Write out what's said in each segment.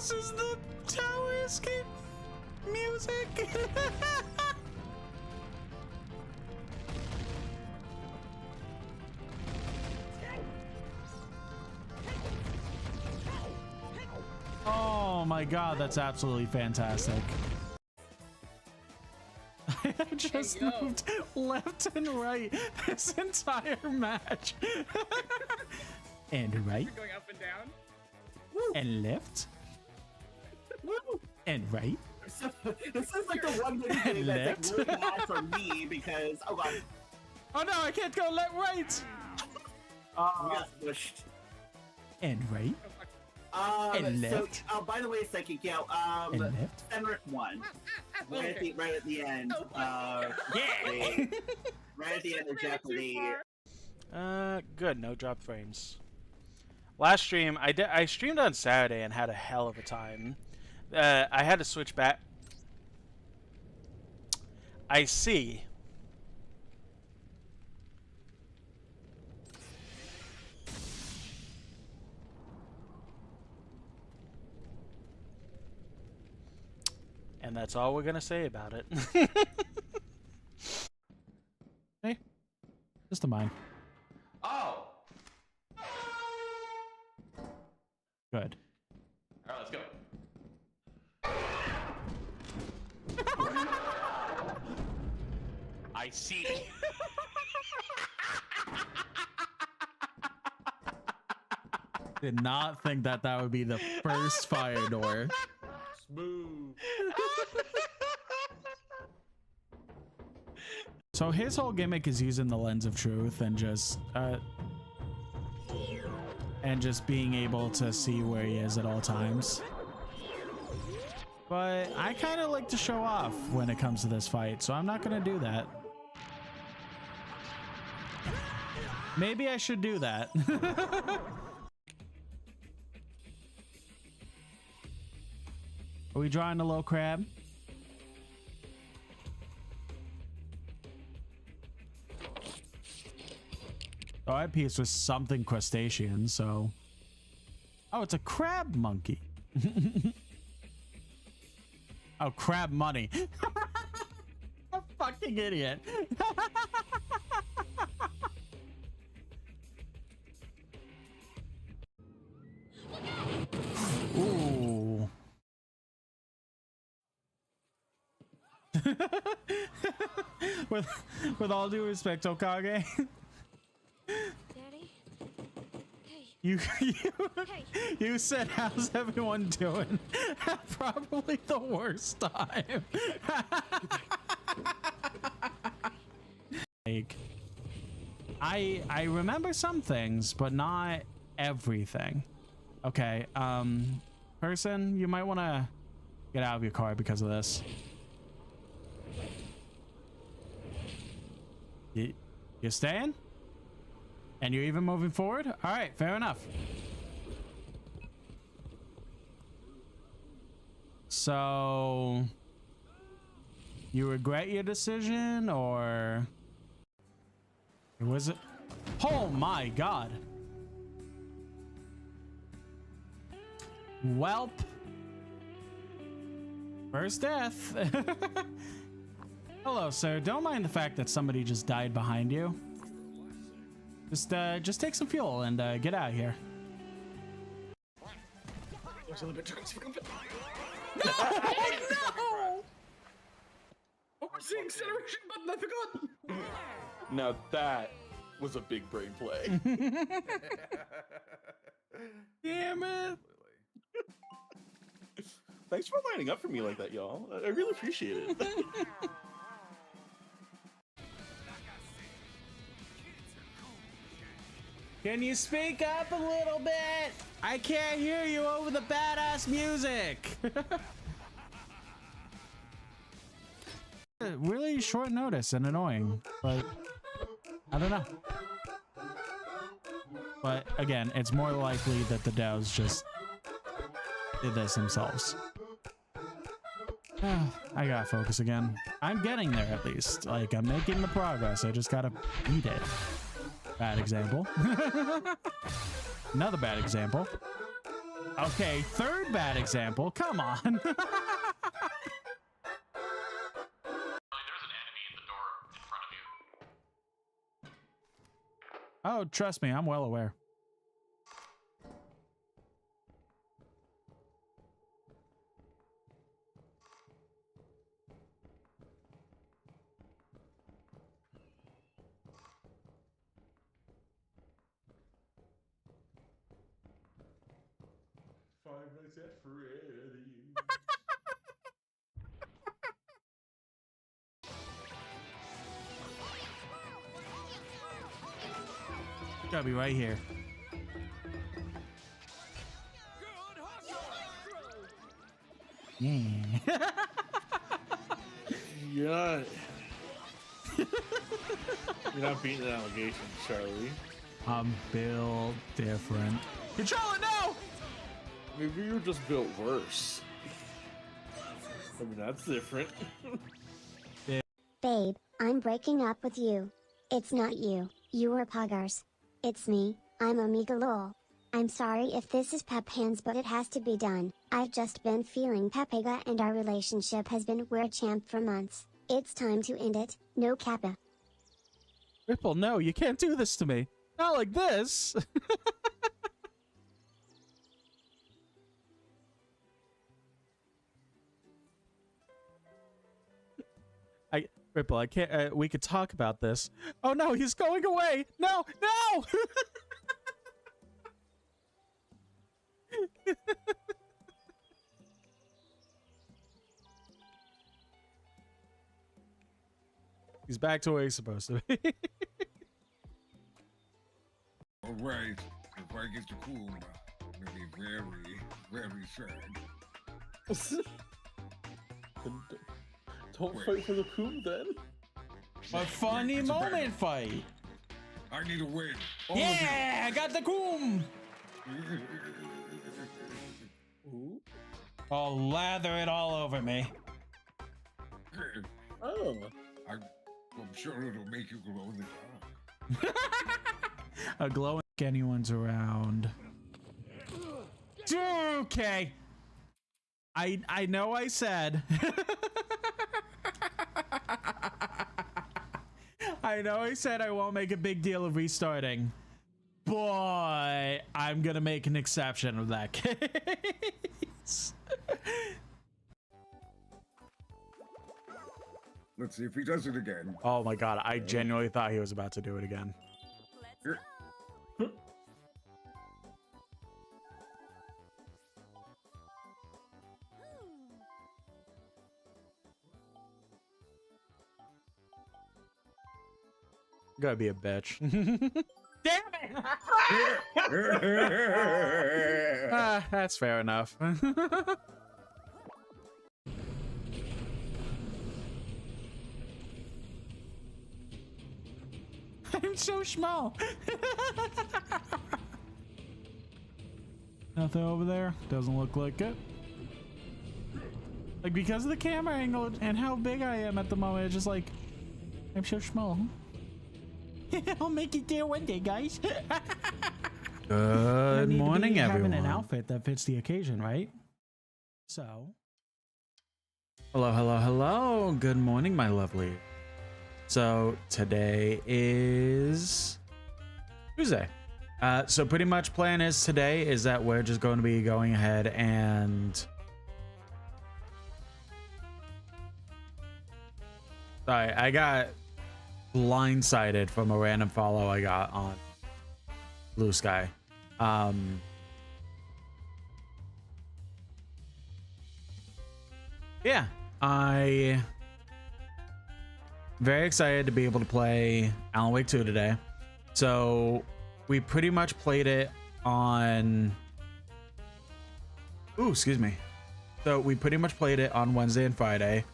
This is the tower escape music. Oh my god, that's absolutely fantastic. I have just moved left and right this entire match. And right. You're going up and down. And left. And right. This is like the one thing that's like really bad for me because oh god. Oh no, I can't go left, right. We got pushed. And right. And left. So, by the way, Psychic, yeah, And left. Fenric won. Okay. Right at the end. Yeah. Right at the end of Jeopardy. Good. No drop frames. Last stream, I streamed on Saturday and had a hell of a time. I had to switch back. I see. And that's all we're gonna say about it. Hey, just a mine. Oh! Good. Alright, let's go. I see. Did not think that that would be the first fire door. Smooth. So his whole gimmick is using the lens of truth and just being able to see where he is at all times. But I kind of like to show off when it comes to this fight, so I'm not gonna do that. Maybe I should do that. Are we drawing a low crab? Oh, I pieced with something crustacean, so... Oh, it's a crab monkey. Oh, crab money. A fucking idiot. Ooh. with all due respect, Okage. Daddy? Hey. You said, how's everyone doing? Probably the worst time. Like, I remember some things, but not everything. Okay, person, you might want to get out of your car because of this. You're staying? And you're even moving forward? All right, fair enough. So, you regret your decision, or was it? Oh my God. Welp. First death. Hello, sir. Don't mind the fact that somebody just died behind you. Just take some fuel and get out of here. There's a little bit of circumference. No! No! Oh, we're seeing acceleration button. I forgot. Now that was a big brain play. Damn it. Thanks for lining up for me like that, y'all. I really appreciate it. Can you speak up a little bit? I can't hear you over the badass music. Really short notice and annoying, but I don't know. But again, it's more likely that the devs just did this themselves. I gotta focus again. I'm getting there at least. Like, I'm making the progress. I just gotta beat it. Bad example. Another bad example. Okay, third bad example. Come on. There's an enemy in the door in front of you. Oh, trust me, I'm well aware. Gotta be right here. Yeah. You're not. You're not beating the allegations, Charlie. I'm built different. Control it now! Maybe you were just built worse. I mean, that's different. Babe, I'm breaking up with you. It's not you, you were Puggers. It's me, I'm Omega Lol. I'm sorry if this is Pep Hands, but it has to be done. I've just been feeling Pepega and our relationship has been we're champ for months. It's time to end it, no Kappa. Ripple, no, you can't do this to me. Not like this. Ripple, I can't. We could talk about this. Oh no, he's going away. No, no. He's back to where he's supposed to be. All right, if I get to cool, I'm gonna be very, very sad. Don't fight for the coup then. A funny It's a bad moment fight. I need a win. All Yeah, I got the coom. of you. Ooh. I'll lather it all over me. Oh. I'm sure it'll make you glow in the dark. A glowing anyone's around. Okay. I know I said. I know I said I won't make a big deal of restarting, but I'm gonna make an exception of that case. Let's see if he does it again. Oh my god, I genuinely thought he was about to do it again. Here. Gotta be a bitch. Damn it! Ah, that's fair enough. I'm so small. Nothing over there. Doesn't look like it. Like, because of the camera angle and how big I am at the moment, it's just like, I'm so small. I'll make it there one day, guys. Good morning, everyone. Having an outfit that fits the occasion, right? So. Hello, hello, hello. Good morning, my lovely. So today is Tuesday. So pretty much plan is today is that we're just going to be going ahead and sorry, I got blindsided from a random follow I got on Blue Sky. Yeah, I very excited to be able to play Alan Wake 2 today. So we pretty much played it on excuse me. So we pretty much played it on Wednesday and Friday.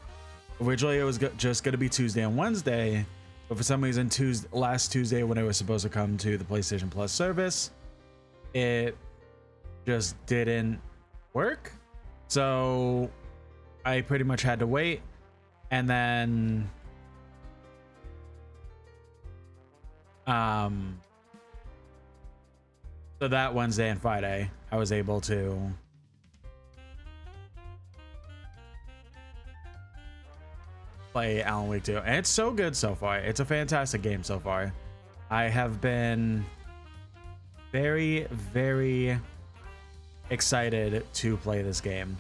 Originally it was just going to be Tuesday and Wednesday, but for some reason last Tuesday when it was supposed to come to the PlayStation Plus service, it just didn't work. So I pretty much had to wait, and then So that Wednesday and Friday, I was able to play Alan Wake 2. And it's so good so far. It's a fantastic game so far. I have been very, very excited to play this game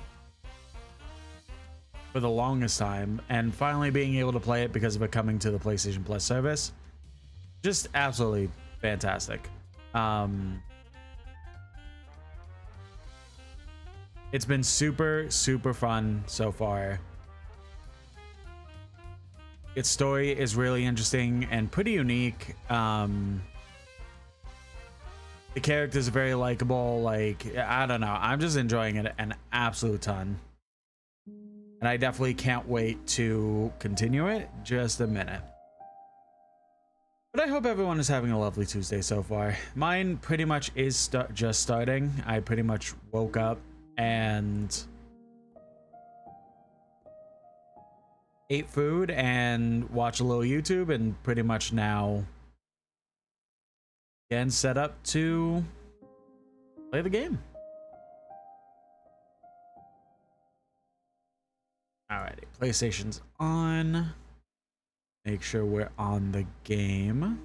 for the longest time, and finally being able to play it because of it coming to the PlayStation Plus service, just absolutely fantastic. It's been super fun so far. Its story is really interesting and pretty unique. The characters are very likable. Like, I don't know, I'm just enjoying it an absolute ton. And I definitely can't wait to continue it. Just a minute. But I hope everyone is having a lovely Tuesday so far. Mine pretty much is just starting. I pretty much woke up and ate food and watched a little YouTube, and pretty much now again set up to play the game. Alrighty, PlayStation's on. Make sure we're on the game.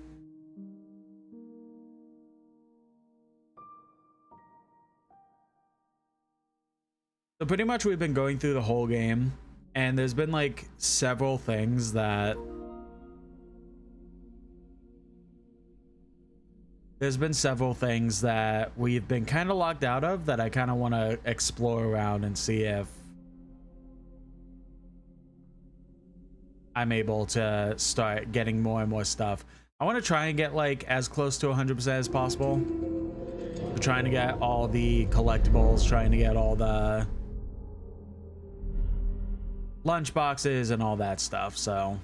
So pretty much we've been going through the whole game, and there's been like several things that we've been kind of locked out of that I kind of want to explore around and see if I'm able to start getting more and more stuff. I want to try and get like as close to 100% as possible. We're trying to get all the collectibles, trying to get all the lunch boxes and all that stuff. So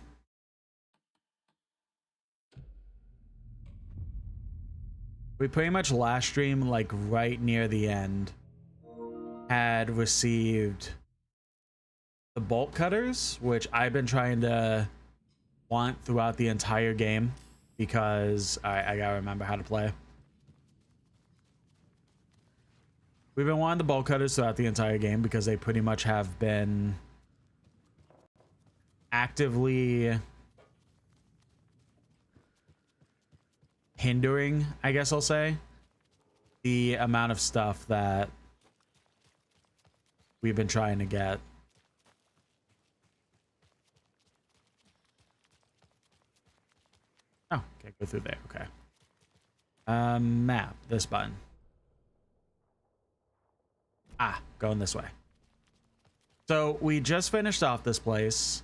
we pretty much last stream, like right near the end, had received the bolt cutters, which I've been trying to want throughout the entire game because I gotta remember how to play. We've been wanting the bolt cutters throughout the entire game because they pretty much have been actively hindering, I guess I'll say, the amount of stuff that we've been trying to get. Oh, can't go through there. Okay. Map, this button. Ah, going this way. So we just finished off this place,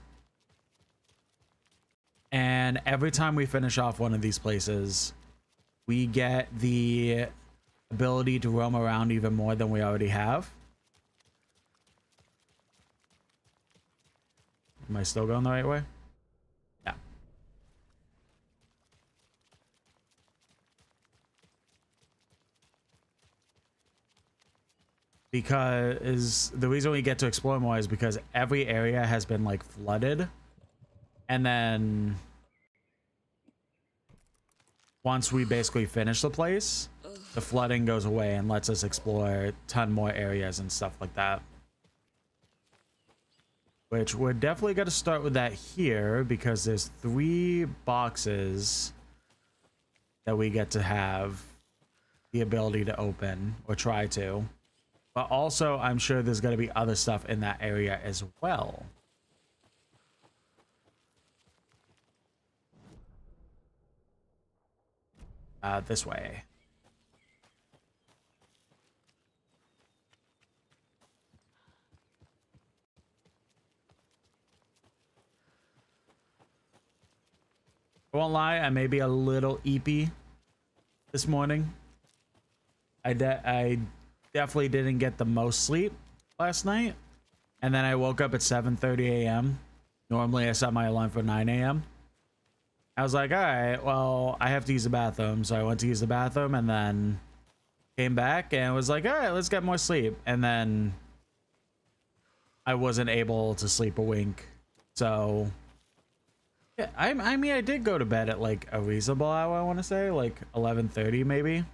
and every time we finish off one of these places, we get the ability to roam around even more than we already have. Am I still going the right way? Yeah. Because the reason we get to explore more is because every area has been like flooded, and then once we basically finish the place, the flooding goes away and lets us explore a ton more areas and stuff like that. Which we're definitely going to start with that here, because there's 3 boxes that we get to have the ability to open, or try to. But also, I'm sure there's going to be other stuff in that area as well. This way. I won't lie, I may be a little eepy this morning. I definitely didn't get the most sleep last night, and then I woke up at 7:30 a.m. Normally I set my alarm for 9 a.m. I was like, all right, well, I have to use the bathroom, so I went to use the bathroom and then came back and was like, all right, let's get more sleep. And then I wasn't able to sleep a wink. So yeah, I mean, I did go to bed at like a reasonable hour, I want to say, like 11:30 maybe.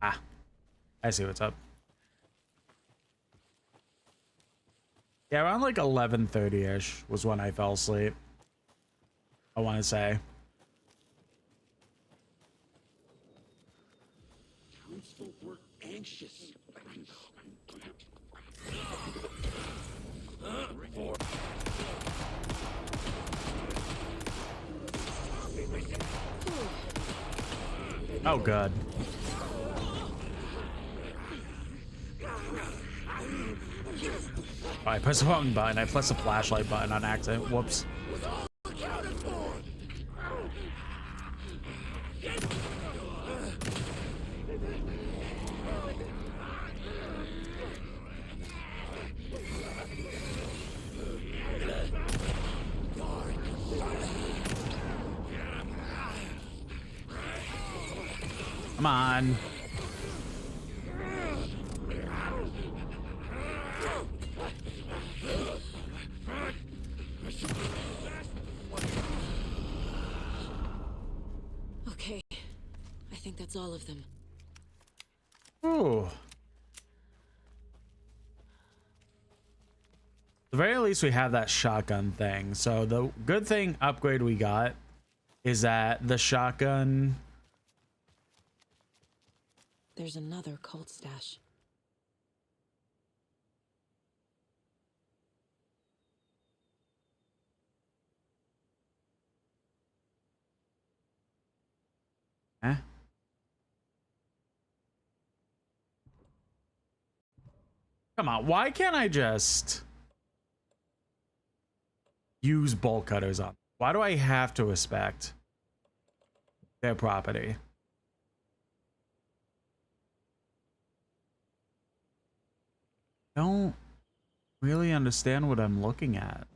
Ah, I see what's up. Yeah, around like 11:30-ish was when I fell asleep. I want to say. Townsfolk were anxious. Oh, God. Oh, I pressed the wrong button. I pressed the flashlight button on accident. Whoops. Come on. Okay. I think that's all of them. Ooh. At the very least, we have that shotgun thing. So the good thing upgrade we got is that the shotgun... There's another cult stash. Eh? Come on, why can't I just use bolt cutters on? Why do I have to respect their property? Don't really understand what I'm looking at.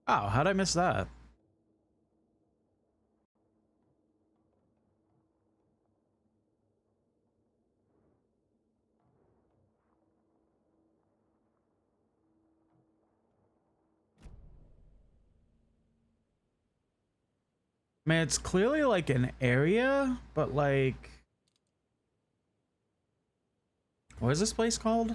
Oh, how'd I miss that? Man, it's clearly like an area, but like... What is this place called?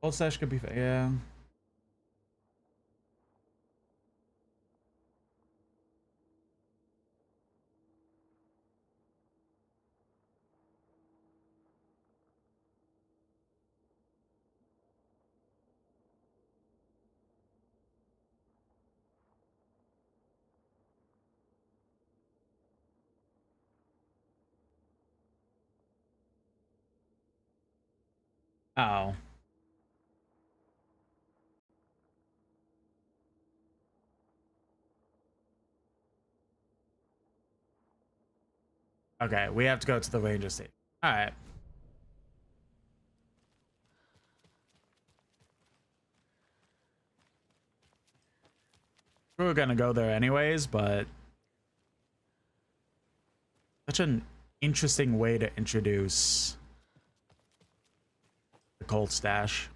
Old stash could be... Yeah. Oh. Okay, we have to go to the ranger station. All right. We were gonna go there anyways, but such an interesting way to introduce the cold stash.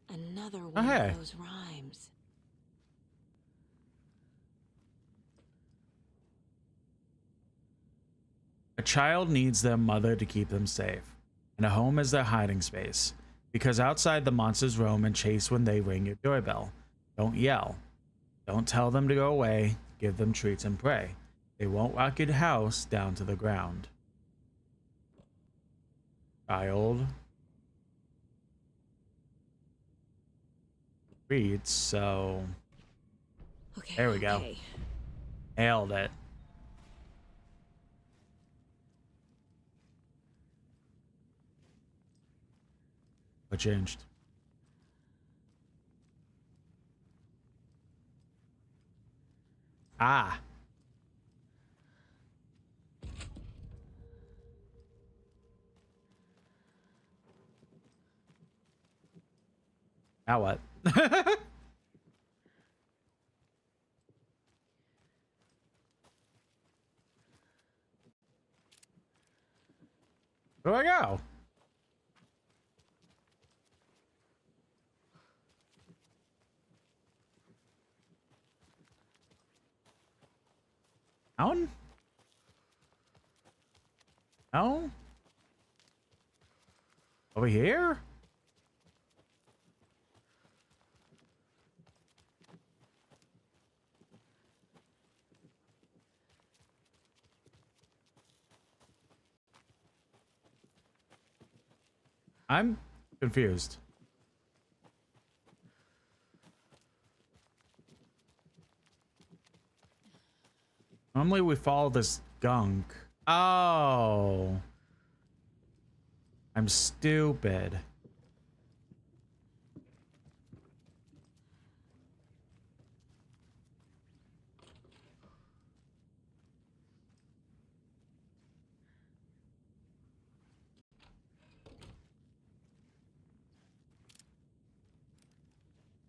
Another one hey. of those rhymes. A child needs their mother to keep them safe, and a home is their hiding space, because outside the monsters roam and chase when they ring your doorbell. Don't yell. Don't tell them to go away. Give them treats and pray. They won't rock your house down to the ground. Child. Reads, so... Okay. There we go. Okay. Nailed it. What changed? Ah. Now what? Where do I go? Down? No? Over here? I'm confused. Normally we follow this gunk. Oh. I'm stupid.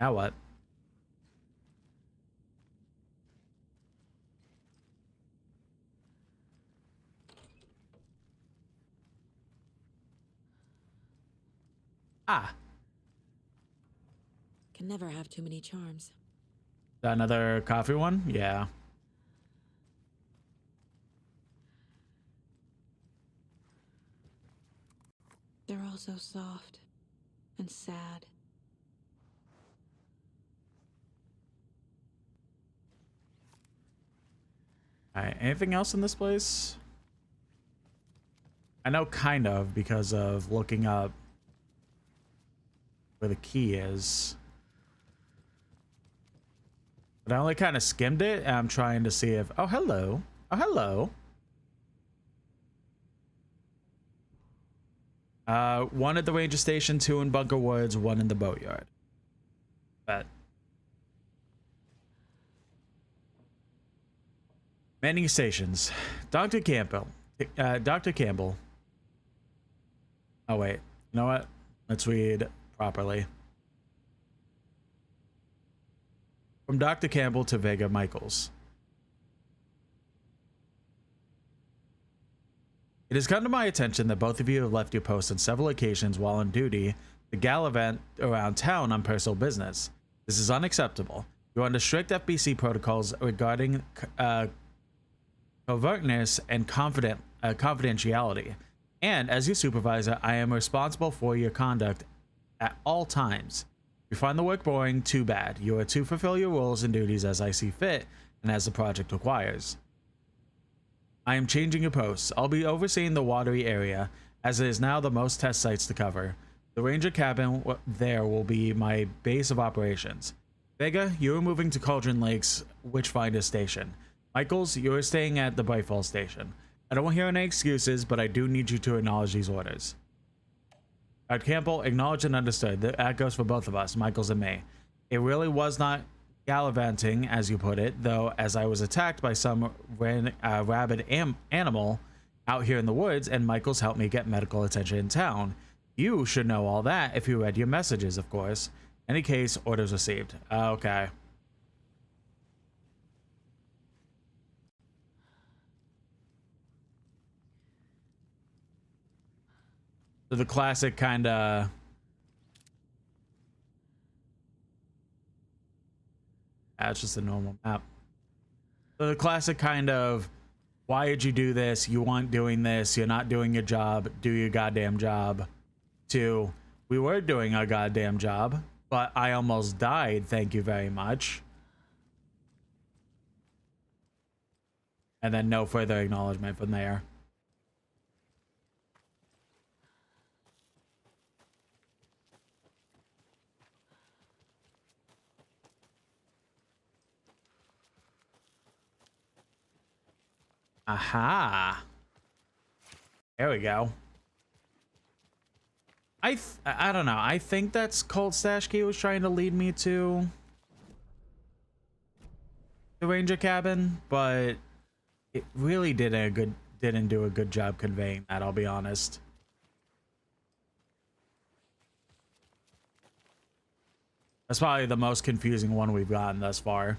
Now what? Ah. Can never have too many charms. That another coffee one? Yeah. They're all so soft and sad. Alright, anything else in this place? I know kind of because of looking up where the key is. But I only kind of skimmed it and I'm trying to see if... Oh, hello. Oh, hello. One at the ranger station, 2 in Bunker Woods, 1 in the boatyard. But... Manning stations. Dr. Campbell. Dr. Campbell. Oh, wait. You know what? Let's read properly. From Dr. Campbell to Vega Michaels. It has come to my attention that both of you have left your posts on several occasions while on duty to gallivant around town on personal business. This is unacceptable. You're under strict FBC protocols regarding covertness and confidentiality. And as your supervisor, I am responsible for your conduct at all times. If you find the work boring, too bad. You are to fulfill your roles and duties as I see fit and as the project requires. I am changing your posts. I'll be overseeing the watery area, as it is now the most test sites to cover. The ranger cabin there will be my base of operations. Vega, you are moving to Cauldron Lake's Witchfinder Station. Michaels, you are staying at the Brightfall Station. I don't hear any excuses, but I do need you to acknowledge these orders. Dr. Campbell, acknowledged and understood. That goes for both of us, Michaels and me. It really was not gallivanting, as you put it, though, as I was attacked by some rabid animal out here in the woods, and Michaels helped me get medical attention in town. You should know all that if you read your messages, of course. Any case, orders received. Okay. So the classic kind of... That's just a normal map. So the classic kind of, why did you do this? You weren't doing this. You're not doing your job. Do your goddamn job. To, we were doing our goddamn job. but I almost died. Thank you very much. And then no further acknowledgement from there. Aha. There we go. I don't know. I think that's Colt Stash Key was trying to lead me to the Ranger cabin, but it really didn't do a good job conveying that, I'll be honest. That's probably the most confusing one we've gotten thus far.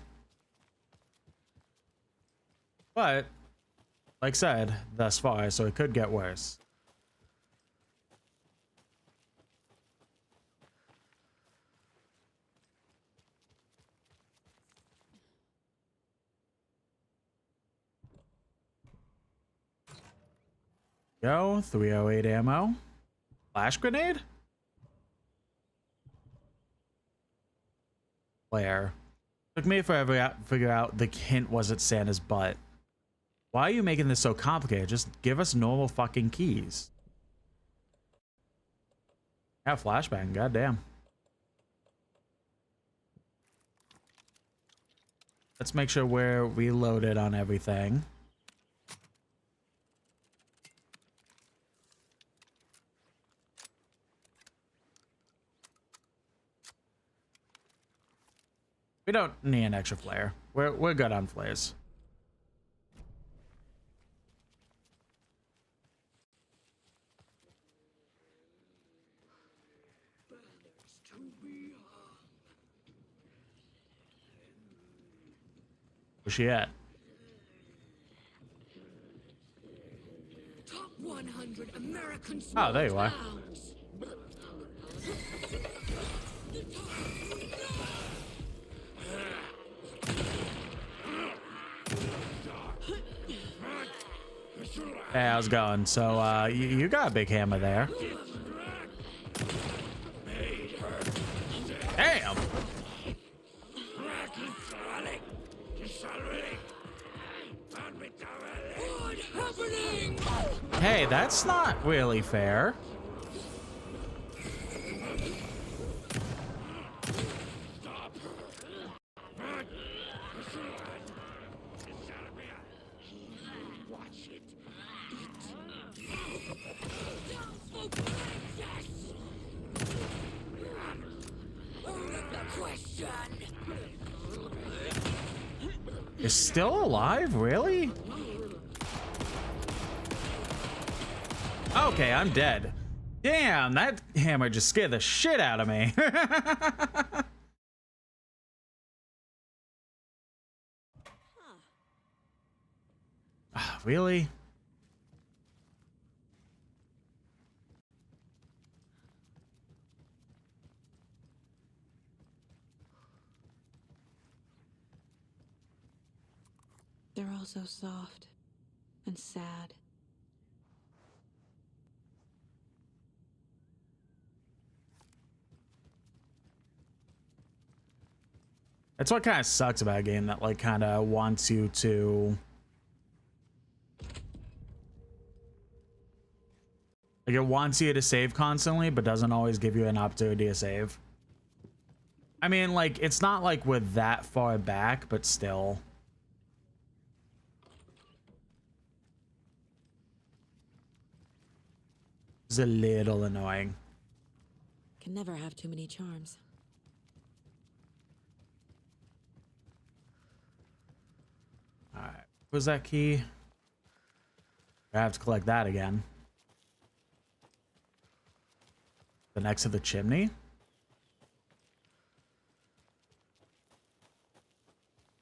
But like I said, thus far, so it could get worse. Go, 308 ammo. Flash grenade? Flare. Took me forever to figure out the hint wasn't Santa's butt. Why are you making this so complicated? Just give us normal fucking keys. Yeah, flashbang, goddamn. Let's make sure we're reloaded on everything. We don't need an extra flare. We're good on flares. Where's she at? Top 100 American Oh, there you are. towns. Hey, how's it going? So, you got a big hammer there. Damn! Hey, that's not really fair. Is still alive? Really? Okay, I'm dead. Damn, that hammer just scared the shit out of me. Really? They're all so soft and sad. That's what kind of sucks about a game that like kind of wants you to like it wants you to save constantly but doesn't always give you an opportunity to save. I mean, like it's not like we're that far back, but still. It's a little annoying. Can never have too many charms. Alright, where's that key? I have to collect that again. The next to the chimney?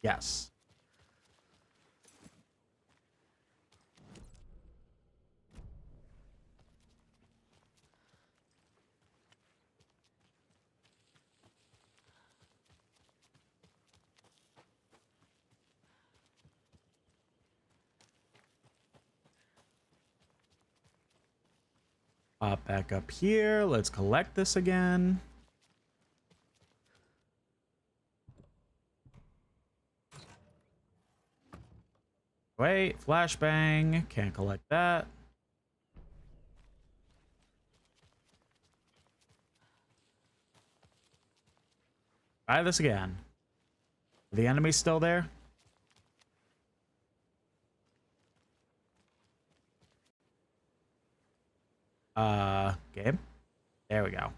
Yes. Pop back up here. Let's collect this again. Wait, flashbang. Can't collect that. Try this again. Are the enemy's still there? Game? There we go.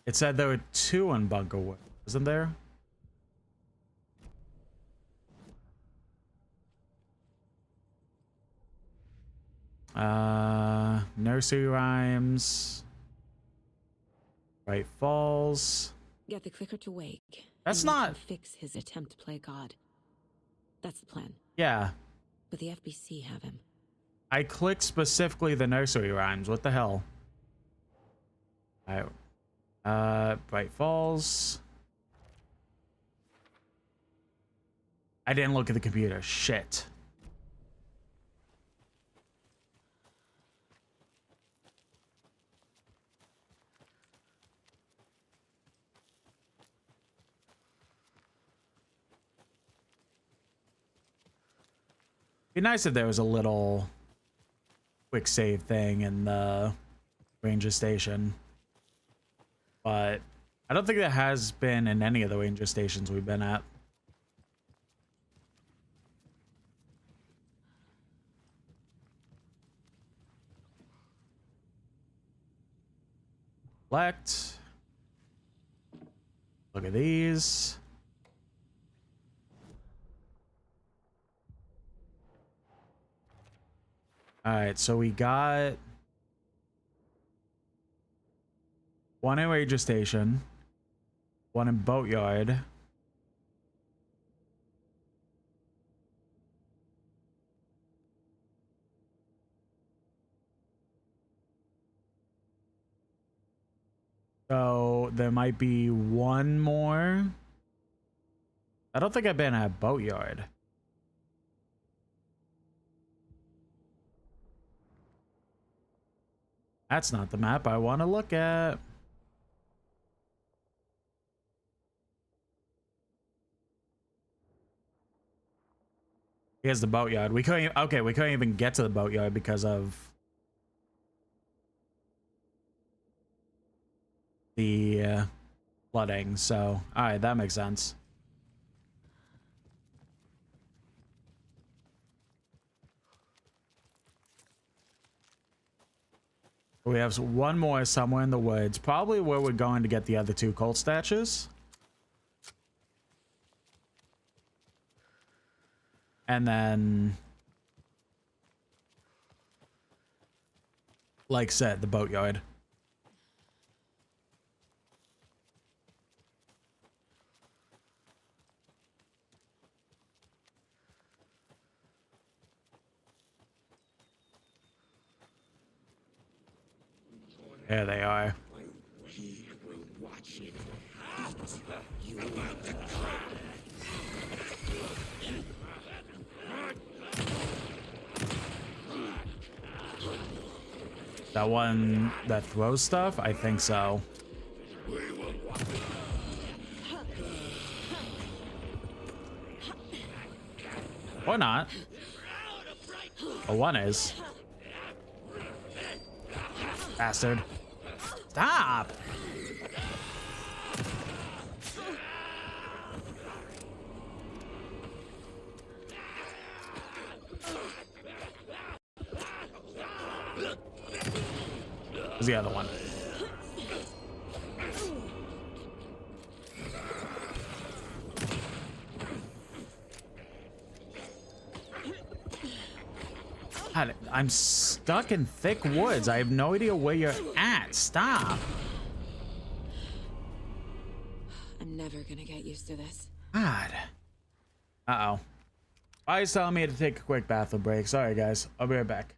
It said there were 2 in Bunker Wood, isn't there? Nursery Rhymes. Right Falls. Get the clicker to wake. That's and let not- him fix his attempt to play God. That's the plan. Yeah. But the FBC have him. I clicked specifically the Nursery Rhymes. What the hell? Alright. Bright Falls. I didn't look at the computer. Shit. Be nice if there was a little quick save thing in the ranger station, but I don't think that has been in any of the ranger stations we've been at. Select. Look at these. All right, so we got 1 in Ranger Station, 1 in Boatyard. So there might be 1 more. I don't think I've been at Boatyard. That's not the map I want to look at. Here's the boatyard. We couldn't. Okay, we couldn't even get to the boatyard because of the flooding. So, all right, that makes sense. We have 1 more somewhere in the woods, probably where we're going to get the other 2 cult statues. And then, like said, the boatyard. There they are. That one that throws stuff? I think so. Or not. Oh, 1 is. Bastard. Stop! Where's the other one? God, I'm stuck in thick woods. I have no idea where you're at. Stop. I'm never gonna get used to this. God. Uh-oh. I's telling me to take a quick bathroom break. Sorry, guys. I'll be right back.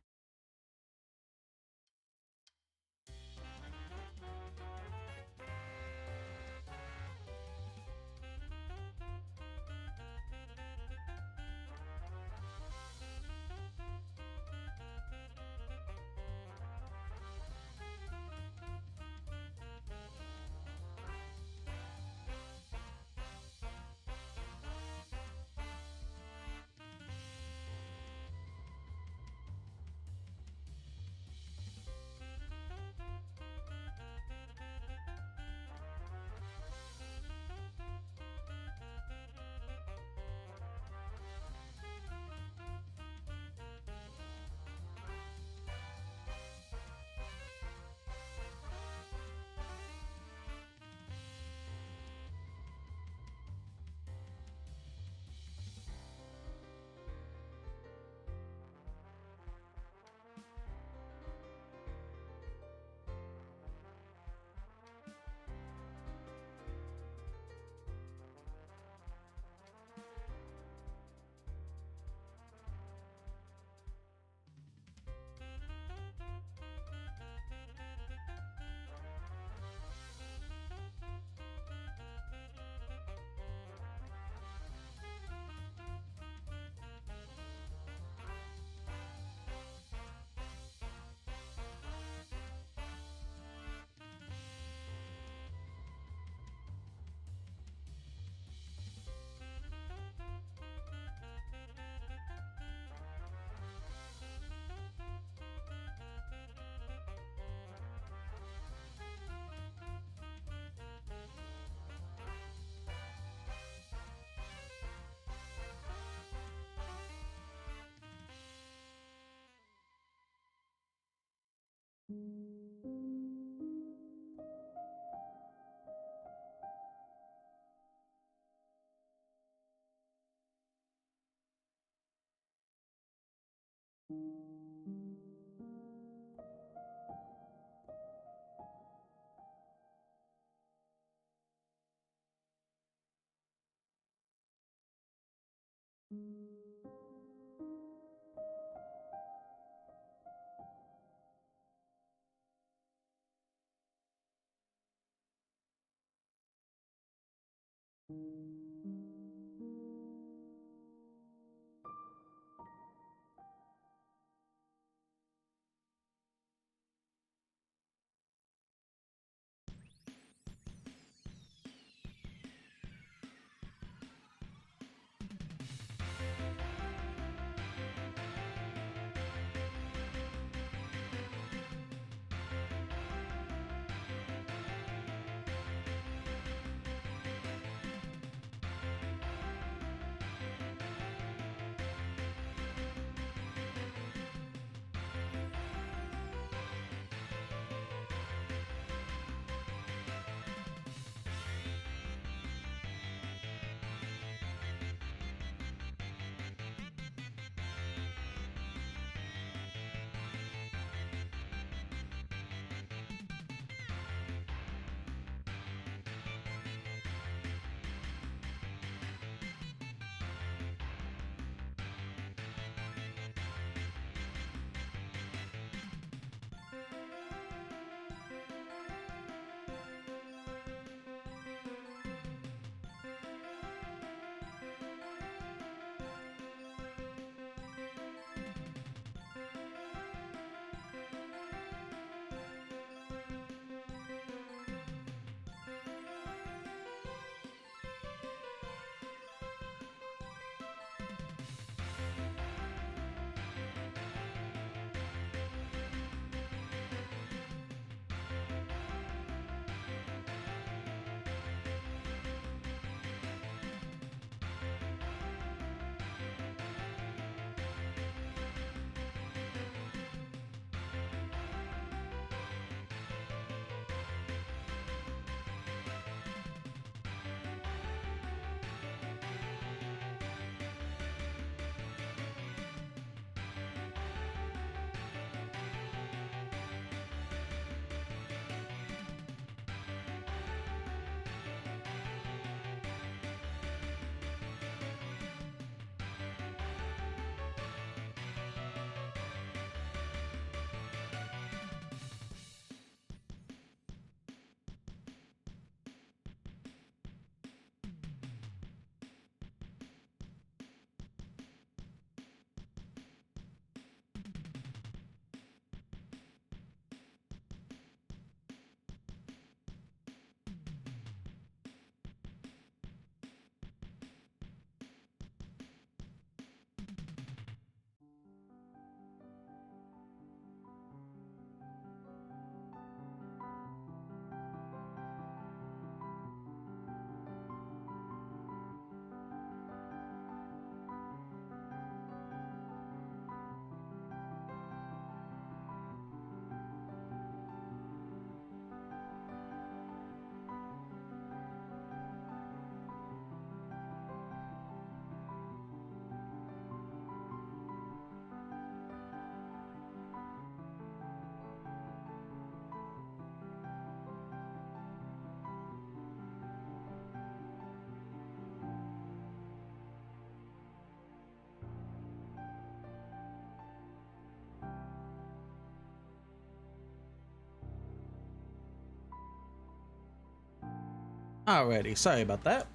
Alrighty, sorry about that.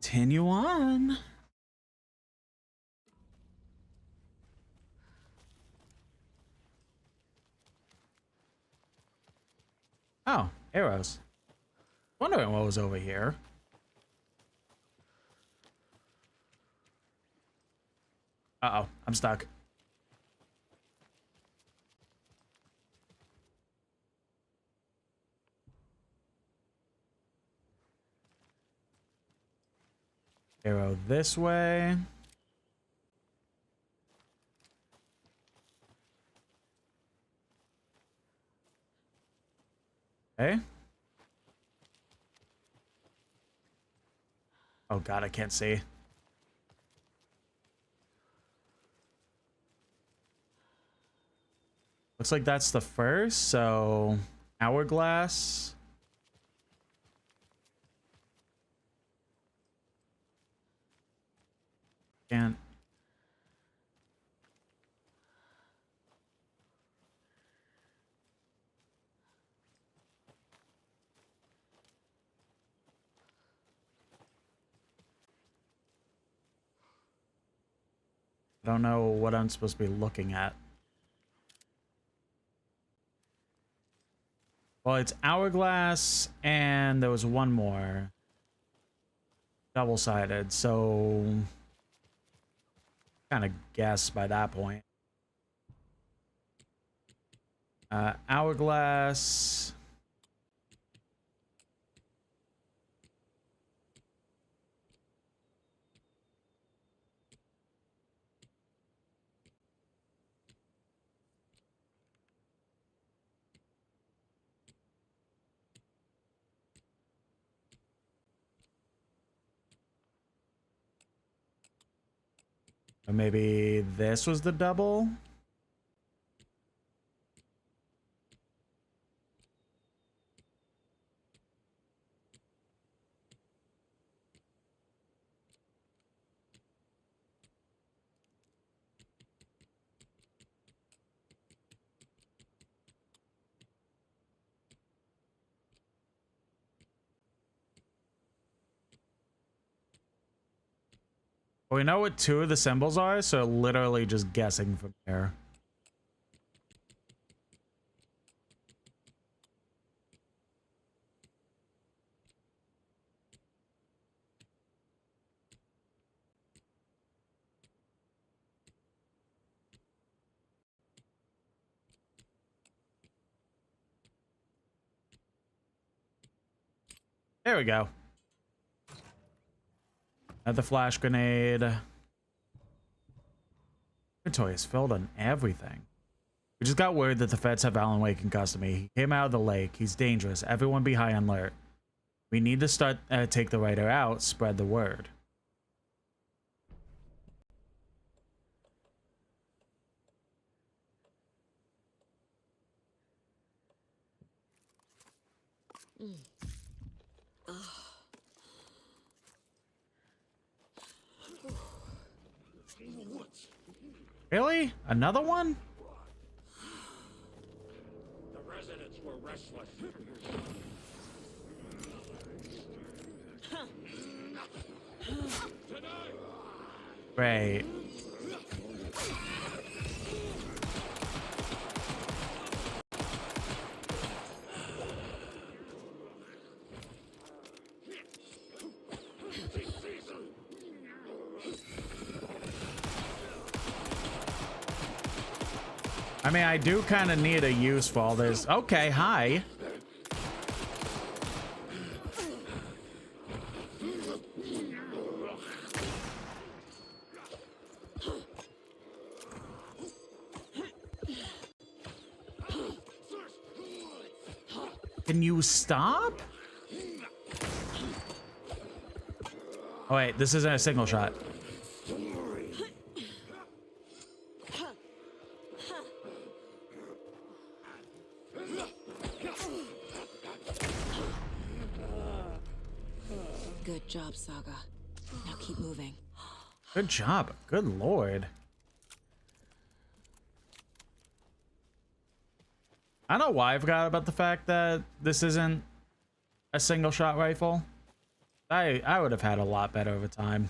Continue on. Oh, arrows. Wondering what was over here. Uh-oh, I'm stuck. Arrow this way. Okay. Oh god, I can't see. Looks like that's the first, so hourglass. Can't. I don't know what I'm supposed to be looking at. Well, it's hourglass, and there was one more. Double-sided, so kind of guess by that point. Hourglass. Or maybe this was the double? Well, we know what two of the symbols are, so literally just guessing from here. There we go. Another flash grenade. Inventory is filled on everything. We just got word that the feds have Alan Wake in custody. He came out of the lake. He's dangerous. Everyone be high on alert. We need to start take the writer out. Spread the word. Really? Another one? The residents were restless. Great. I mean, I do kind of need a use for all this. Okay, hi. Can you stop? Oh wait, this isn't a single shot. Good job, Saga. Now keep moving. Good job. Good lord. I don't know why I forgot about the fact that this isn't a single shot rifle. I would have had a lot better of a time.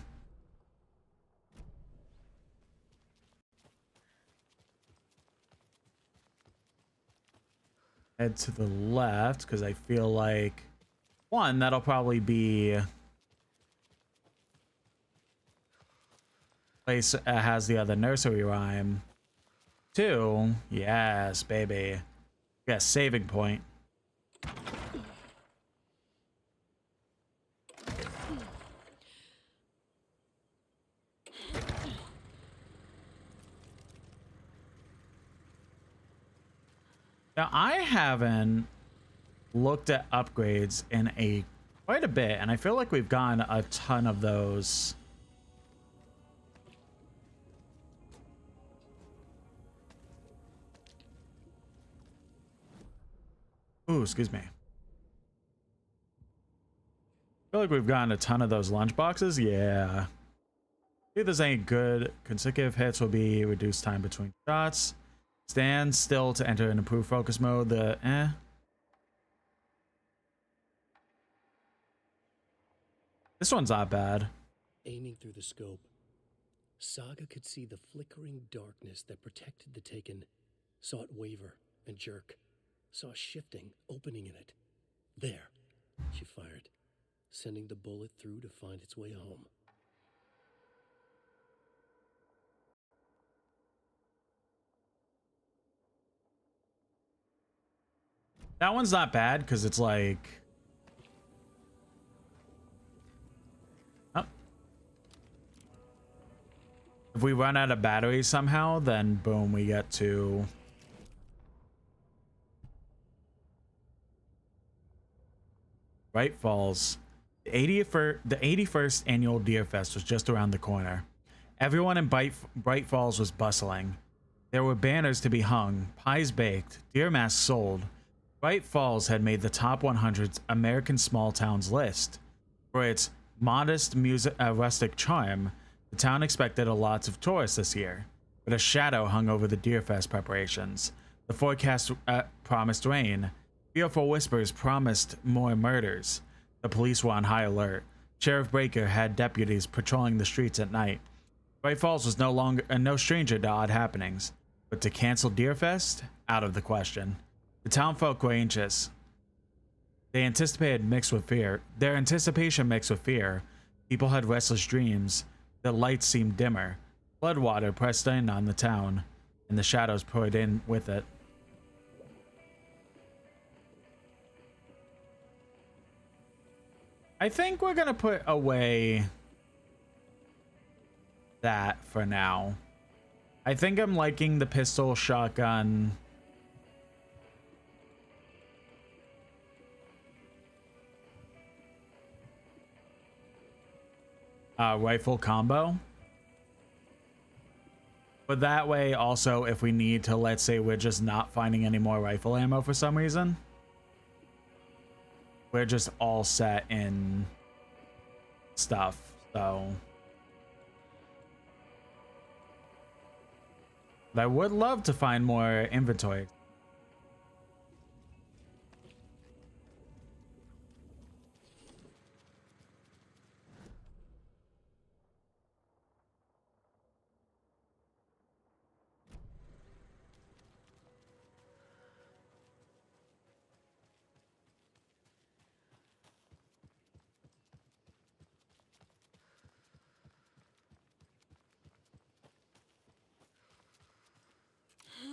Head to the left because I feel like one, that'll probably be place has the other nursery rhyme. Two, yes, baby. Yes, saving point. Now I haven't looked at upgrades in quite a bit, and I feel like we've gotten a ton of those. Ooh, excuse me. I feel like we've gotten a ton of those lunch boxes. Yeah. If there's any good consecutive hits will be reduced time between shots. Stand still to enter an improved focus mode. This one's not bad. Aiming through the scope, Saga could see the flickering darkness that protected the Taken, saw it waver and jerk, saw a shifting opening in it. There, she fired, sending the bullet through to find its way home. That one's not bad because it's like, oh. If we run out of batteries somehow, then boom, we get to Bright Falls. The 81st annual Deer Fest was just around the corner. Everyone in Bright Falls was bustling. There were banners to be hung, pies baked, deer masks sold. Bright Falls had made the top 100 American small towns list. For its modest rustic charm, the town expected a lot of tourists this year, but a shadow hung over the Deerfest preparations. The forecast promised rain. Fearful whispers promised more murders. The police were on high alert. Sheriff Baker had deputies patrolling the streets at night. Bright Falls was no stranger to odd happenings, but to cancel Deerfest? Out of the question. The townfolk were anxious. Their anticipation mixed with fear. People had restless dreams. The lights seemed dimmer. Floodwater pressed in on the town, and the shadows poured in with it. I think we're gonna put away that for now. I think I'm liking the pistol shotgun. Rifle combo. But that way also, if we need to, let's say we're just not finding any more rifle ammo for some reason, we're just all set in stuff. So but I would love to find more inventory.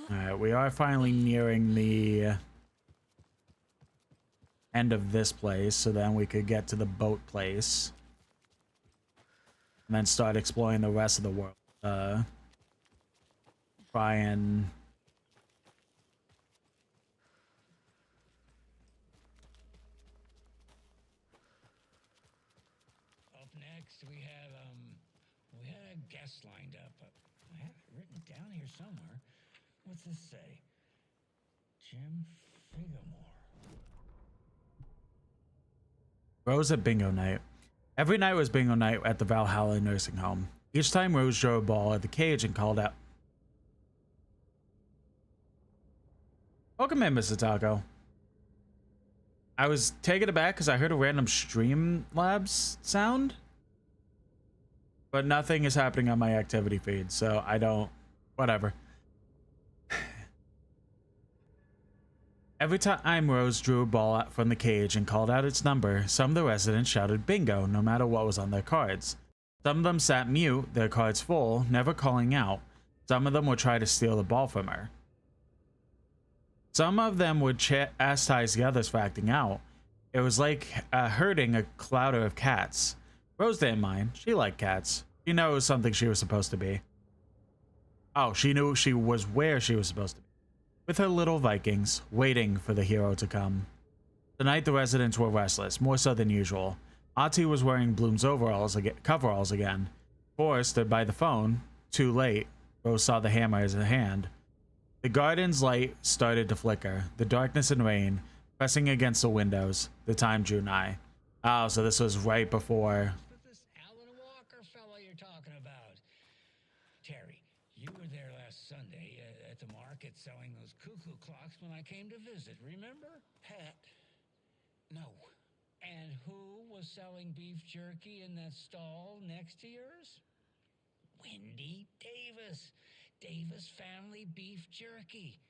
Alright, we are finally nearing the end of this place, so then we could get to the boat place. And then start exploring the rest of the world. Try and... Up next, we had a guest lined up. I have it written down here somewhere. What's this say? Jim Figamore. Rose at bingo night. Every night was bingo night at the Valhalla nursing home. Each time Rose drew a ball at the cage and called out, "Welcome in, Mr. Taco." I was taken aback because I heard a random Streamlabs sound, but nothing is happening on my activity feed, so I don't, whatever. Every time Rose drew a ball out from the cage and called out its number, some of the residents shouted bingo no matter what was on their cards. Some of them sat mute, their cards full, never calling out. Some of them would try to steal the ball from her. Some of them would chastise the others for acting out. It was like herding a clouder of cats. Rose didn't mind. She liked cats. She knew it was something she was supposed to be. Oh, she knew she was where she was supposed to be. With her little Vikings, waiting for the hero to come. Tonight the residents were restless, more so than usual. Ahti was wearing Bloom's coveralls again. Forrest stood by the phone. Too late. Rose saw the hammer as a hand. The garden's light started to flicker, the darkness and rain pressing against the windows. The time drew nigh. Oh, so this was right before. This Alan Walker fellow you're talking about. Terry, you were there last Sunday at the market selling those cuckoo clocks when I came to visit, remember? Pat. No. And who was selling beef jerky in that stall next to yours? Wendy Davis. Davis Family Beef Jerky.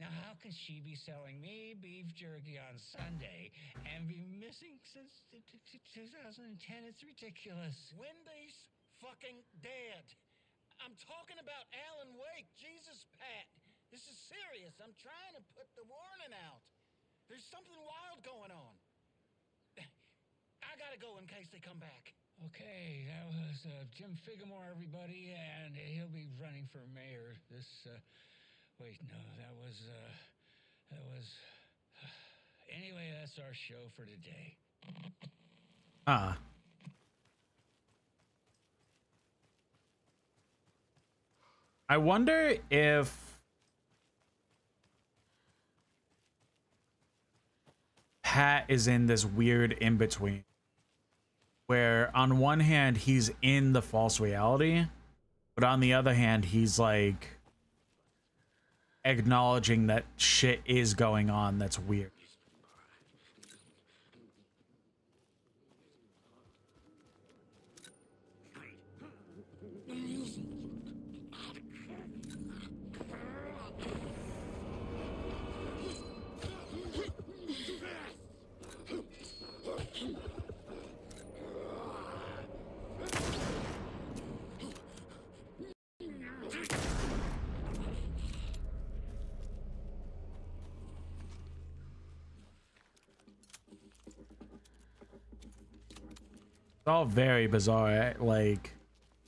Now, how can she be selling me beef jerky on Sunday and be missing since 2010? It's ridiculous. Wendy's fucking dead. I'm talking about Alan Wake. Jesus, Pat. This is serious. I'm trying to put the warning out. There's something wild going on. I gotta go in case they come back. Okay, that was Jim Figamore, everybody, and he'll be running for mayor this, wait, no, that was, anyway, that's our show for today. Ah. I wonder if Pat is in this weird in-between. Where on one hand he's in the false reality, but on the other hand he's like acknowledging that shit is going on that's weird. It's all very bizarre. Like,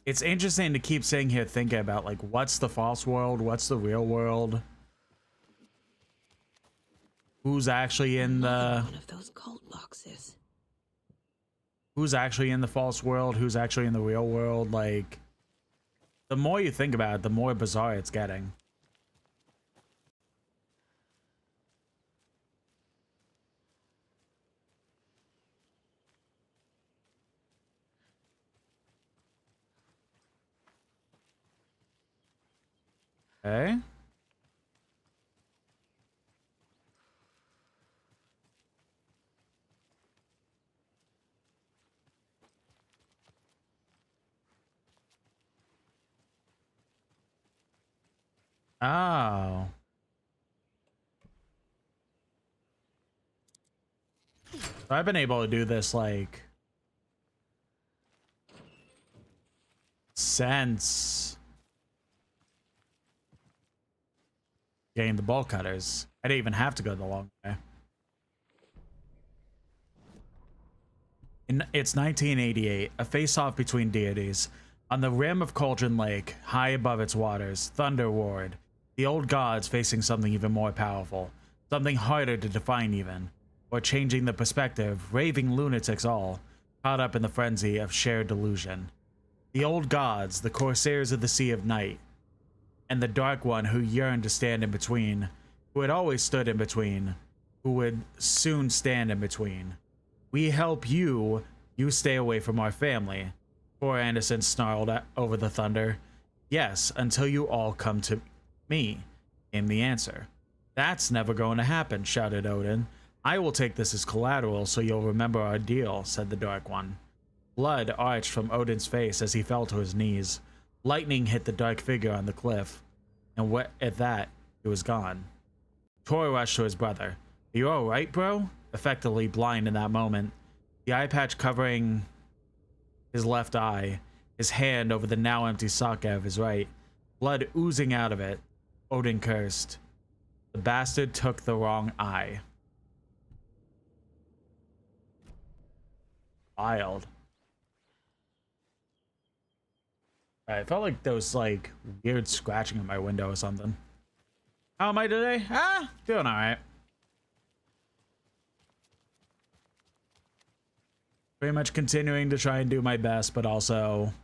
it's interesting to keep sitting here thinking about, like, what's the false world? What's the real world? Who's actually in the... One of those cult boxes. Who's actually in the false world? Who's actually in the real world? Like, the more you think about it, the more bizarre it's getting. Okay. Oh. So I've been able to do this, like, since getting the ball cutters. I didn't even have to go the long way. It's 1988, a face-off between deities. On the rim of Cauldron Lake, high above its waters, thunder roared. The old gods facing something even more powerful, something harder to define even, or changing the perspective, raving lunatics all, caught up in the frenzy of shared delusion. The old gods, the corsairs of the Sea of Night, and the Dark One who yearned to stand in between, who had always stood in between, who would soon stand in between. We help you, you stay away from our family. Poor Anderson snarled over the thunder. Yes, until you all come to me, came the answer. That's never going to happen, shouted Odin. I will take this as collateral so you'll remember our deal, said the Dark One. Blood arched from Odin's face as he fell to his knees. Lightning hit the dark figure on the cliff, and at that, it was gone. Troy rushed to his brother. Are you alright, bro? Effectively blind in that moment. The eye patch covering his left eye, his hand over the now empty socket of his right, blood oozing out of it. Odin cursed. The bastard took the wrong eye. Wild. I felt like there was like weird scratching at my window or something. How am I today? Doing alright. Pretty much continuing to try and do my best, but also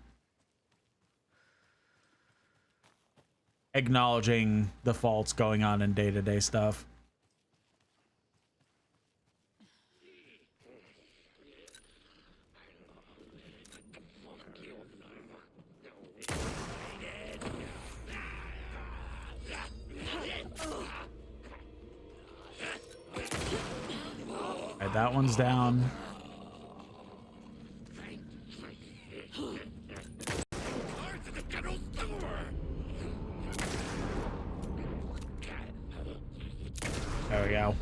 acknowledging the faults going on in day-to-day stuff. Alright, that one's down. There we go.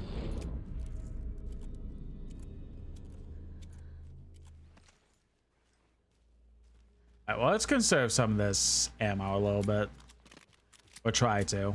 Alright, well, let's conserve some of this ammo a little bit. Or try to.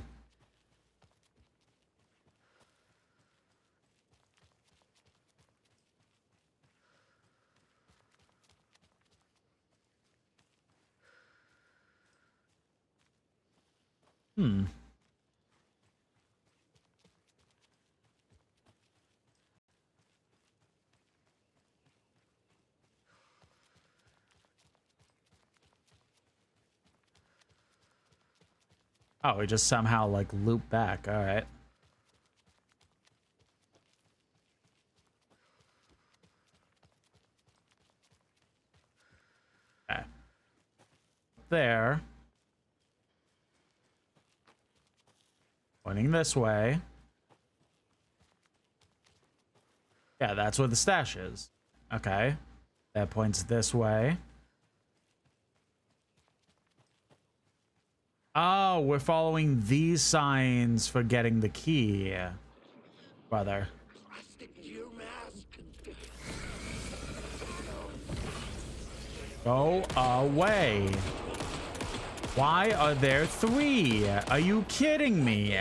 Oh, we just somehow like loop back. All right. Okay. There. Pointing this way. Yeah, that's where the stash is. Okay. That points this way. Oh, we're following these signs for getting the key, brother. Go away. Why are there 3? Are you kidding me?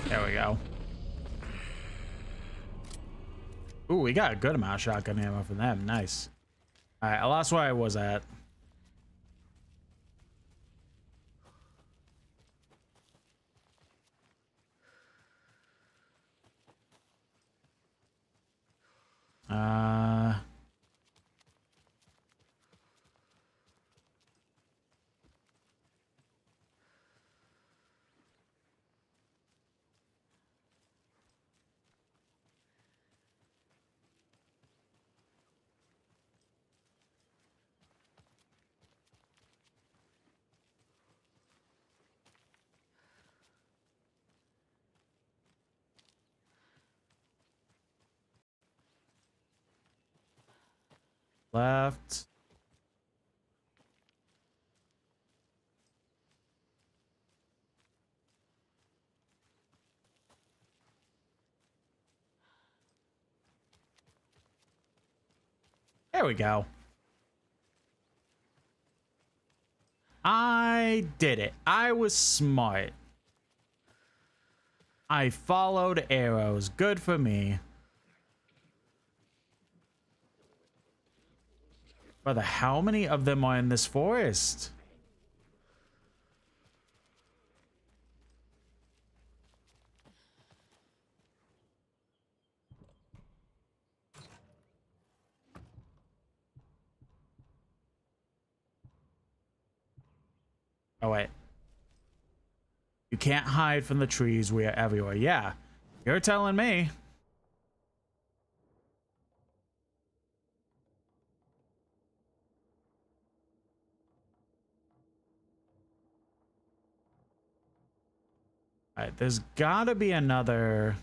There we go. Ooh, we got a good amount of shotgun ammo from them. Nice. All right, I lost where I was at. Left. There we go. I did it. I was smart. I followed arrows. Good for me. Brother, how many of them are in this forest? Oh, wait. You can't hide from the trees. We are everywhere. Yeah, you're telling me. All right, there's gotta be another.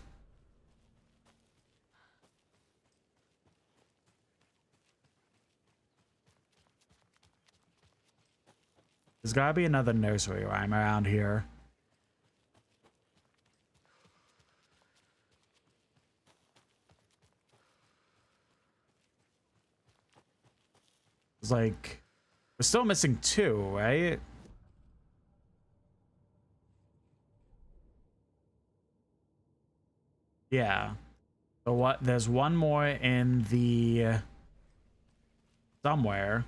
There's gotta be another nursery rhyme around here. It's like, we're still missing 2, right? Yeah. So what? There's one more in the somewhere.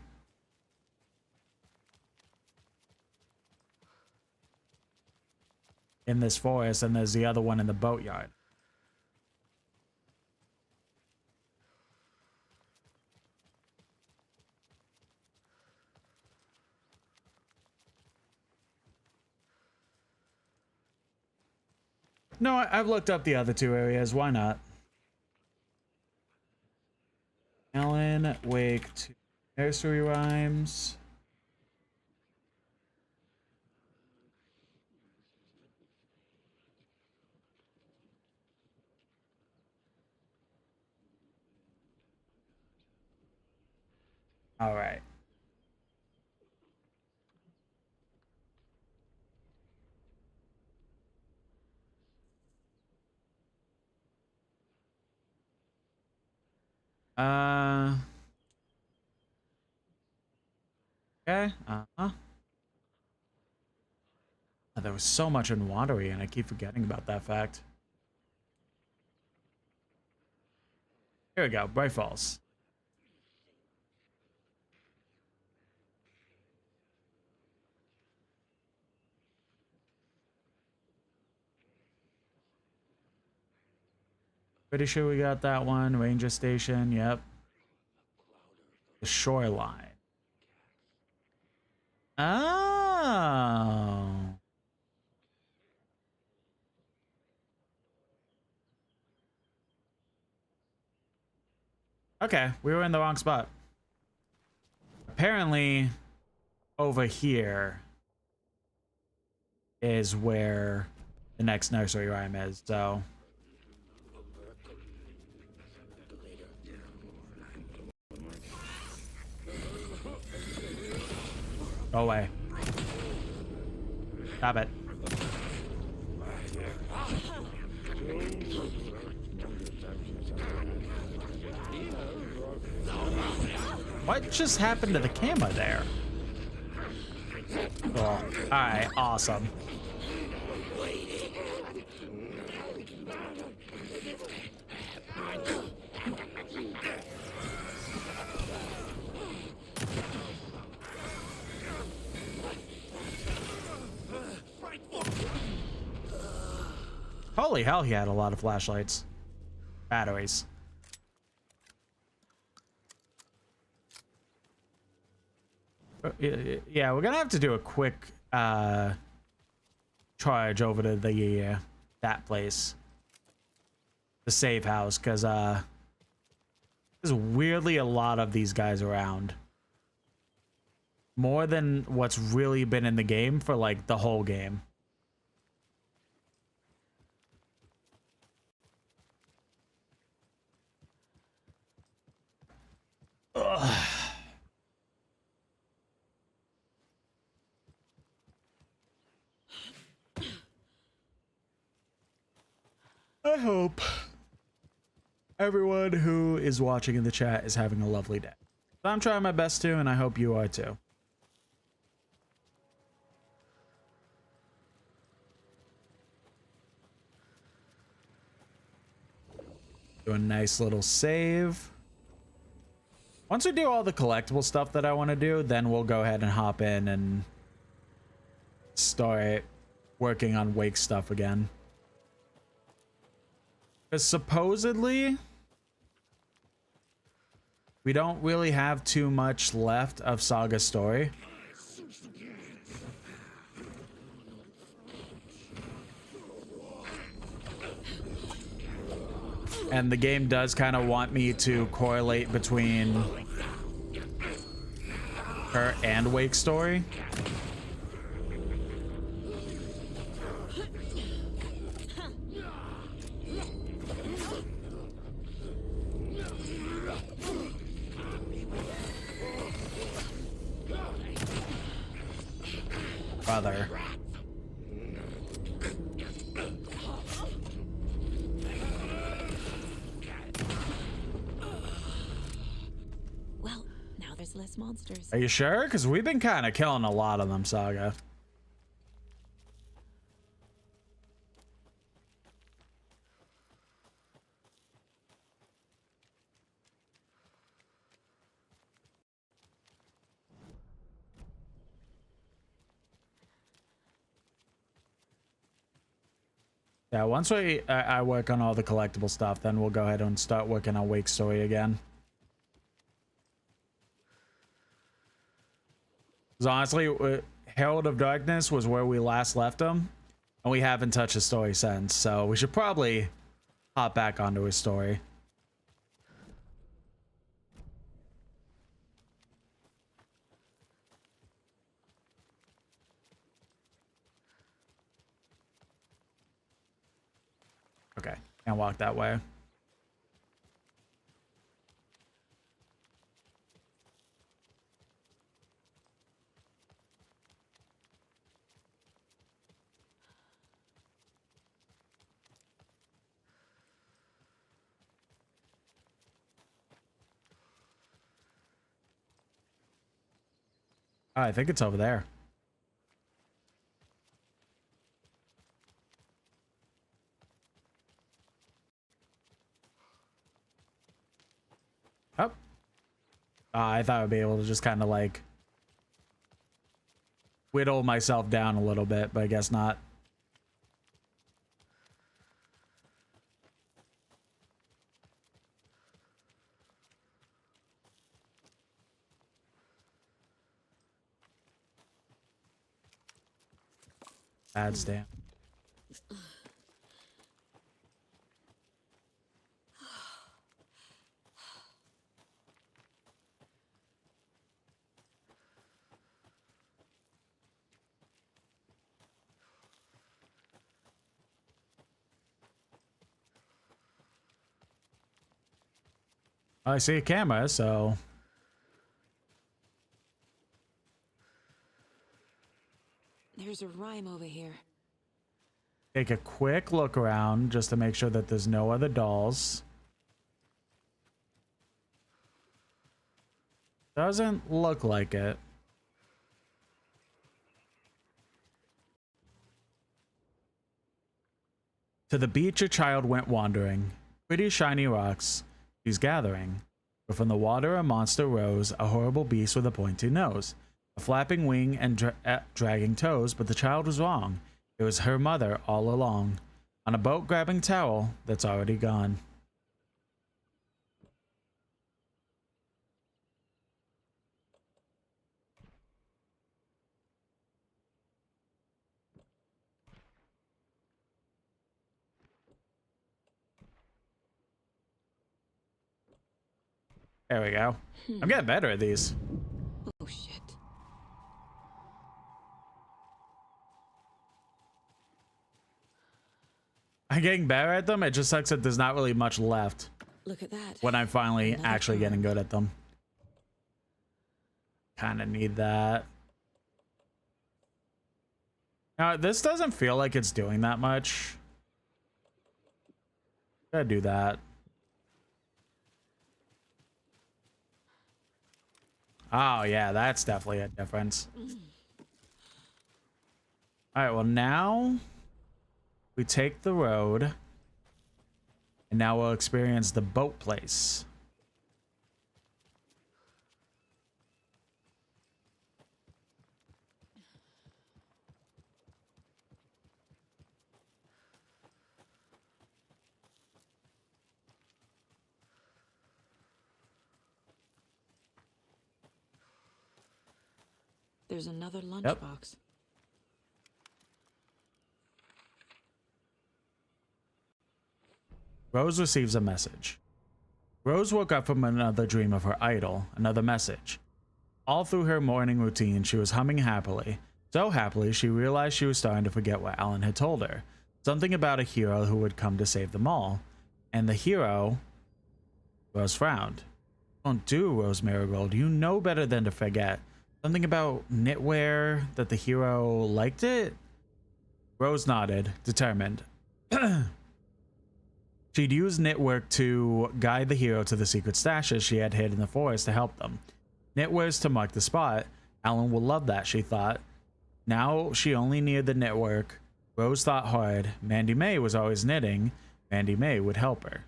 In this forest, and there's the other one in the boatyard. No, I've looked up the other 2 areas. Why not? Alan Wake 2 nursery rhymes. All right. Okay. There was so much in Watery, and I keep forgetting about that fact. Here we go. Bright Falls. Pretty sure we got that one. Ranger Station. Yep. The shoreline. Oh. Okay, we were in the wrong spot. Apparently, over here is where the next nursery rhyme is, so. Go away. Stop it. What just happened to the camera there? Cool. Alright, awesome. Holy hell, he had a lot of flashlights. Batteries. Yeah, we're gonna have to do a quick charge over to the that place, the safe house, because there's weirdly a lot of these guys around, more than what's really been in the game for like the whole game. Ugh. I hope everyone who is watching in the chat is having a lovely day. I'm trying my best to, and I hope you are too. Do a nice little save. Once we do all the collectible stuff that I want to do, then we'll go ahead and hop in and start working on Wake stuff again. Because supposedly, we don't really have too much left of Saga's story. And the game does kind of want me to correlate between her and Wake's story. Brother. Well, now there's less monsters. Are you sure? Because we've been kind of killing a lot of them, Saga. Yeah, once I work on all the collectible stuff, then we'll go ahead and start working on Wake's story again. Because honestly, Herald of Darkness was where we last left him, and we haven't touched his story since, so we should probably hop back onto his story. Okay, can't walk that way. Oh, I think it's over there. Oh. I thought I'd be able to just kind of like whittle myself down a little bit, but I guess not. Bad stamp. I see a camera, so There's a rhyme over here. take a quick look around just to make sure that there's no other dolls. Doesn't look like it. To the beach a child went wandering, pretty shiny rocks she's gathering. But from the water a monster rose, a horrible beast with a pointy nose, a flapping wing and dragging toes, but the child was wrong. It was her mother all along, on a boat grabbing towel that's already gone. There we go. I'm getting better at these. Oh shit. I'm getting better at them. It just sucks that there's not really much left Look at that. when I'm finally Another actually getting card. good at them. Kind of need that. Now, this doesn't feel like it's doing that much. Gotta do that. Oh, yeah, that's definitely a difference. All right, well, now we take the road, and now we'll experience the boat place. There's another lunchbox. Rose receives a message. Rose woke up from another dream of her idol, another message. All through her morning routine, she was humming happily. So happily, she realized she was starting to forget what Alan had told her. Something about a hero who would come to save them all. And the hero... Rose frowned. Don't do, Rose Marigold. You know better than to forget. Something about knitwear, that the hero liked it? Rose nodded, determined. She'd use knitwork to guide the hero to the secret stashes she had hid in the forest to help them. Knitwear's to mark the spot. Alan will love that, she thought. Now she only needed the knitwork. Rose thought hard. Mandy May was always knitting. Mandy May would help her.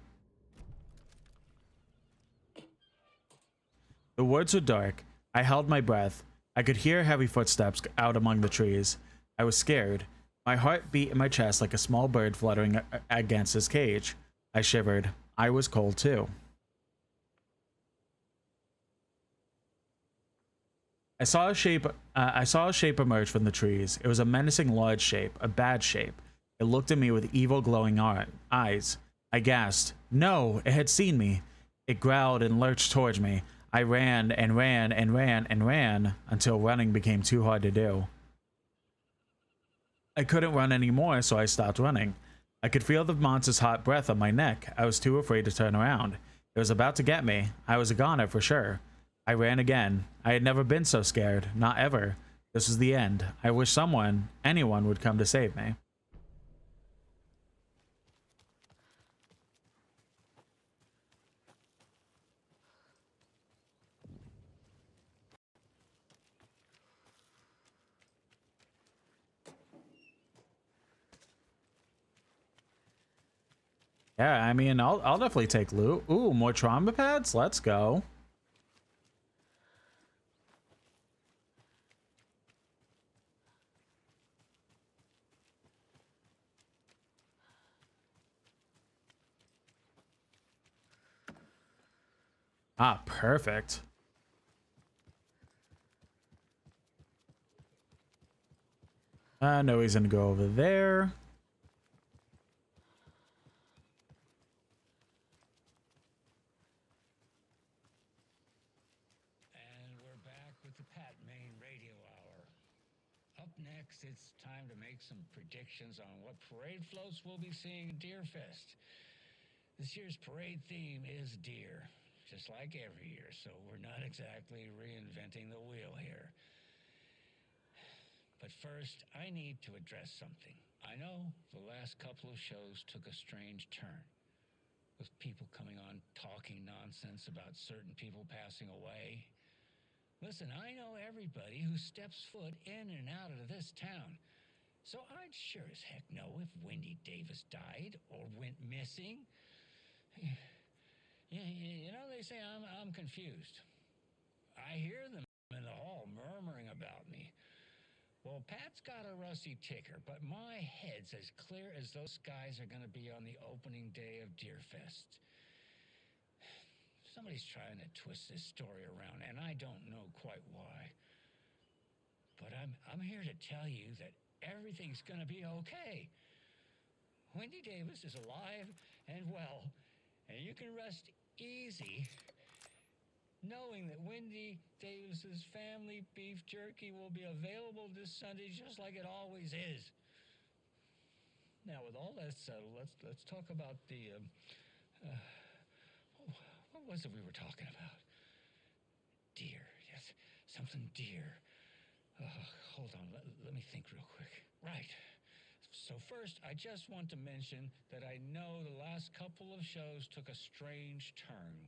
The woods were dark. I held my breath. I could hear heavy footsteps out among the trees. I was scared. My heart beat in my chest like a small bird fluttering against his cage. I shivered. I was cold too. I saw a shape emerge from the trees. It was a menacing large shape, a bad shape. It looked at me with evil glowing eyes. I gasped. No, it had seen me. It growled and lurched towards me. I ran and ran and ran and ran until running became too hard to do. I couldn't run anymore, so I stopped running. I could feel the monster's hot breath on my neck. I was too afraid to turn around. It was about to get me. I was a goner for sure. I ran again. I had never been so scared. Not ever. This was the end. I wish someone, anyone, would come to save me. Yeah, I mean, I'll definitely take loot. Ooh, more trauma pads? Let's go. Ah, perfect. No, he's gonna go over there. Next, it's time to make some predictions on what parade floats we'll be seeing at Deerfest. This year's parade theme is deer, just like every year, so we're not exactly reinventing the wheel here. But first, I need to address something. I know the last couple of shows took a strange turn, with people coming on talking nonsense about certain people passing away. Listen, I know everybody who steps foot in and out of this town. So I'd sure as heck know if Wendy Davis died or went missing. You know, they say I'm confused. I hear them in the hall murmuring about me. Well, Pat's got a rusty ticker, but my head's as clear as those guys are going to be on the opening day of Deerfest. Somebody's trying to twist this story around, and I don't know quite why. But I'm here to tell you that everything's gonna be okay. Wendy Davis is alive and well, and you can rest easy knowing that Wendy Davis's family beef jerky will be available this Sunday just like it always is. Now, with all that settled, let's talk about the what was it we were talking about? Deer, yes, something deer. Hold on, let me think real quick. Right. So first, I just want to mention that I know the last couple of shows took a strange turn,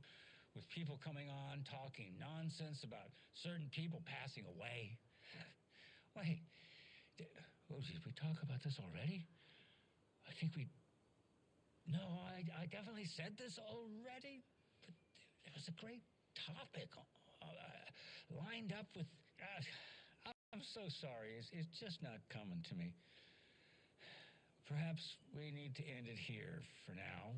with people coming on talking nonsense about certain people passing away. Wait, did we talk about this already? I think we... No, I definitely said this already. But it was a great topic lined up with... I'm so sorry. It's just not coming to me. Perhaps we need to end it here for now.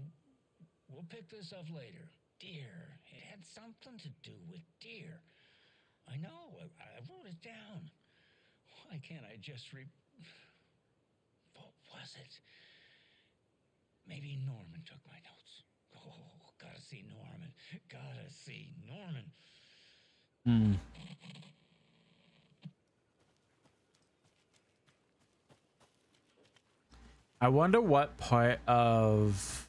We'll pick this up later. Deer. It had something to do with deer. I know. I wrote it down. Why can't I just What was it? Maybe Norman took my notes. Oh, gotta see Norman. Gotta see Norman. Hmm. I wonder what part of...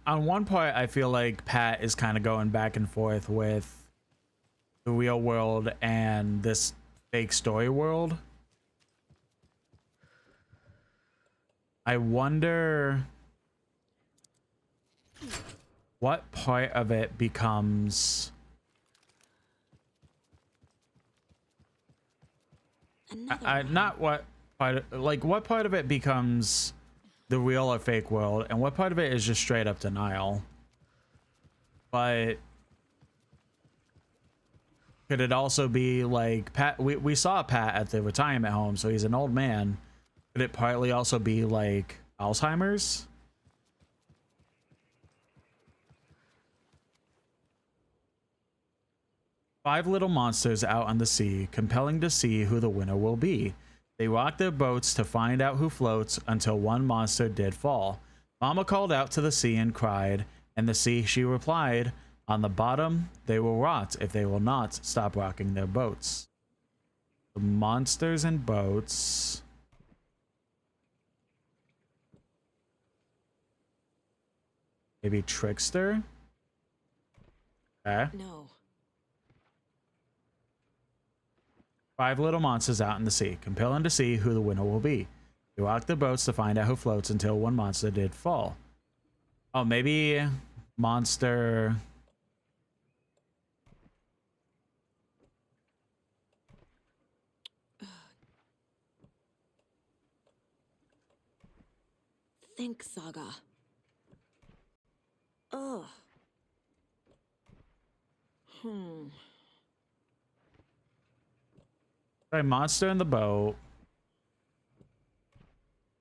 on one part, I feel like Pat is kind of going back and forth with the real world and this fake story world. I wonder what part of it becomes... not what part, like what part of it becomes the real or fake world, and what part of it is just straight up denial. But could it also be like Pat? We saw Pat at the retirement home, so he's an old man. Could it partly also be like Alzheimer's? Five little monsters out on the sea, compelling to see who the winner will be. They rocked their boats to find out who floats until one monster did fall. Mama called out to the sea and cried, and the sea she replied, on the bottom they will rot if they will not stop rocking their boats. The monsters and boats. Maybe Trickster? Okay. No. Five little monsters out in the sea, compelling to see who the winner will be. They rocked their boats to find out who floats until one monster did fall. Oh, maybe monster... Think, Saga. Ugh. Right, monster in the boat.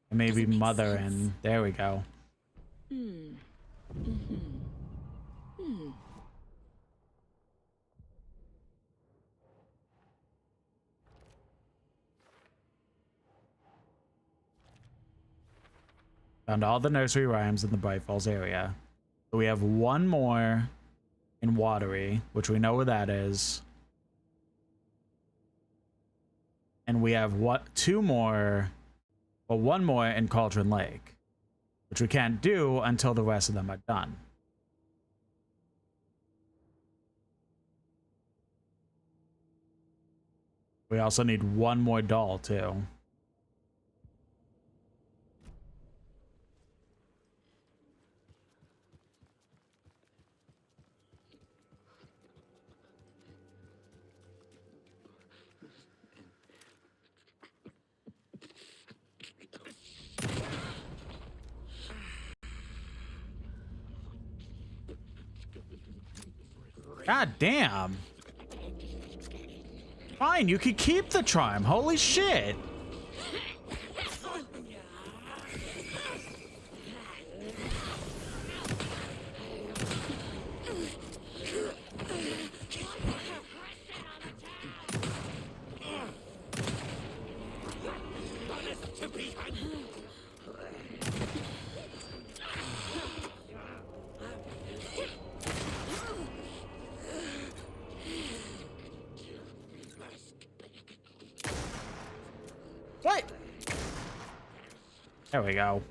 And maybe mother and there we go. Found all the nursery rhymes in the Bright Falls area. So we have one more in Watery, which we know where that is. And we have two more, well, one more in Cauldron Lake, which we can't do until the rest of them are done. We also need one more doll too. God damn. Fine, you could keep the charm. Holy shit. What? There we go.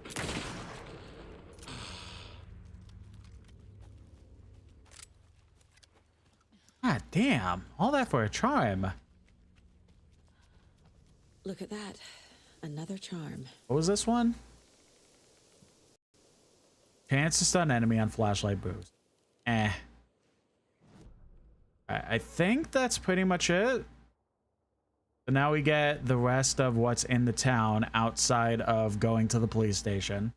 God damn. All that for a charm. Look at that. Another charm. What was this one? Chance to stun enemy on flashlight boost. I think that's pretty much it. So now we get the rest of what's in the town outside of going to the police station.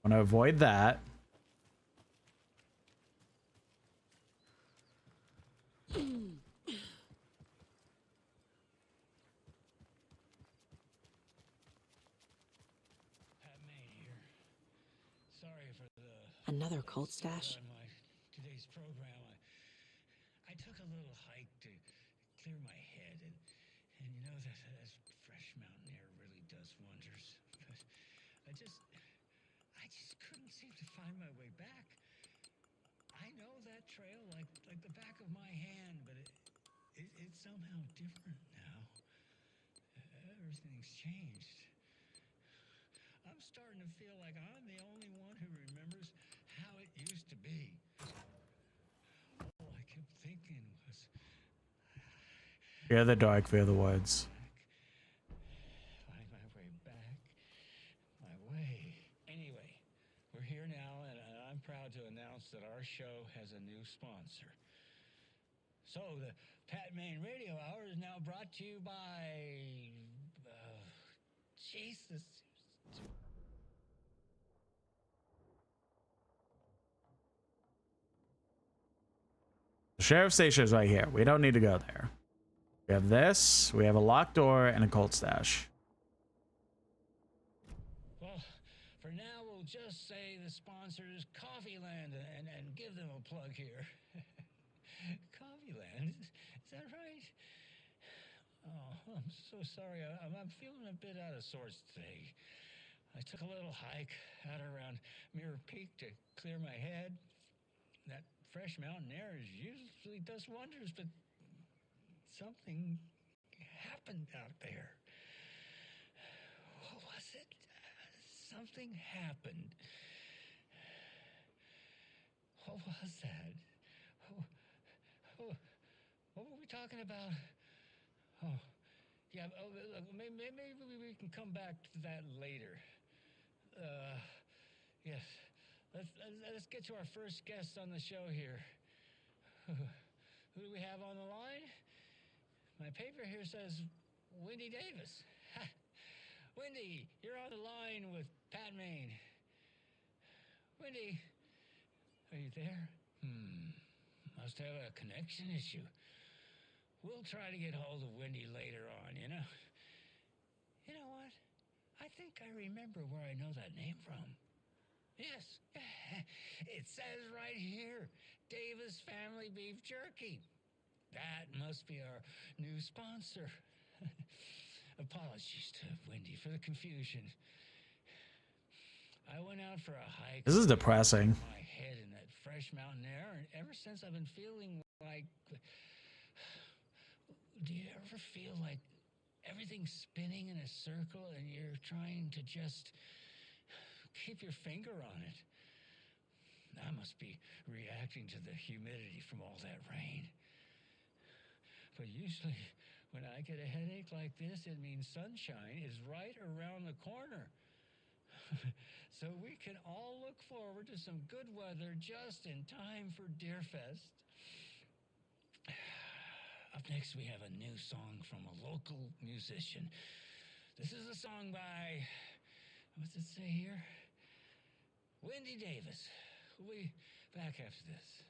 Want to avoid that. Another cult stash? On my today's program, I took a little hike to clear my head, And you know that fresh mountain air really does wonders. But I just couldn't seem to find my way back. I know that trail like the back of my hand, but it's somehow different now. Everything's changed. I'm starting to feel like I'm the only one who remembers how it used to be. All I kept thinking was, Fear the dark, fear the woods. find my way back, my way. Anyway, we're here now, and I'm proud to announce that our show has a new sponsor. So the Pat Main Radio Hour is now brought to you by Jesus. The sheriff's station is right here. We don't need to go there. We have this. We have a locked door and a cold stash. Well, for now, we'll just say the sponsor is Coffeeland and give them a plug here. Coffeeland? Is that right? Oh, I'm so sorry. I'm feeling a bit out of sorts today. I took a little hike out around Mirror Peak to clear my head. That fresh mountain air usually does wonders, but something happened out there. What was it? Something happened. What was that? What were we talking about? Oh, yeah. Maybe we can come back to that later. Yes. Let's get to our first guest on the show here. Who do we have on the line? My paper here says Wendy Davis. Wendy, you're on the line with Pat Main. Wendy, are you there? Must have a connection issue. We'll try to get hold of Wendy later on, you know? You know what? I think I remember where I know that name from. Yes, it says right here, Davis Family Beef Jerky. That must be our new sponsor. Apologies to Wendy for the confusion. I went out for a hike. This is depressing. My head in that fresh mountain air, and ever since I've been feeling like... Do you ever feel like everything's spinning in a circle and you're trying to just keep your finger on it? I must be reacting to the humidity from all that rain. But usually when I get a headache like this, it means sunshine is right around the corner. So we can all look forward to some good weather just in time for Deerfest. Up next, we have a new song from a local musician. This is a song by, what's it say here? Wendy Davis. We'll be back after this.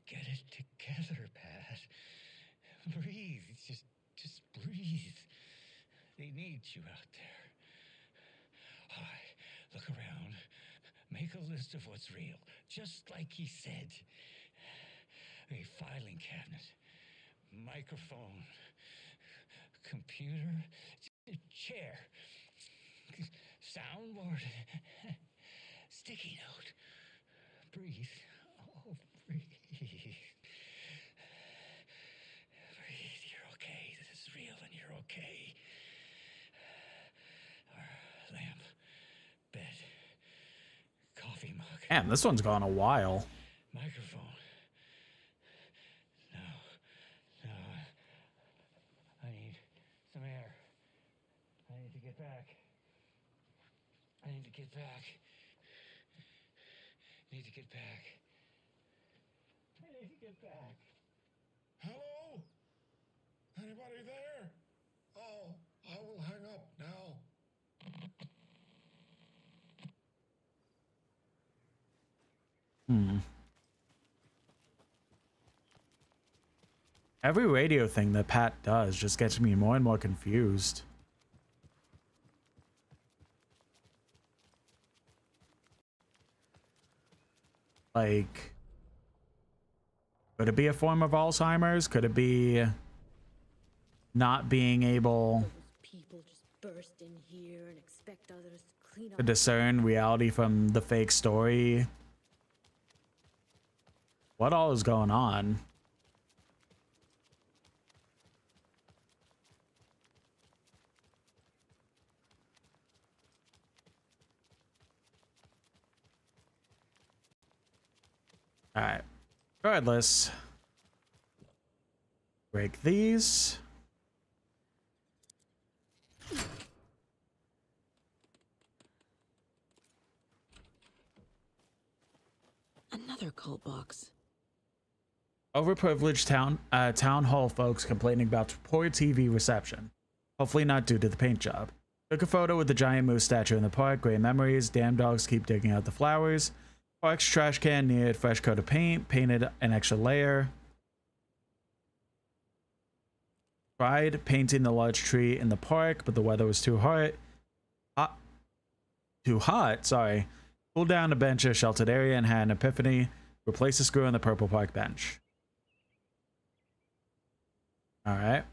Get it together, Pat. Breathe. Just breathe. They need you out there. All right, look around. Make a list of what's real, just like he said. A filing cabinet, microphone, computer, chair, soundboard, sticky note. Breathe. Oh, breathe. Breathe. You're okay. This is real and you're okay. Lamp, bed, coffee mug. Man, this one's gone a while. Microphone. I need some air. I need to get back. I need to get back. Need to get back. I need to get back. Hello? Anybody there? Oh, I will hang up now. Every radio thing that Pat does just gets me more and more confused. Like, could it be a form of Alzheimer's? Could it be not being able People just burst in here and expect others to clean to up. discern reality from the fake story. What all is going on? All right. Regardless, break these. Another cult box. Overprivileged town hall folks complaining about poor TV reception. Hopefully not due to the paint job. Took a photo with the giant moose statue in the park. Great memories. Damn dogs keep digging out the flowers. Park's trash can needed fresh coat of paint. Painted an extra layer. Tried painting the large tree in the park, but the weather was too hot. Too hot, sorry. Pulled down a bench in a sheltered area and had an epiphany. Replaced the screw on the purple park bench. All right.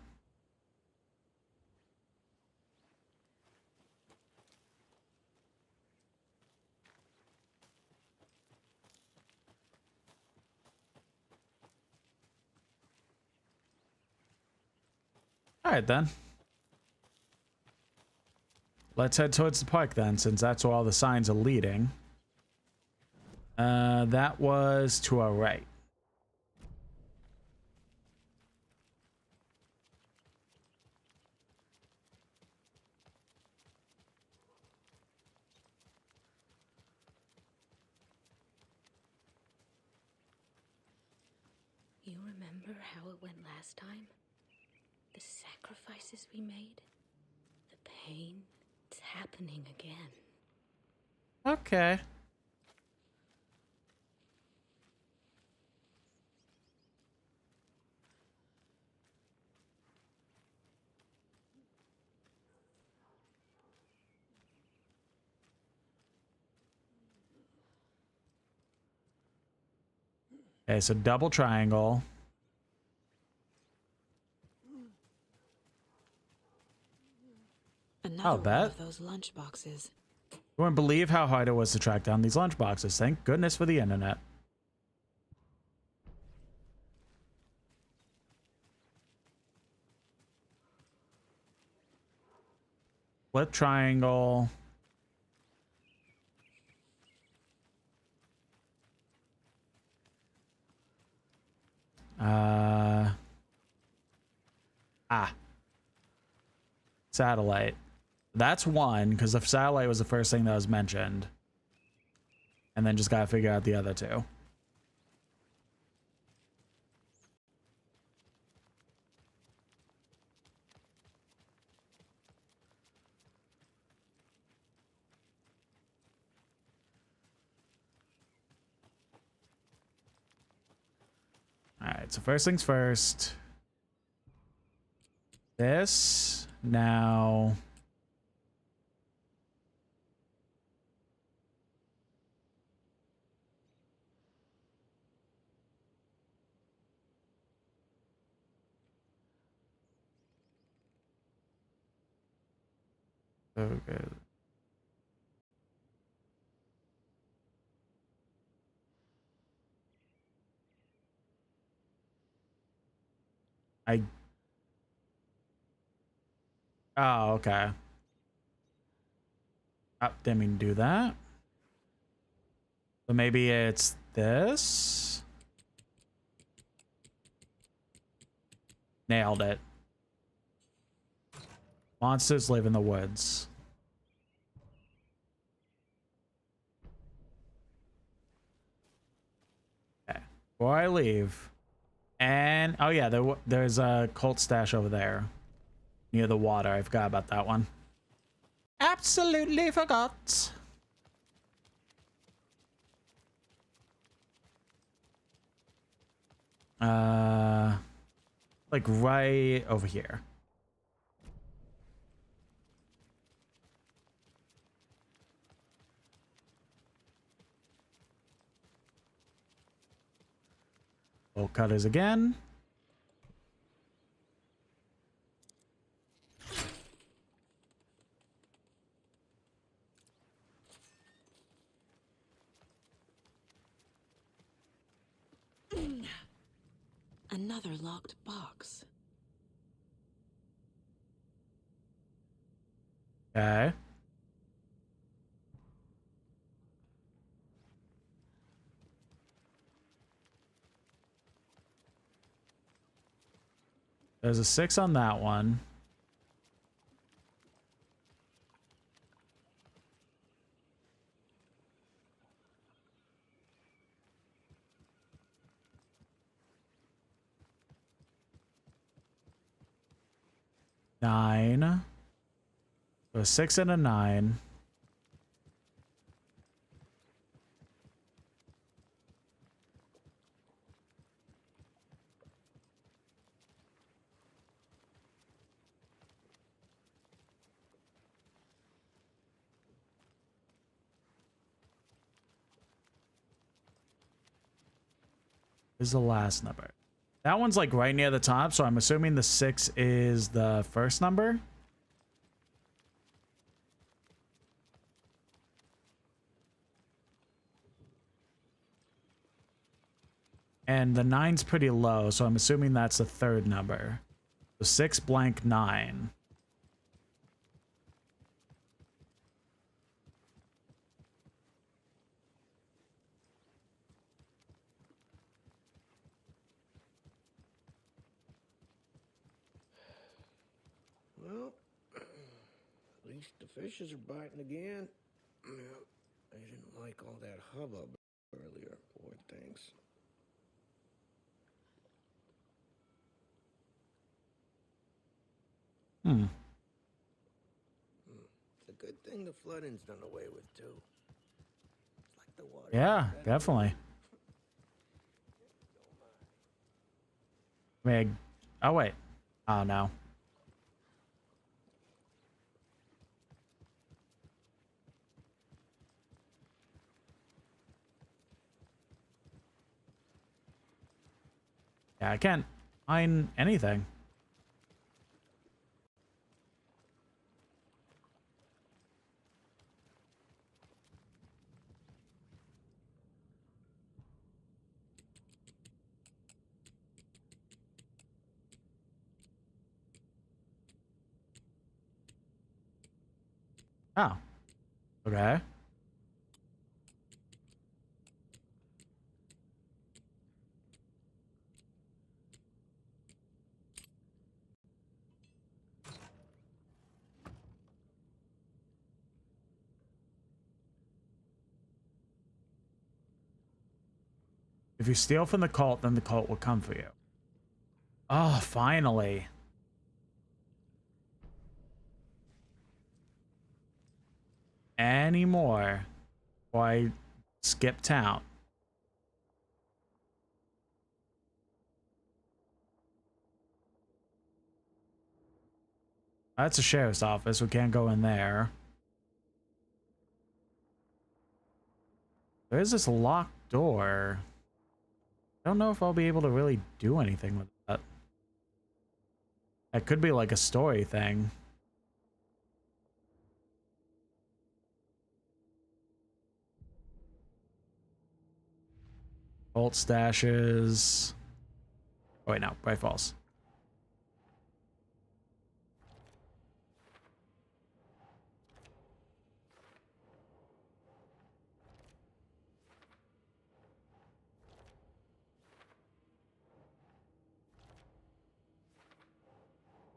All right, then. Let's head towards the park then, since that's where all the signs are leading. That was to our right. You remember how it went last time? The sacrifices we made? The pain? It's happening again. Okay. Okay, so double triangle. Another one bet. of those lunch boxes. You wouldn't believe how hard it was to track down these lunch boxes. Thank goodness for the internet. Flip triangle. Satellite. That's one, because the satellite was the first thing that was mentioned. And then just gotta figure out the other two. Alright, so first things first. This. Now. Okay. Oh, okay. Oh, didn't mean to do that. So maybe it's this. Nailed it. Monsters live in the woods. Okay. Before I leave. And, oh yeah, there's a cult stash over there. Near the water. I forgot about that one. Absolutely forgot. Like right over here. Bolt cutters again. Another locked box. Okay. There's a 6 on that one. Nine. So a 6 and a 9. This is the last number. That one's like right near the top, so I'm assuming the 6 is the first number. And the 9's pretty low, so I'm assuming that's the third number. So 6 blank 9. Well, at least the fishes are biting again. I didn't like all that hubbub earlier, poor things. It's a good thing the flooding's done away with, too. It's like the water. Yeah, definitely. Meg. Oh, wait. Oh, no. Yeah, I can't find anything. Oh. Okay. If you steal from the cult, then the cult will come for you. Oh, finally. Any more? Why skip town? That's a sheriff's office. We can't go in there. There's this locked door. I don't know if I'll be able to really do anything with that. That could be like a story thing. Bolt stashes. Oh wait, no, Bright Falls.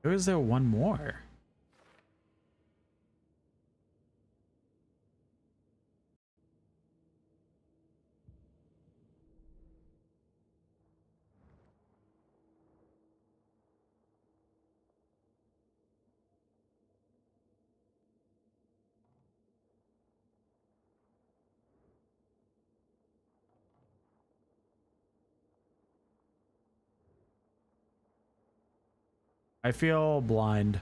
Or is there one more? I feel blind.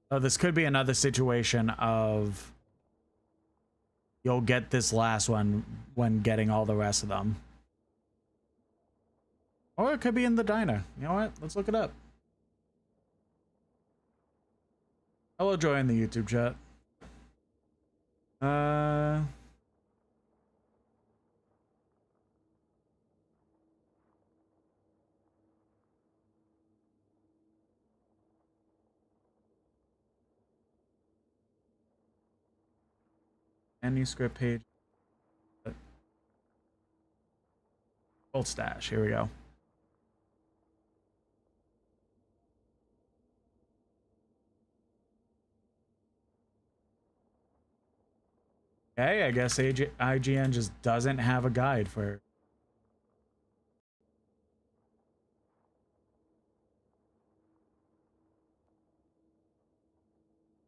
Oh, this could be another situation of you'll get this last one when getting all the rest of them. Or it could be in the diner. You know what? Let's look it up. Hello, Joy in the YouTube chat. Manuscript page. Old stash. Here we go. Okay, I guess IGN just doesn't have a guide for.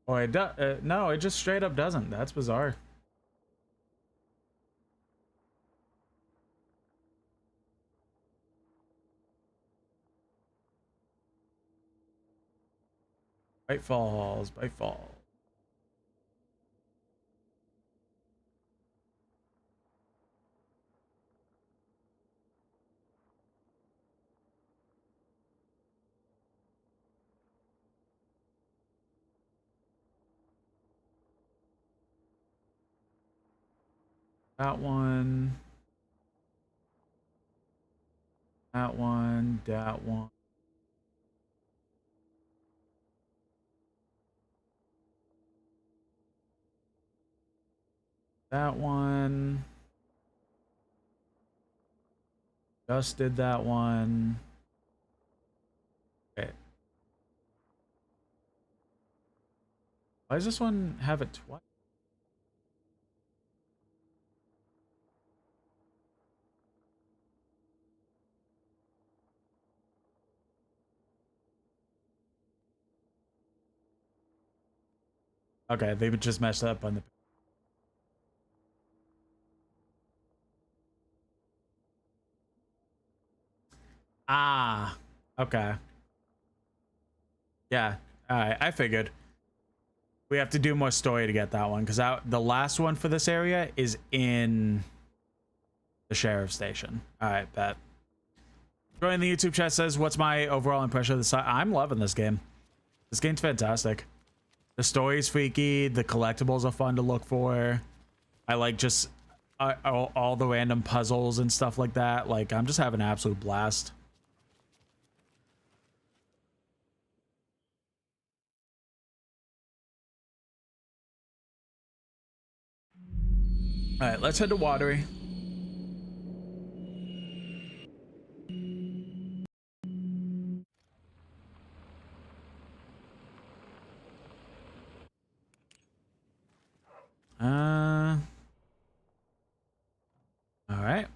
Oh, it does. No, it just straight up doesn't. That's bizarre. Bite Falls, Bite Falls. That one. That one. That one. That one. Just did that one. Okay. Why does this one have it twice? Okay, they would just messed up on the. Ah, okay. Yeah, all right. I figured we have to do more story to get that one because the last one for this area is in the sheriff's station. All right, bet. Join the YouTube chat says, "What's my overall impression of the site?" I'm loving this game. This game's fantastic. The story's freaky. The collectibles are fun to look for. I like just all the random puzzles and stuff like that. Like, I'm just having an absolute blast. All right, let's head to Watery. All right.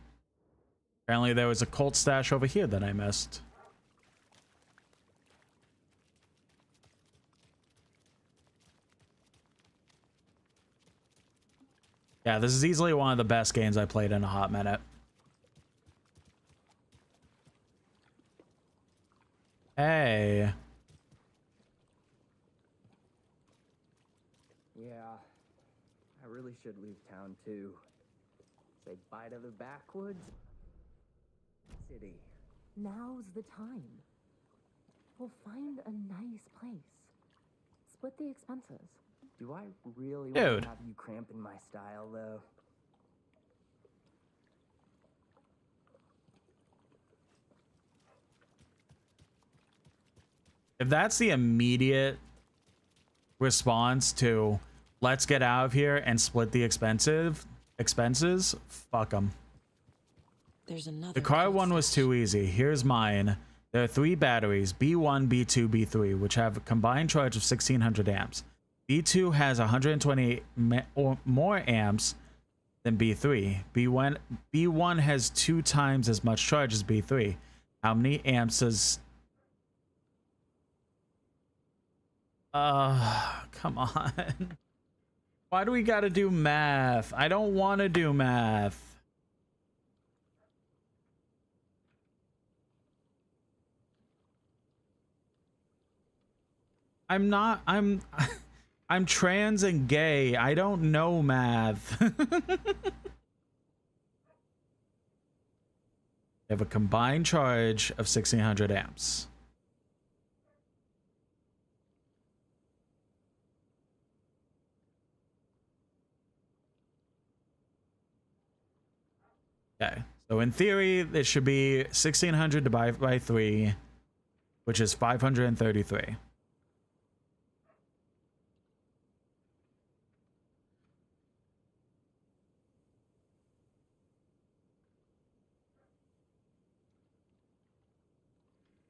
Apparently there was a cult stash over here that I missed. Yeah, this is easily one of the best games I played in a hot minute. Hey. Yeah, I really should leave town too. Say bye to the backwoods city. Now's the time. We'll find a nice place. Split the expenses. Do I really want Dude. to have you cramping my style, though? If that's the immediate response to let's get out of here and split the expenses, fuck them. There's another. The car one was too easy. Here's mine. There are 3 batteries, B1, B2, B3, which have a combined charge of 1600 amps. B2 has 128 or more amps than B3. B1 has 2 times as much charge as B3. How many amps does... come on. Why do we gotta do math? I don't want to do math. I'm not, I'm trans and gay. I don't know math. They have a combined charge of 1600 amps. Okay, so in theory, it should be 1,600 divided by 3, which is 533.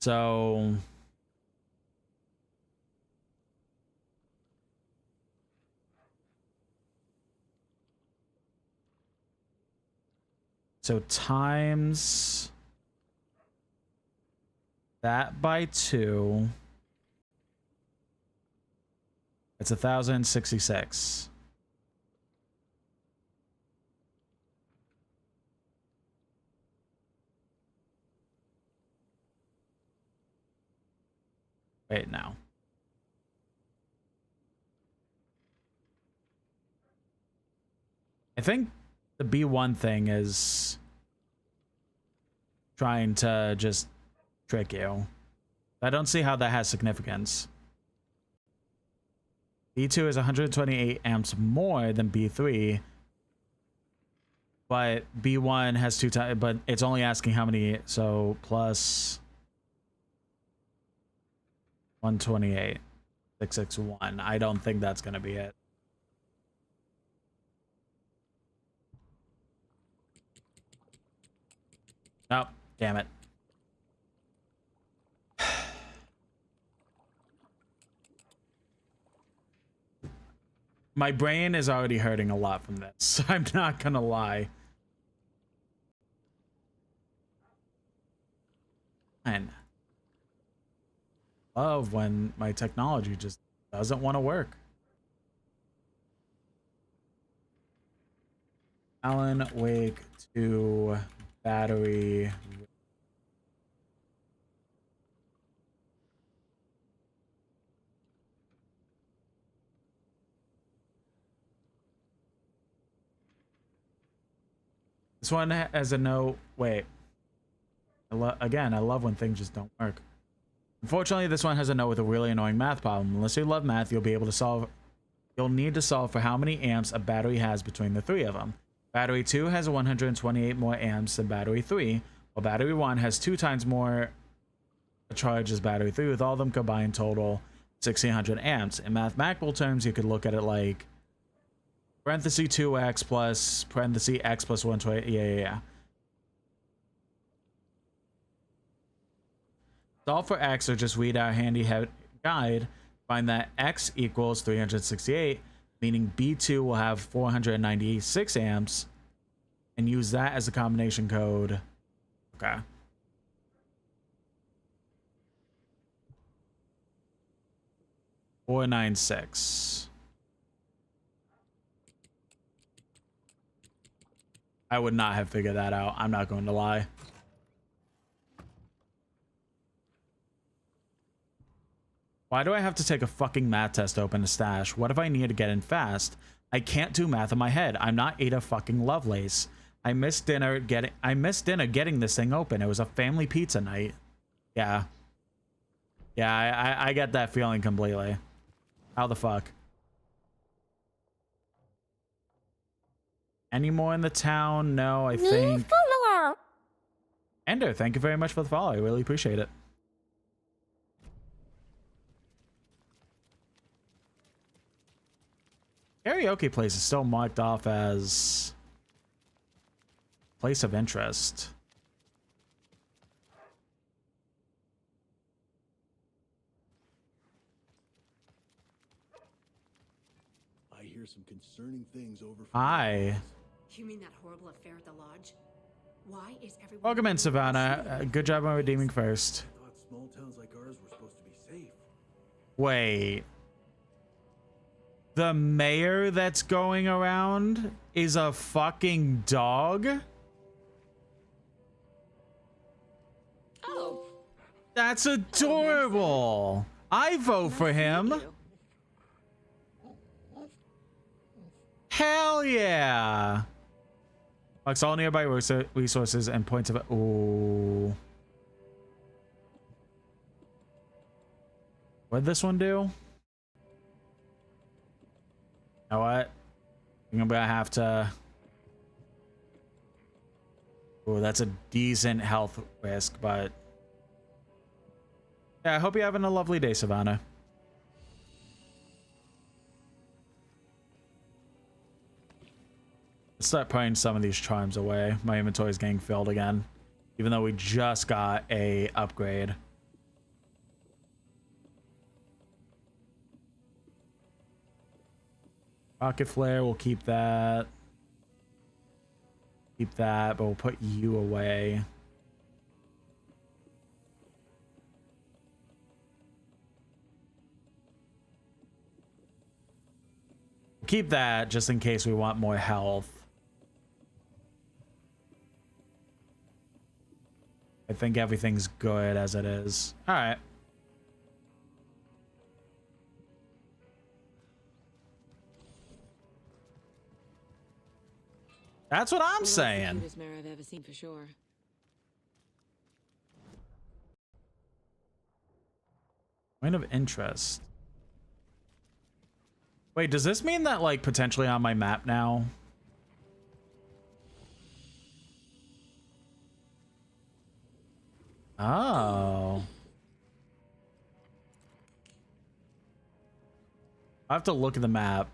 So times that by 2, it's 1,066. Wait, now. I think the B1 thing is trying to just trick you. I don't see how that has significance. B2 is 128 amps more than B3, but B1 has 2 times, but it's only asking how many, so plus 128, 661. I don't think that's going to be it. Oh, damn it. My brain is already hurting a lot from this. I'm not gonna lie. And love when my technology just doesn't want to work. Alan Wake 2 battery. This one has a no. Wait. Again, I love when things just don't work. Unfortunately, this one has a note with a really annoying math problem. Unless you love math, you'll be able to solve. You'll need to solve for how many amps a battery has between the 3 of them. Battery 2 has 128 more amps than battery 3, while battery 1 has 2 times more charge as battery 3. With all of them combined, total 1,600 amps. In mathematical terms, you could look at it like parenthesis 2x plus parenthesis x plus 120. Yeah. Solve for x or just read our handy guide. Find that x equals 368, meaning B2 will have 496 amps, and use that as the combination code. Okay. $496. I would not have figured that out. I'm not going to lie. Why do I have to take a fucking math test to open a stash? What if I need to get in fast? I can't do math in my head. I'm not Ada fucking Lovelace. I missed dinner getting this thing open. It was a family pizza night. Yeah. Yeah, I get that feeling completely. How the fuck? Any more in the town? No, I think. Ender, thank you very much for the follow. I really appreciate it. Karaoke place is still marked off as place of interest. I hear some concerning things over. Hi. You mean that horrible affair at the lodge? Why is everyone? Welcome in, Savannah. Good job on redeeming first. I thought small towns like ours were supposed to be safe. Wait. The mayor that's going around is a fucking dog? Oh. That's adorable. I vote for him. Hell yeah. Marks all nearby resources and points of... Ooh. What'd this one do? You know what? I'm gonna have to... Oh, that's a decent health risk, but yeah, I hope you're having a lovely day, Savannah. Let's start putting some of these charms away. My inventory is getting filled again, even though we just got a upgrade. Rocket flare, we'll keep that. Keep that, but we'll put you away. Keep that just in case we want more health. I think everything's good as it is. All right. That's what I'm saying. Cutest mare I've ever seen for sure. Point of interest. Wait, does this mean that, like, potentially on my map now? Oh. I have to look at the map.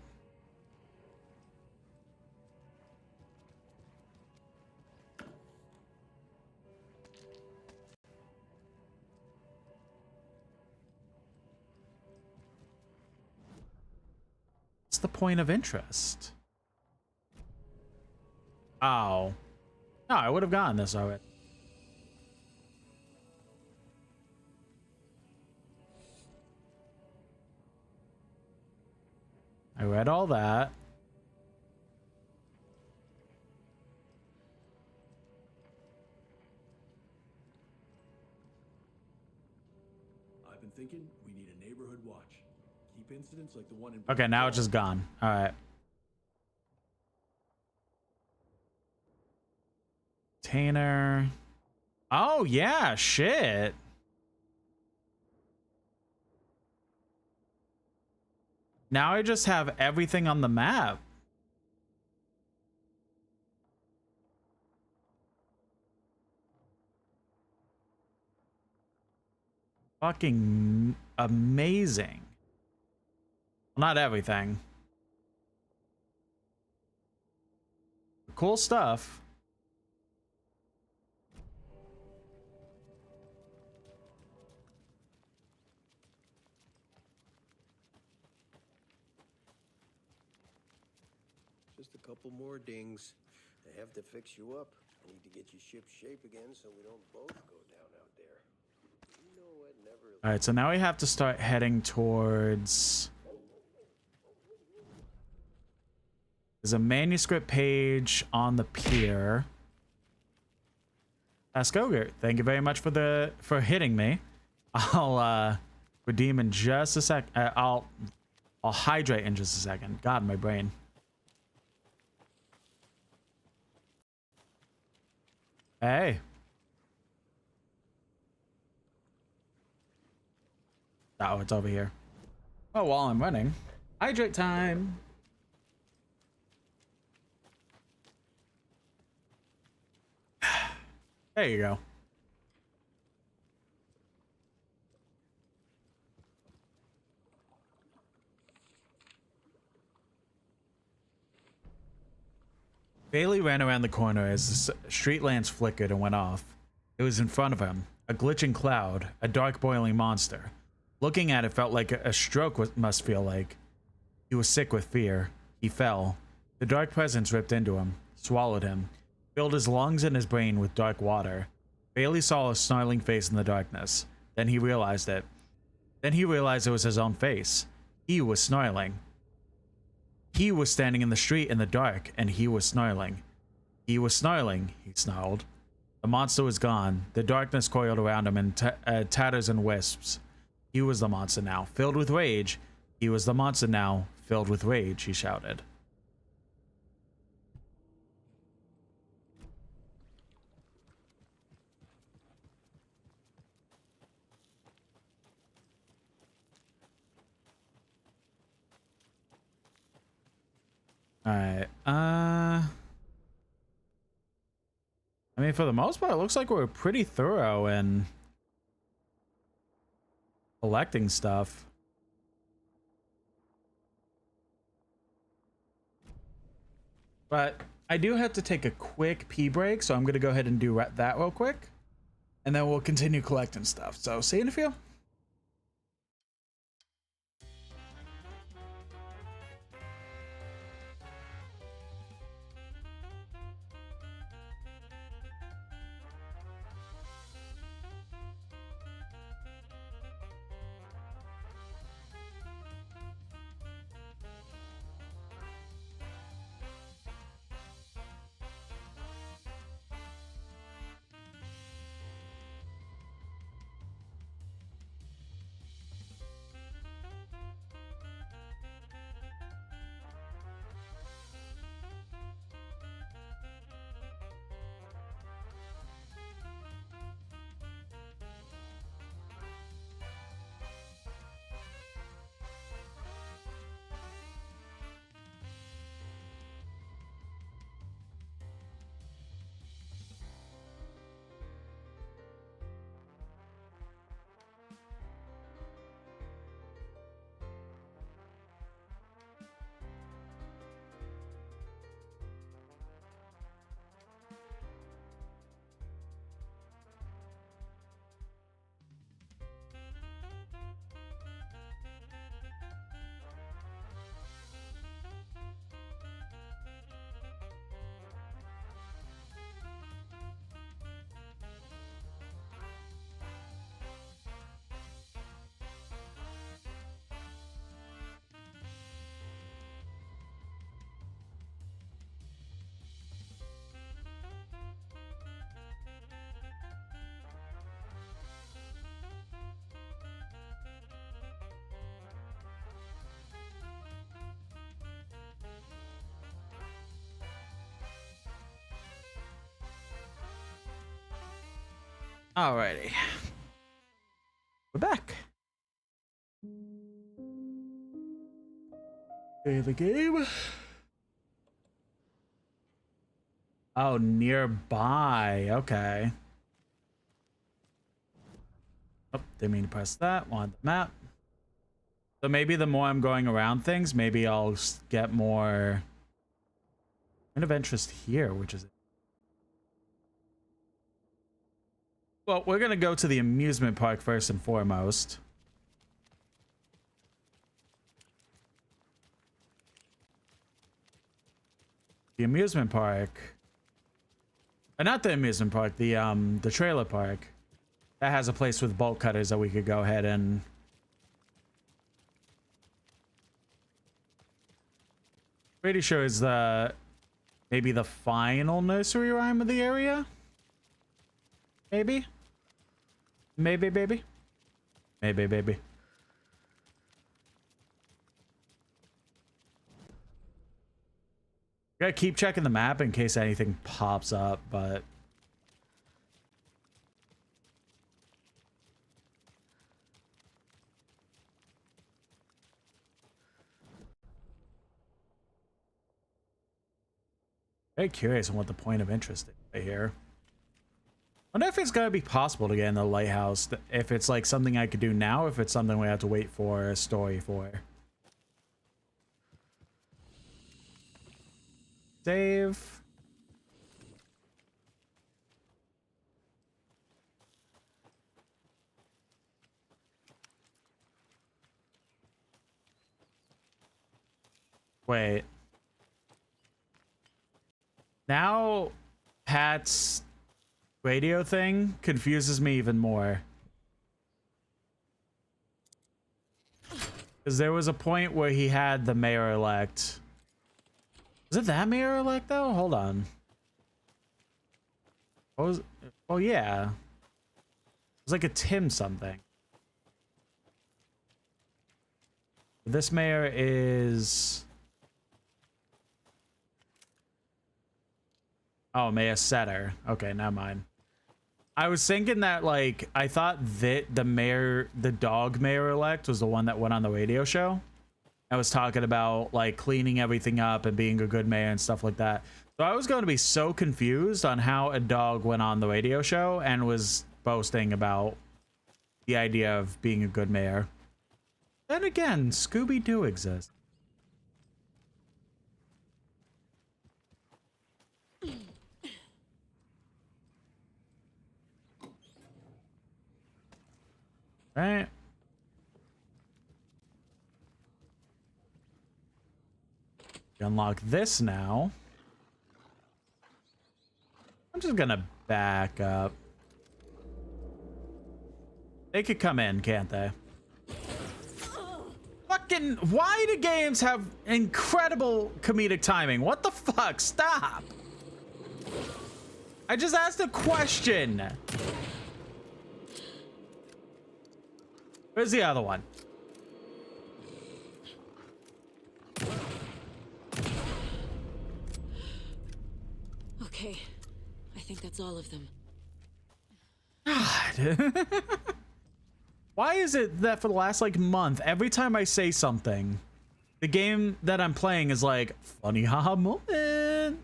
What's the point of interest? Oh. No, I would have gotten this already. I read all that. I've been thinking we need a neighborhood watch. Keep incidents like the one in... Okay, now it's just gone. All right. Container. Oh, yeah, shit. Now I just have everything on the map. Fucking amazing. Well, not everything. Cool stuff. Just a couple more dings. I have to fix you up. I need to get you ship shape again so we don't both go down out there. You know what? Never. All right, so now we have to start heading towards... There's a manuscript page on the pier. Ask Ogre, thank you very much for hitting me. I'll redeem in just a sec. I'll hydrate in just a second. God, my brain. Hey. Oh, it's over here. Oh, while I'm running. Hydrate time. There you go. Bailey ran around the corner as the street lamps flickered and went off. It was in front of him, a glitching cloud, a dark boiling monster. Looking at it felt like a stroke must feel like. He was sick with fear. He fell. The dark presence ripped into him, swallowed him, filled his lungs and his brain with dark water. Bailey saw a snarling face in the darkness. Then he realized it. Then he realized it was his own face. He was snarling. He was standing in the street in the dark, and he was snarling. He was snarling, he snarled. The monster was gone. The darkness coiled around him in tatters and wisps. He was the monster now, filled with rage. He was the monster now, filled with rage, he shouted. All right. Let me mean, for the most part, it looks like we're pretty thorough in collecting stuff. But I do have to take a quick pee break, so I'm going to go ahead and do that real quick. And then we'll continue collecting stuff. So see you in a few. Alrighty. We're back. Play the game. Oh, nearby. Okay. Oh, didn't mean to press that. Want the map. So maybe the more I'm going around things, maybe I'll get more kind of interest here, which is... Well, we're going to go to the amusement park first and foremost. The amusement park. Not the amusement park, the trailer park. That has a place with bolt cutters that we could go ahead and... Pretty sure is the... maybe the final nursery rhyme of the area? Maybe? Maybe, baby? Maybe, baby. Gotta keep checking the map in case anything pops up, but... Very curious on what the point of interest is here. I wonder if it's gotta be possible to get in the lighthouse. If it's like something I could do now, if it's something we have to wait for a story for. Save. Wait. Now, Pat's radio thing confuses me even more. Because there was a point where he had the mayor-elect. Is it that mayor-elect, though? Hold on. What was... Oh, yeah. It was like a Tim something. This mayor is... Oh, Mayor Setter. Okay, never mind. I was thinking that, like, I thought that the dog mayor-elect was the one that went on the radio show. I was talking about like cleaning everything up and being a good mayor and stuff like that. So I was going to be so confused on how a dog went on the radio show and was boasting about the idea of being a good mayor. Then again, Scooby-Doo exists. Right. Unlock this now. I'm just gonna back up. They could come in, can't they? Fucking, why do games have incredible comedic timing? What the fuck? Stop. I just asked a question. Where's the other one? Okay, I think that's all of them. God. Why is it that for the last like month, every time I say something, the game that I'm playing is like, funny haha moment.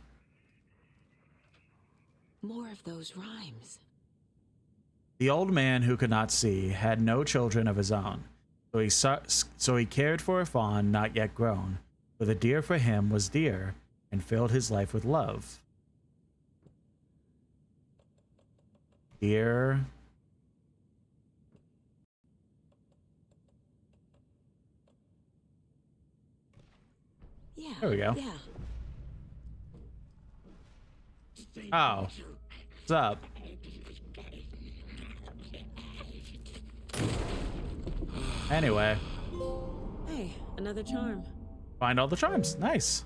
More of those rhymes. The old man who could not see had no children of his own, so he cared for a fawn not yet grown, for the deer for him was dear, and filled his life with love. Deer. Yeah. There we go. Yeah. Oh. What's up? Anyway. Hey, another charm. Find all the charms. Nice.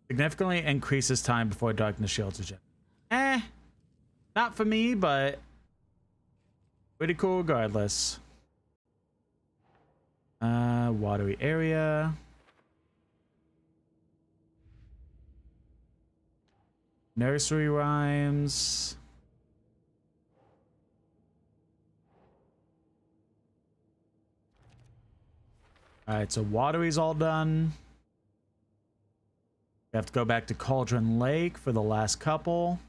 Significantly increases time before darkness shields are not for me, but pretty cool regardless. Watery area. Nursery rhymes. Alright, so Watery's all done. We have to go back to Cauldron Lake for the last couple.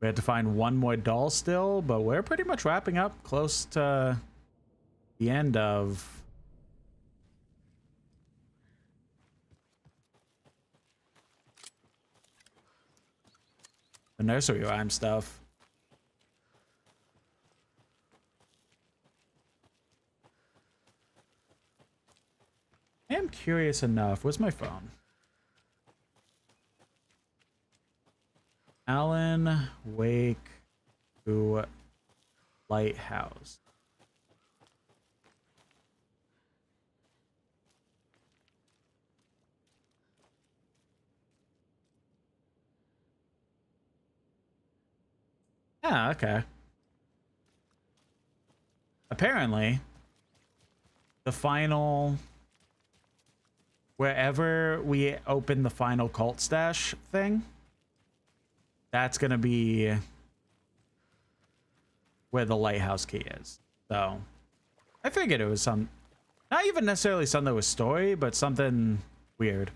We had to find one more doll still, but we're pretty much wrapping up close to the end of the nursery rhyme stuff. I am curious enough. Where's my phone? Alan Wake to Lighthouse. Ah, okay. Apparently, the final... wherever we open the final cult stash thing, that's going to be where the lighthouse key is. So I figured it was some, not even necessarily something with story, but something weird.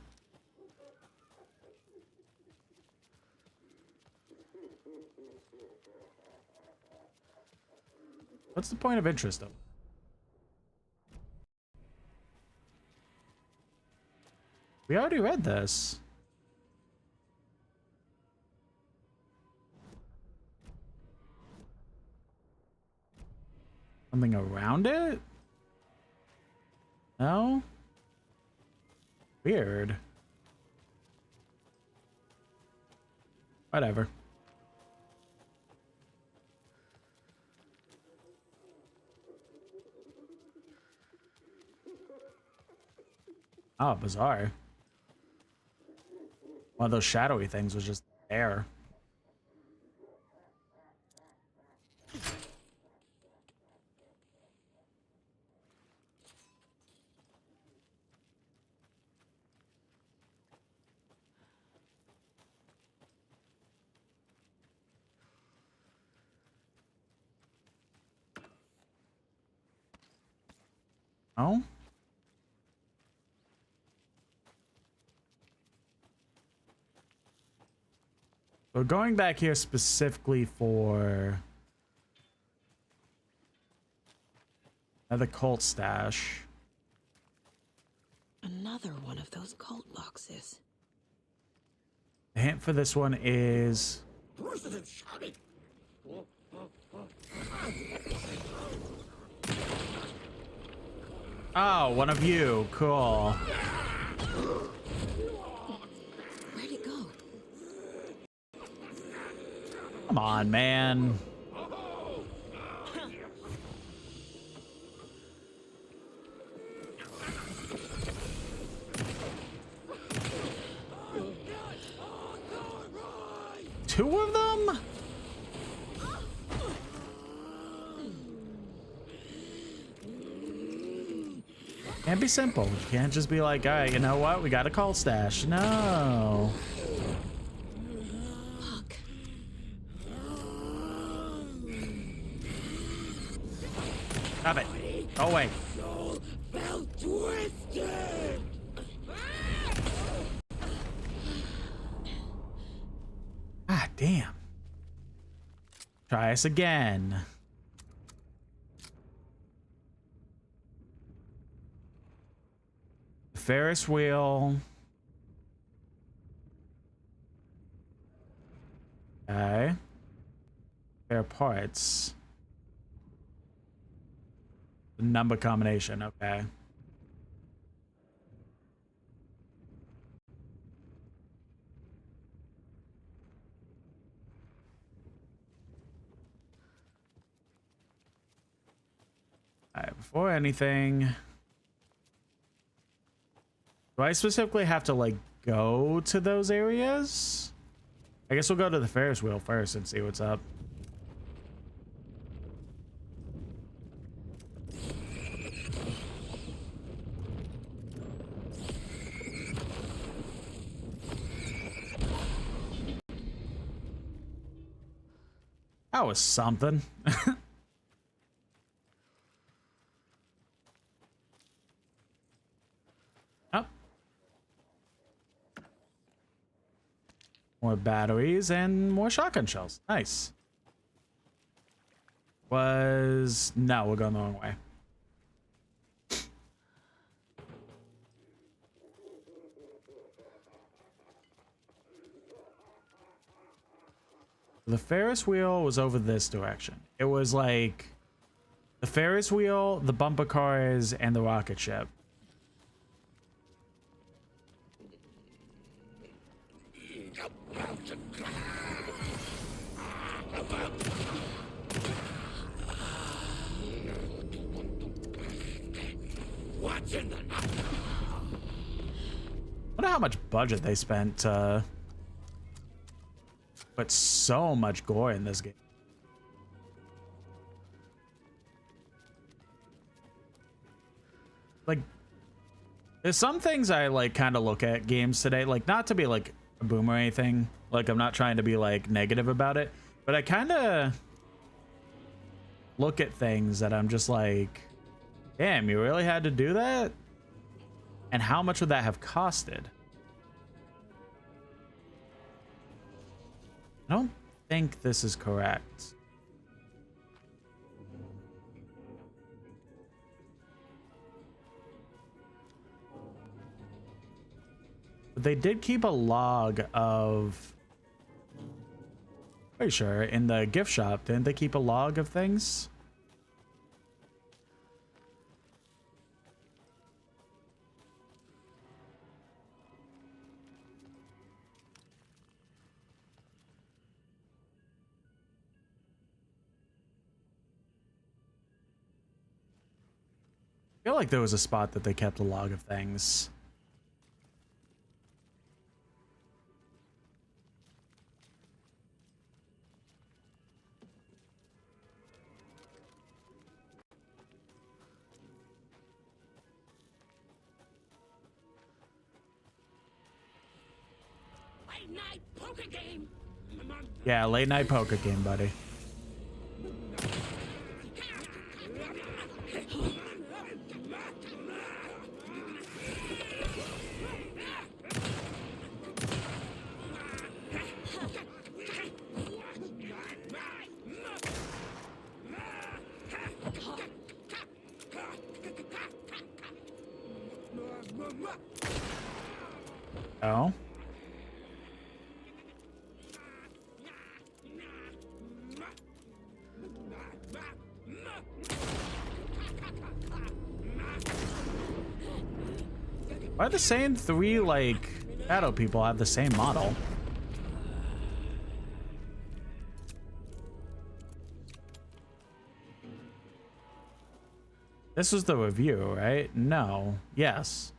What's the point of interest, though? We already read this. Something around it? No? Weird. Whatever. Oh, bizarre. One of those shadowy things was just there. Oh. We're going back here specifically for another cult stash. Another one of those cult boxes. The hint for this one is oh, one of you. Cool. Where'd it go? Come on, man. Two of them? Can't be simple. You can't just be like, all right, you know what? We got a cult stash. No. Stop it. Go away. Ah, damn. Try us again. Ferris wheel. Okay. Spare parts. The number combination, okay. Alright, before anything, do I specifically have to like go to those areas? I guess we'll go to the Ferris wheel first and see what's up. That was something. Oh. More batteries and more shotgun shells. Nice. No, we're going the wrong way. The Ferris wheel was over this direction. It was like the Ferris wheel, the bumper cars, and the rocket ship. What's in the Wonder how much budget they spent but so much gore in this game. Like, there's some things I like kind of look at games today, like not to be like a boom or anything. Like, I'm not trying to be like negative about it, but I kind of look at things that I'm just like, damn, you really had to do that? And how much would that have costed? I don't think this is correct. But they did keep a log of... Pretty sure in the gift shop, didn't they keep a log of things? I feel like there was a spot that they kept a log of things. late night poker game? Yeah, late night poker game, buddy. Oh. Why are the same three, like, shadow people have the same model? This was the review, right? No. Yes.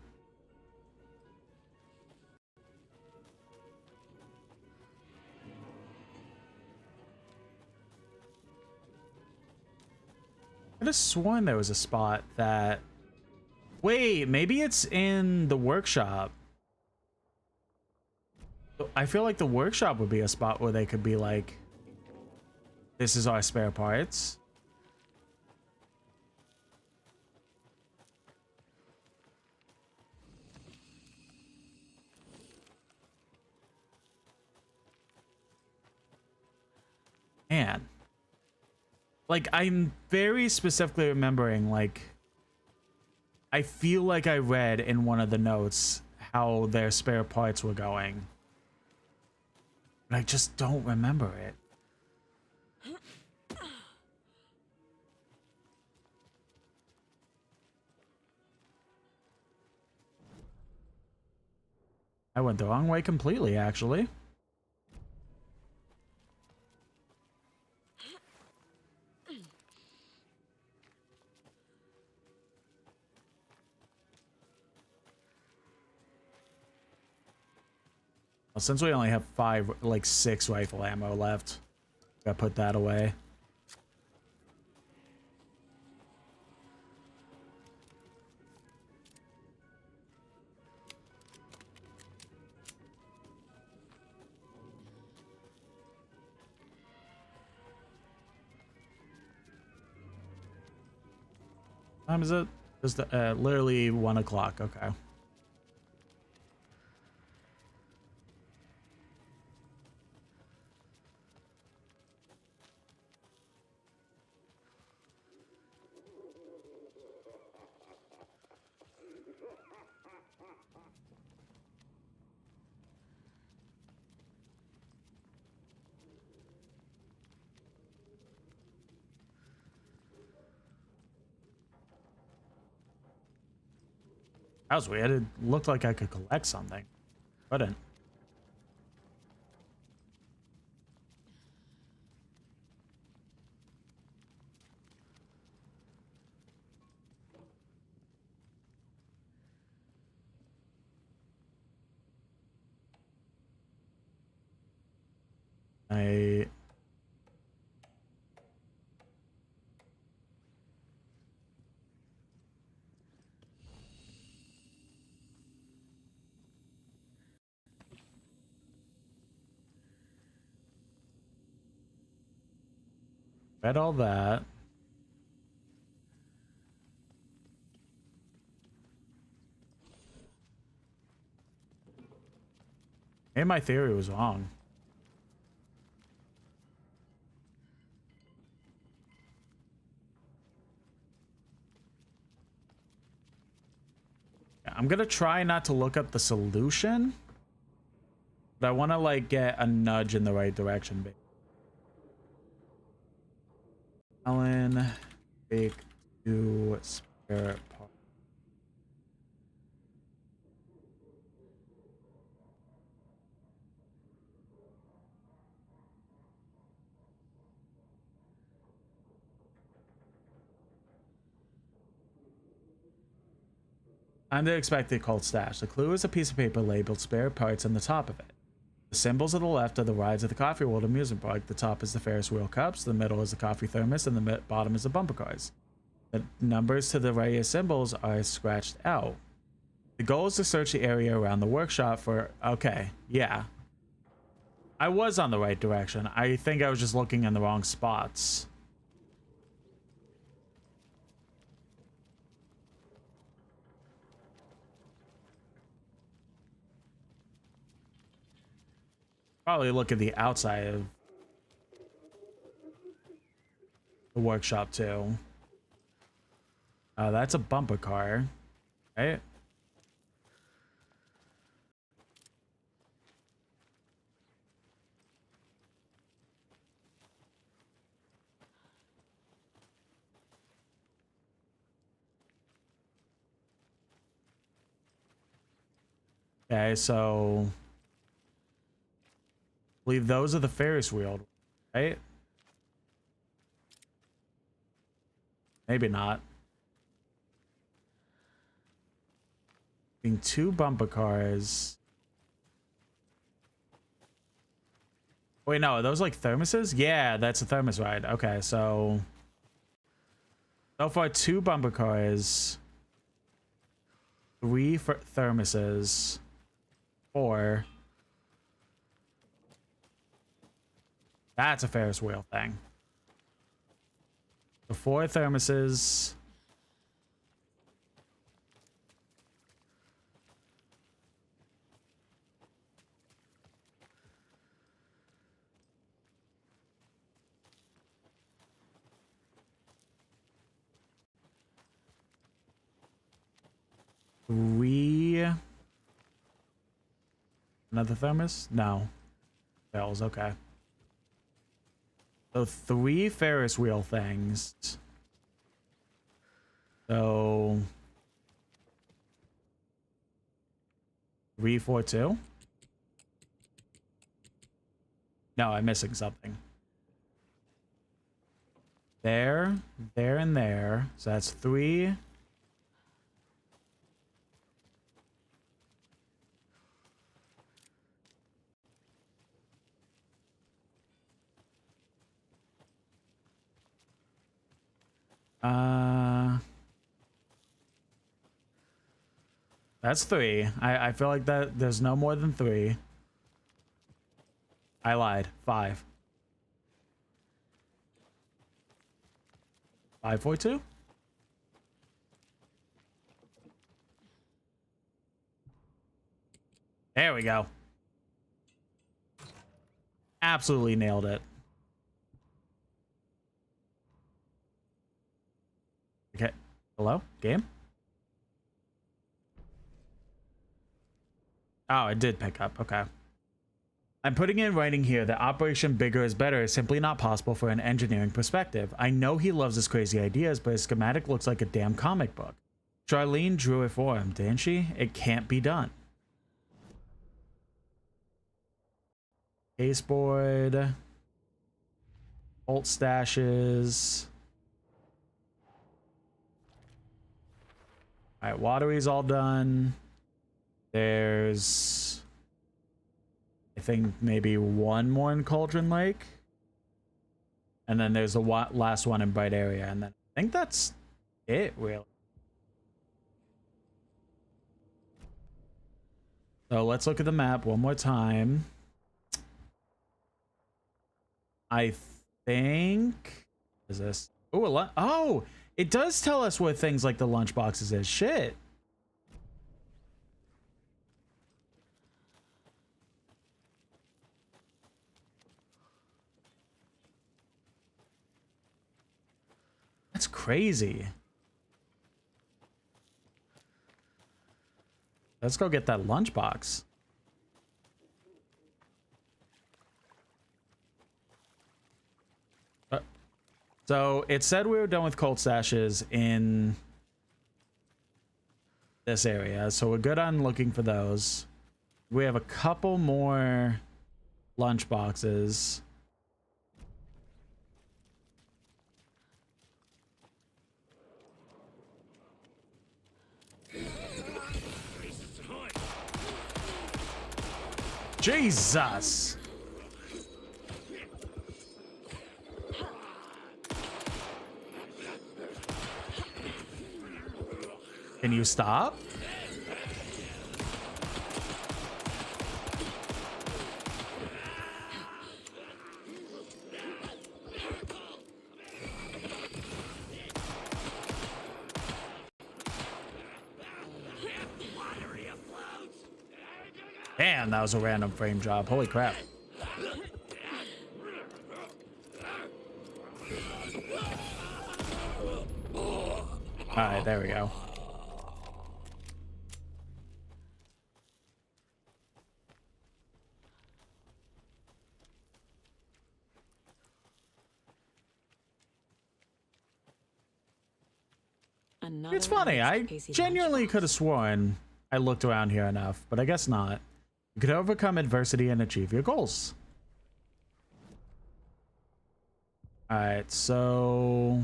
I could have sworn there was a spot that... Wait, maybe it's in the workshop. I feel like the workshop would be a spot where they could be like, this is our spare parts. Man. Like, I'm very specifically remembering, like, I feel like I read in one of the notes how their spare parts were going. But I just don't remember it. I went the wrong way completely, actually. Well, since we only have 6 rifle ammo left, gotta put that away. What time is it? Just literally 1 o'clock. Okay. That was weird. It looked like I could collect something. Couldn't. I... read all that. Maybe my theory was wrong. I'm gonna try not to look up the solution, but I want to like get a nudge in the right direction. Alan, bake to spare part. I'm the expected cold stash. The clue is a piece of paper labeled spare parts on the top of it. The symbols on the left are the rides of the Coffee World amusement park. The top is the Ferris wheel cups, the middle is the coffee thermos, and the bottom is the bumper cars. The numbers to the right symbols are scratched out. The goal is to search the area around the workshop for... Okay, yeah. I was on the right direction. I think I was just looking in the wrong spots. Probably look at the outside of the workshop too. That's a bumper car, right? Okay, so I believe those are the Ferris wheel, right? Maybe not. Being 2 bumper cars. Wait, no, are those like thermoses? Yeah, that's a thermos ride. Okay, so far 2 bumper cars, 3 thermoses, 4. That's a Ferris wheel thing. So 4 thermoses. Another thermos? No. Bells, okay. So 3 Ferris wheel things. So 3, 4, 2? No, I'm missing something. There, there, and there. So that's 3. That's 3. I feel like that there's no more than 3. I lied. 5. 5, 4, 2? There we go. Absolutely nailed it. Okay. Hello? Game? Oh, it did pick up. Okay. I'm putting in writing here that Operation Bigger is Better is simply not possible for an engineering perspective. I know he loves his crazy ideas, but his schematic looks like a damn comic book. Charlene drew it for him, didn't she? It can't be done. Baseboard. Bolt stashes. Alright, watery's all done. There's, I think, maybe 1 more in Cauldron Lake. And then there's the last one in Bright Area. And then I think that's it, really. So let's look at the map one more time. I think... Is this... Oh, it does tell us where things like the lunchboxes is. Shit. That's crazy. Let's go get that lunchbox. So it said we were done with cold stashes in this area, so we're good on looking for those. We have a couple more lunchboxes. Jesus! Can you stop? Damn, that was a random frame drop. Holy crap. Alright, there we go. It's funny, I genuinely could have sworn I looked around here enough, but I guess not. You could overcome adversity and achieve your goals. Alright, so...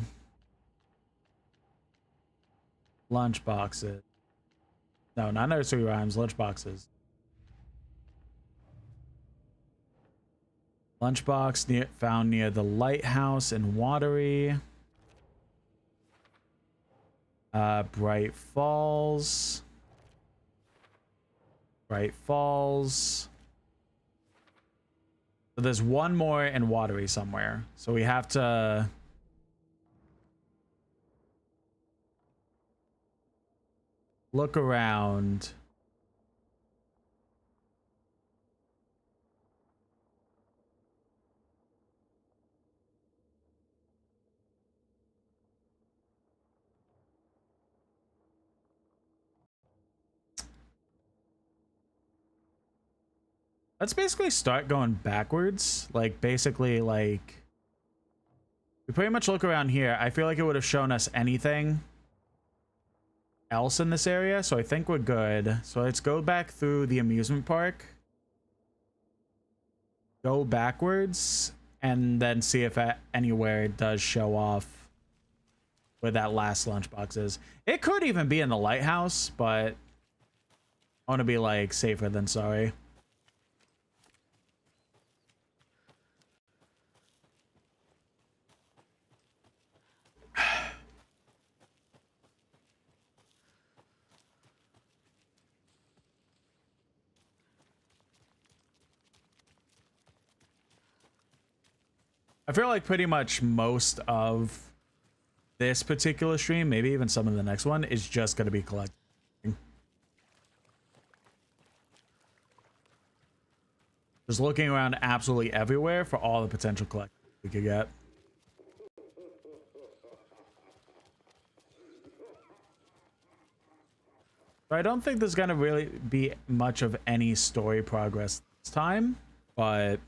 lunch boxes. No, not nursery rhymes, lunch boxes. Lunchbox found near the lighthouse in Watery. Bright Falls. Bright Falls. So there's one more in Watery somewhere. So we have to... look around. Let's basically start going backwards. Like, basically, like... we pretty much look around here. I feel like it would have shown us anything else in this area, so I think we're good. So let's go back through the amusement park. Go backwards, and then see if anywhere it does show off where that last lunchbox is. It could even be in the lighthouse, but I want to be, like, safer than sorry. I feel like pretty much most of this particular stream, maybe even some of the next one, is just going to be collecting. Just looking around absolutely everywhere for all the potential collections we could get. I don't think there's going to really be much of any story progress this time, but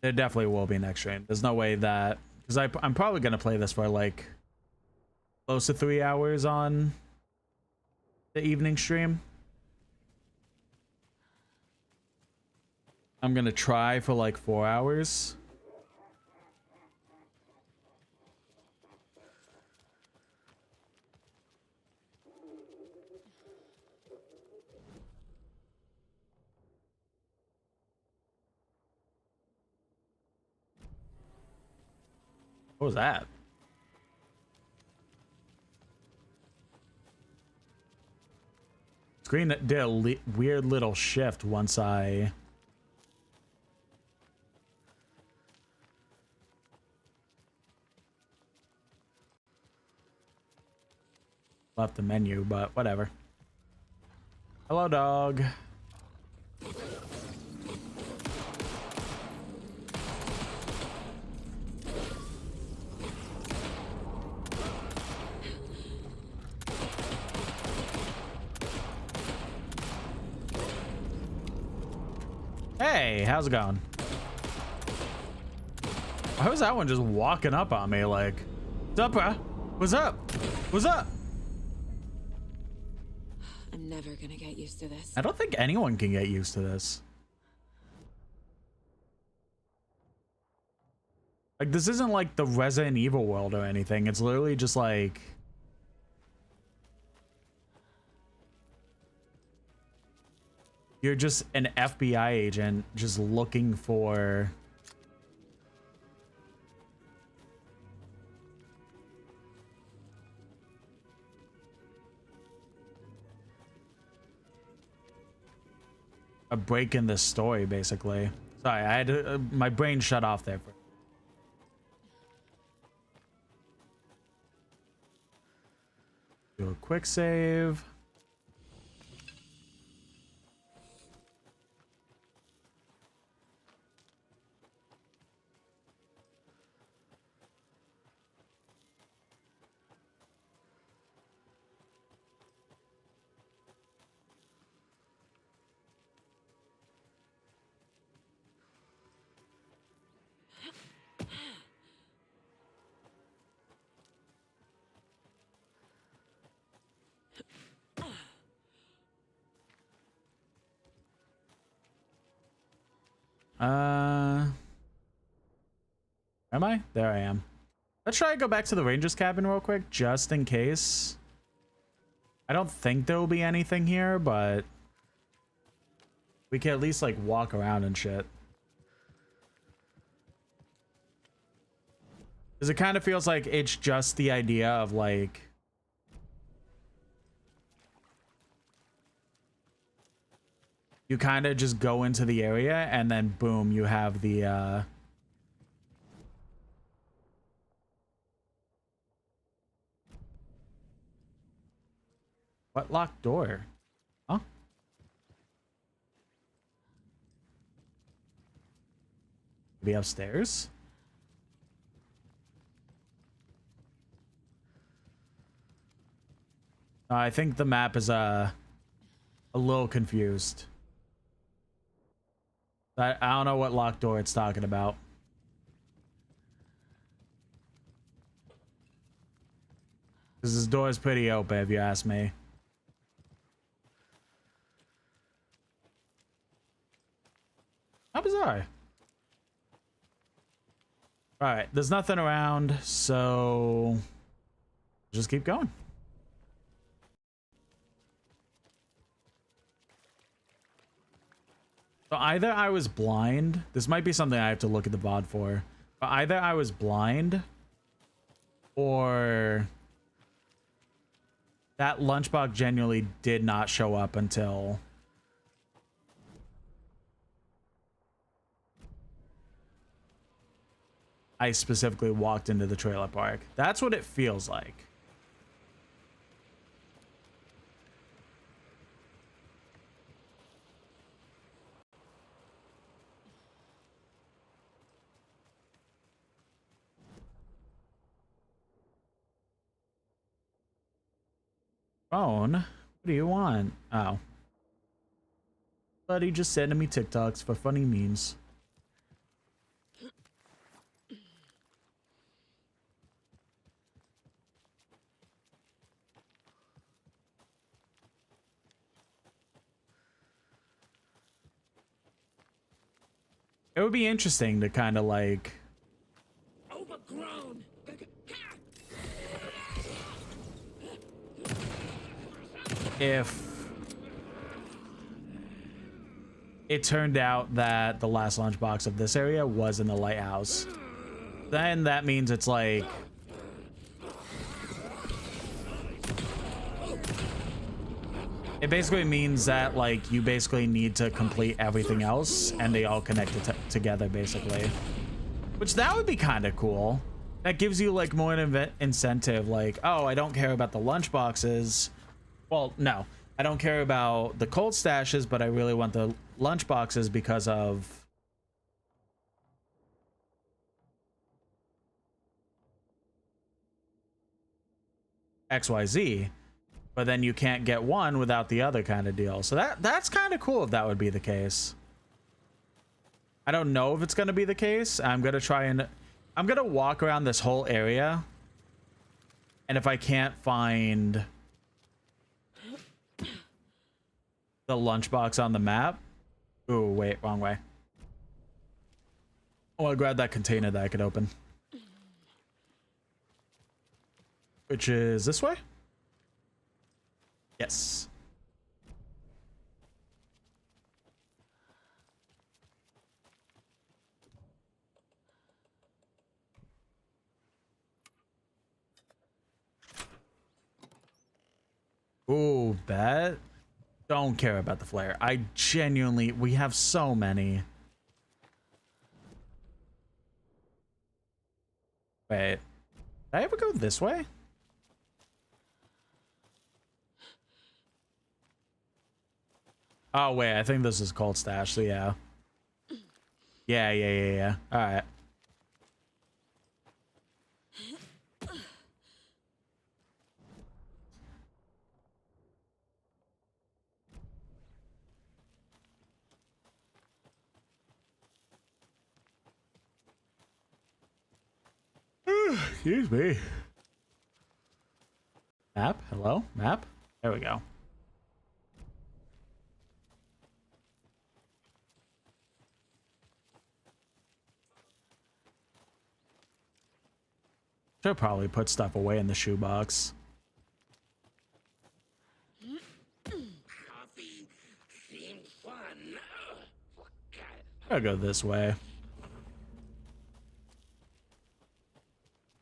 there definitely will be next stream. There's no way that... because I'm probably going to play this for like close to 3 hours on the evening stream. I'm going to try for like 4 hours. What was that? Screen did a weird little shift once I... left the menu, but whatever. Hello, dog. Hey, how's it going? How was that one just walking up on me like, what's up, bro? What's up? What's up? I'm never gonna get used to this. I don't think anyone can get used to this. Like, this isn't like the Resident Evil world or anything. It's literally just like... you're just an FBI agent just looking for... a break in the story, basically. Sorry, I had to, my brain shut off there for... do a quick save. Am I? There I am. Let's try to go back to the Ranger's cabin real quick, just in case. I don't think there will be anything here, but we can at least like walk around and shit. Because it kind of feels like it's just the idea of like you kind of just go into the area and then boom, you have the what locked door? Huh? Maybe upstairs? I think the map is a little confused. I don't know what locked door it's talking about. This door is pretty open, if you ask me. How bizarre. Alright, there's nothing around, so just keep going. So either I was blind. This might be something I have to look at the VOD for. But either I was blind or that lunchbox genuinely did not show up until I specifically walked into the trailer park. That's what it feels like. Phone? What do you want? Oh. Buddy just sending me TikToks for funny memes. It would be interesting to kind of like Overgrown. if it turned out that the last lunchbox of this area was in the lighthouse. Then that means it's like it basically means that like you basically need to complete everything else and they all connect together basically, which that would be kind of cool. That gives you like more incentive, like, oh, I don't care about the lunchboxes. Well, no, I don't care about the cold stashes, but I really want the lunchboxes because of XYZ. But then you can't get one without the other kind of deal. So that's kind of cool if that would be the case. I don't know if it's going to be the case. I'm going to walk around this whole area. And if I can't find the lunchbox on the map. Ooh, wait, wrong way. Oh, I grabbed that container that I could open. Which is this way? Yes. Ooh, bet. Don't care about the flare. I genuinely, we have so many. Wait, did I ever go this way? Oh, wait, I think this is cold stash, so yeah. Yeah. All right. Excuse me. Map? Hello? Map? There we go. Should probably put stuff away in the shoebox. Coffee seemed fun. I'll go this way.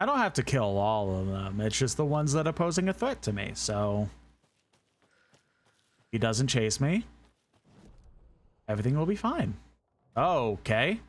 I don't have to kill all of them. It's just the ones that are posing a threat to me. So he doesn't chase me. Everything will be fine. Okay.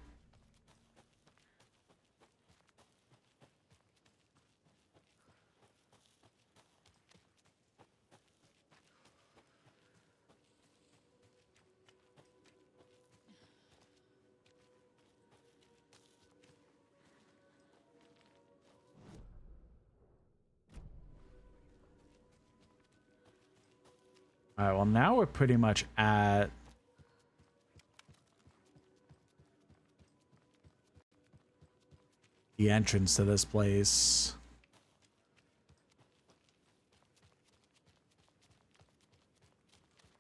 All right, well, now we're pretty much at the entrance to this place.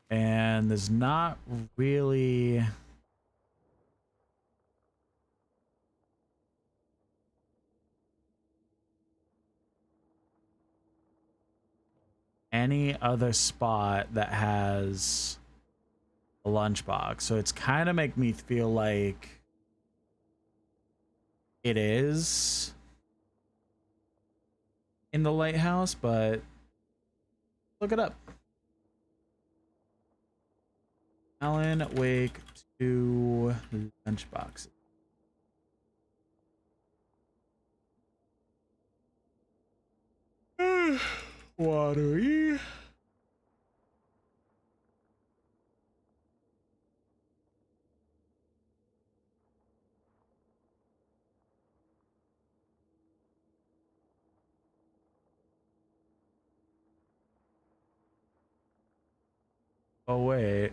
And there's not really any other spot that has a lunchbox. So it's kind of make me feel like it is in the lighthouse, but look it up. Alan Wake 2 lunchboxes. Watery. Oh, wait.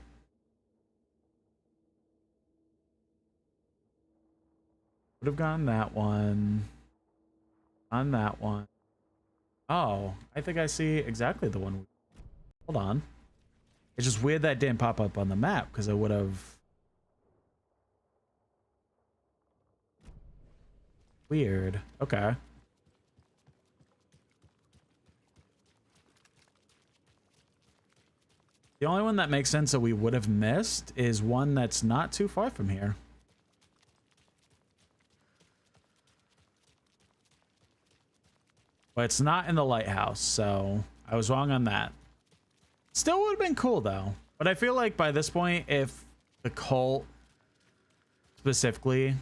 Would have gone that one. On that one. Oh, I think I see exactly the one. Hold on. It's just weird that didn't pop up on the map because I would have. Weird. Okay. The only one that makes sense that we would have missed is one that's not too far from here. But it's not in the lighthouse, so I was wrong on that. Still would have been cool, though. But I feel like by this point, if the cult specifically...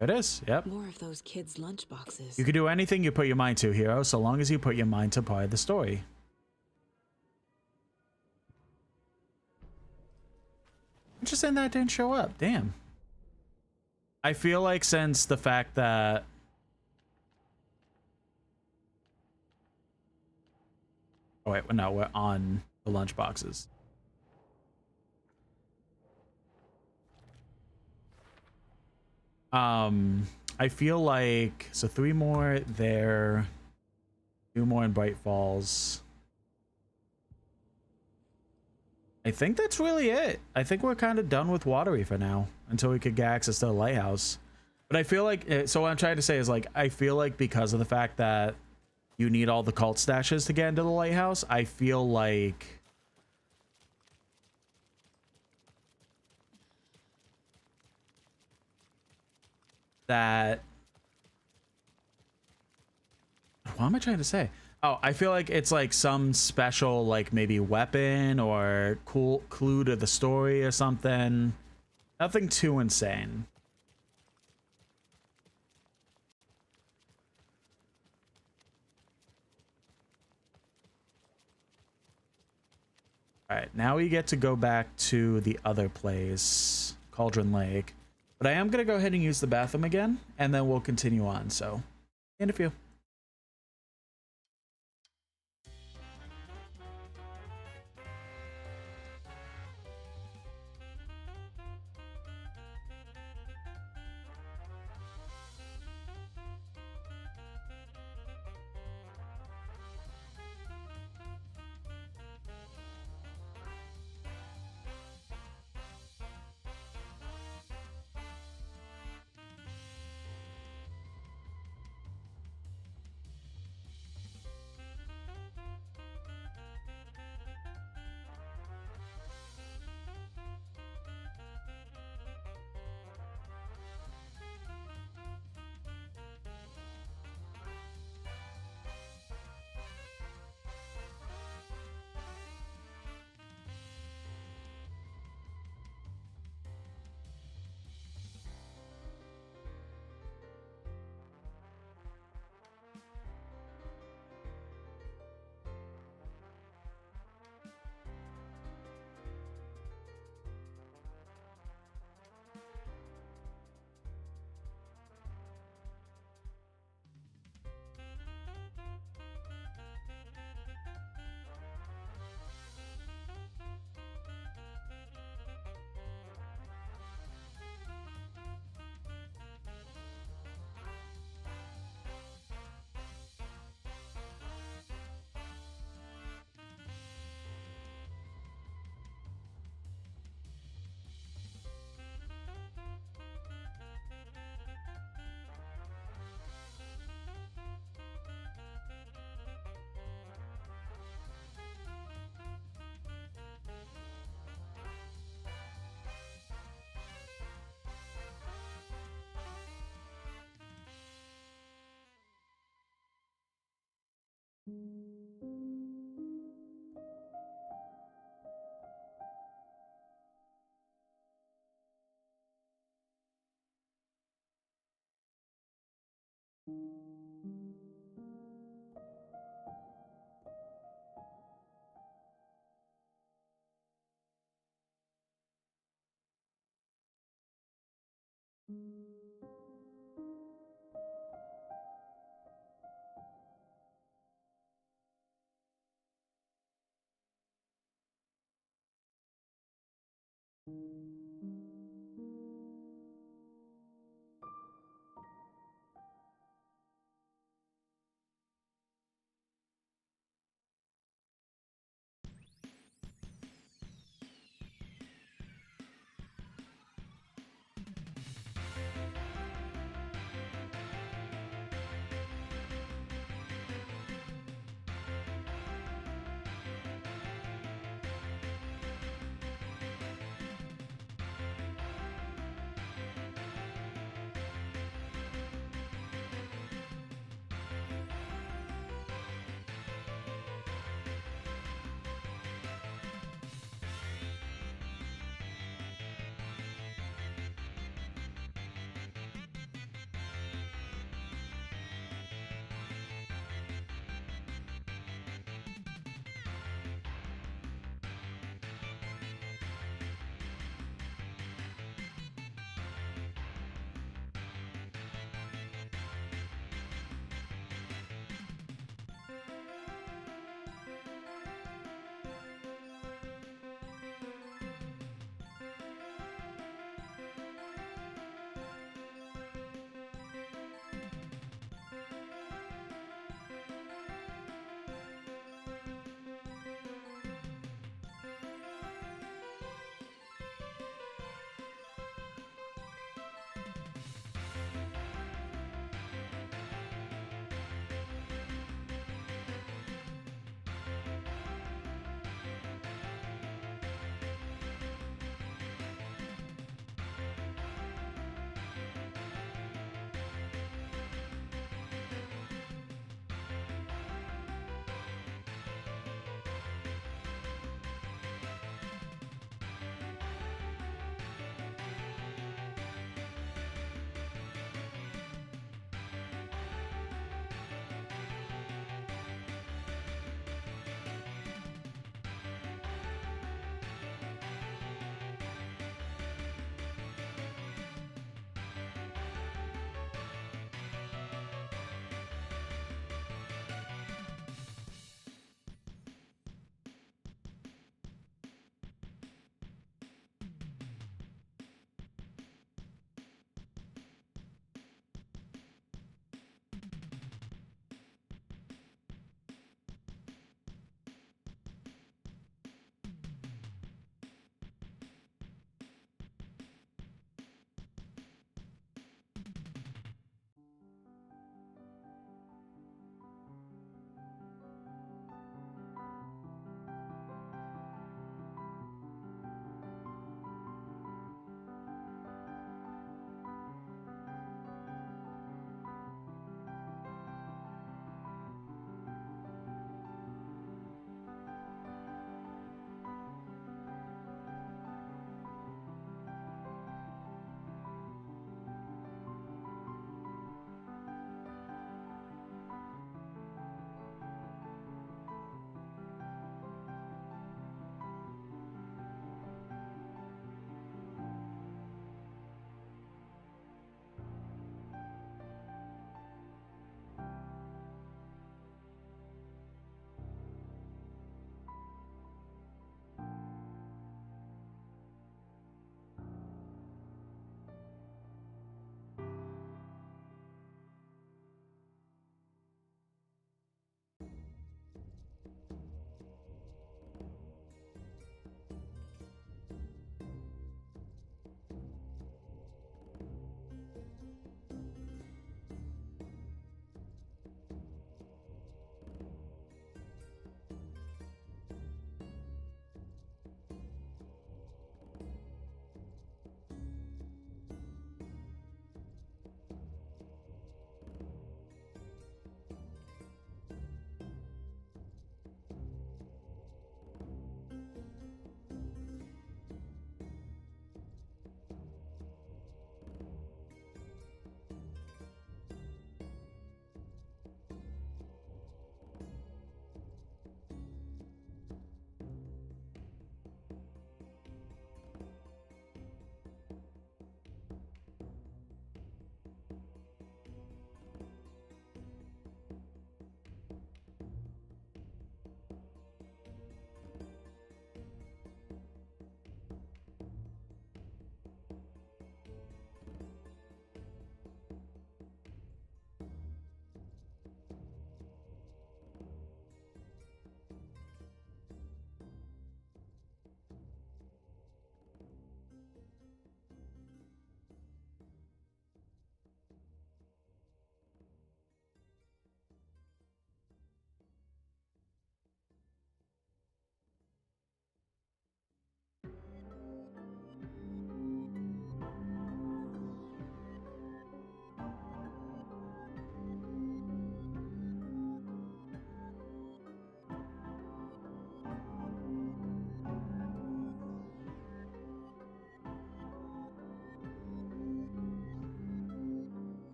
It is, yep. More of those kids' lunchboxes. You can do anything you put your mind to, hero, so long as you put your mind to part of the story. Interesting that didn't show up. Damn. I feel like since the fact that oh wait, no, we're on the lunch boxes. I feel like so 3 more there, 2 more in Bright Falls. I think that's really it. I think we're kind of done with Watery for now until we could get access to the lighthouse. But I feel like, so what I'm trying to say is like, I feel like because of the fact that you need all the cult stashes to get into the lighthouse, I feel like that, what am I trying to say? Oh, I feel like it's like some special, like maybe weapon or cool clue to the story or something. Nothing too insane. All right, now we get to go back to the other place, Cauldron Lake. But I am going to go ahead and use the bathroom again, and then we'll continue on. So, in a few.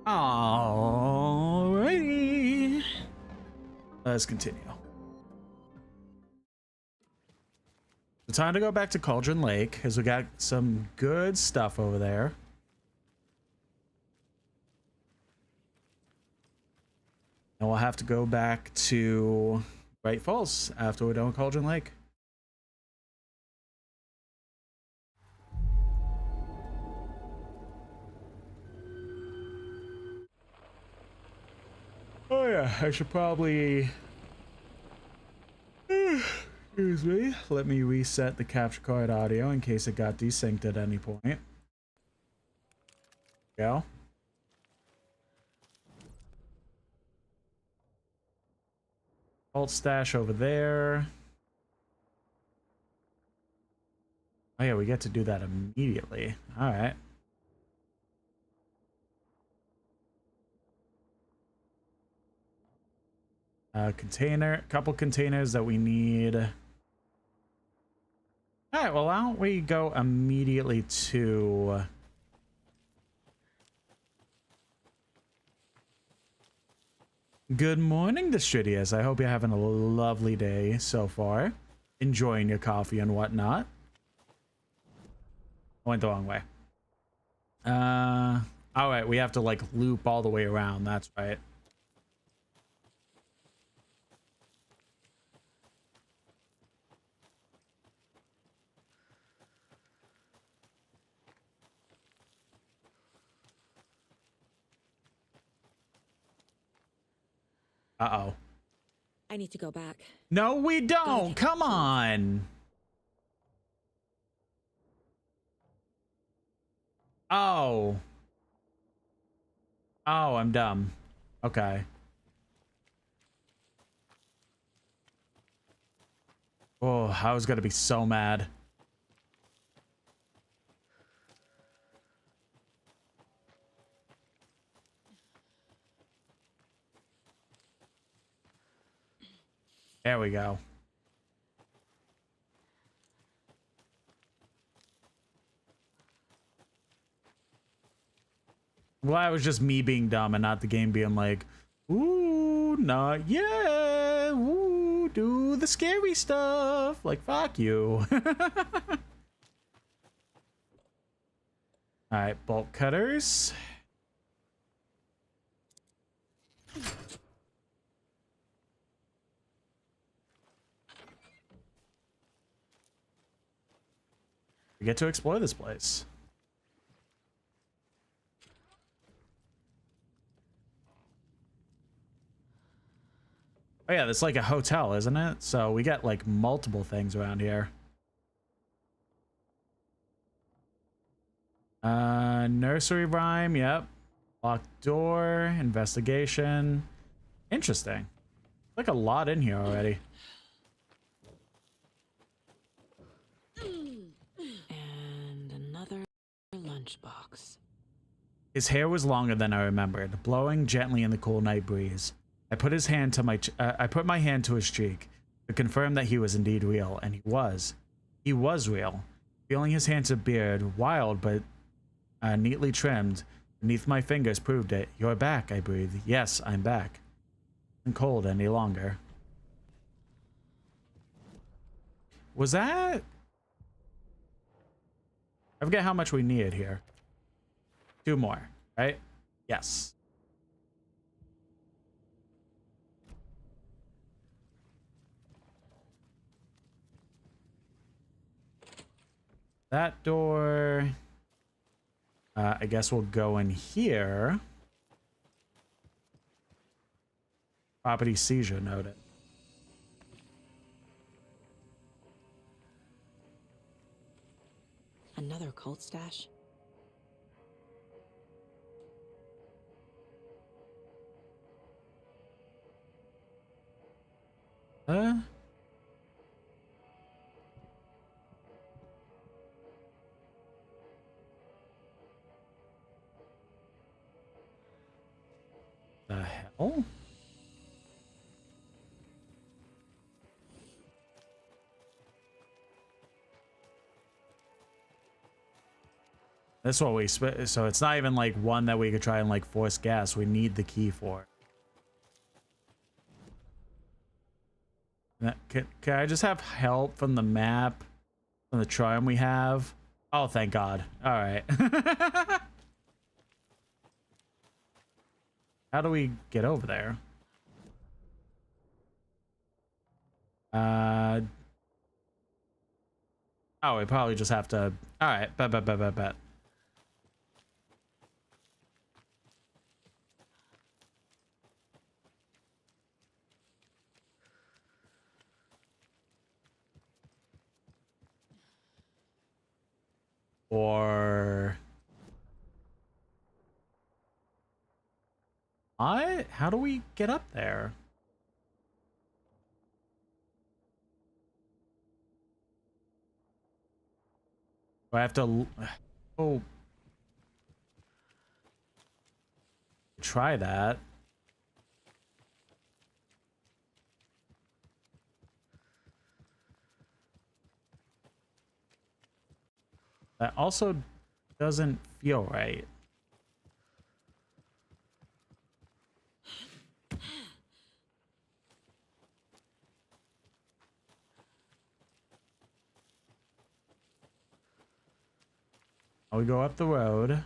Alrighty. Let's continue. It's time to go back to Cauldron Lake because we got some good stuff over there. And we'll have to go back to Bright Falls after we're done with Cauldron Lake. Oh yeah, I should probably... Excuse me. Let me reset the capture card audio in case it got desynced at any point. Go. Alt stash over there. Oh yeah, we get to do that immediately. All right. Container, couple containers that we need. All right, well, why don't we go immediately to... Good morning, Destridius. I hope you're having a lovely day so far. Enjoying your coffee and whatnot. I went the wrong way. All right, we have to, like, loop all the way around. That's right. Uh-oh. I need to go back. No, we don't. Come on. Oh. Oh, I'm dumb. Okay. Oh, I was gonna be so mad. There we go. Well, that was just me being dumb and not the game being like, ooh, not yet. Ooh, do the scary stuff. Like, fuck you. All right, bolt cutters. We get to explore this place. Oh yeah, it's like a hotel, isn't it? So we got like multiple things around here. Nursery rhyme, yep. Locked door, investigation. Interesting. Like a lot in here already. And another lunchbox. His hair was longer than I remembered, blowing gently in the cool night breeze. I put my hand to his cheek to confirm that he was indeed real, and he was. He was real. Feeling his handsome beard, wild but neatly trimmed, beneath my fingers proved it. You're back, I breathed. Yes, I'm back. I'm cold any longer. Was that? I forget how much we needed here. 2 more, right? Yes. That door. I guess we'll go in here. Property seizure noted. Another cult stash? The hell? This one we so it's not even like one that we could try and like force gas. We need the key for it. Can I just have help from the map, from the triumph we have? Oh, thank God. All right. How do we get over there? Oh, we probably just have to. All right, bet. Or how do we get up there? Do I have to try that? That also doesn't feel right. We go up the road.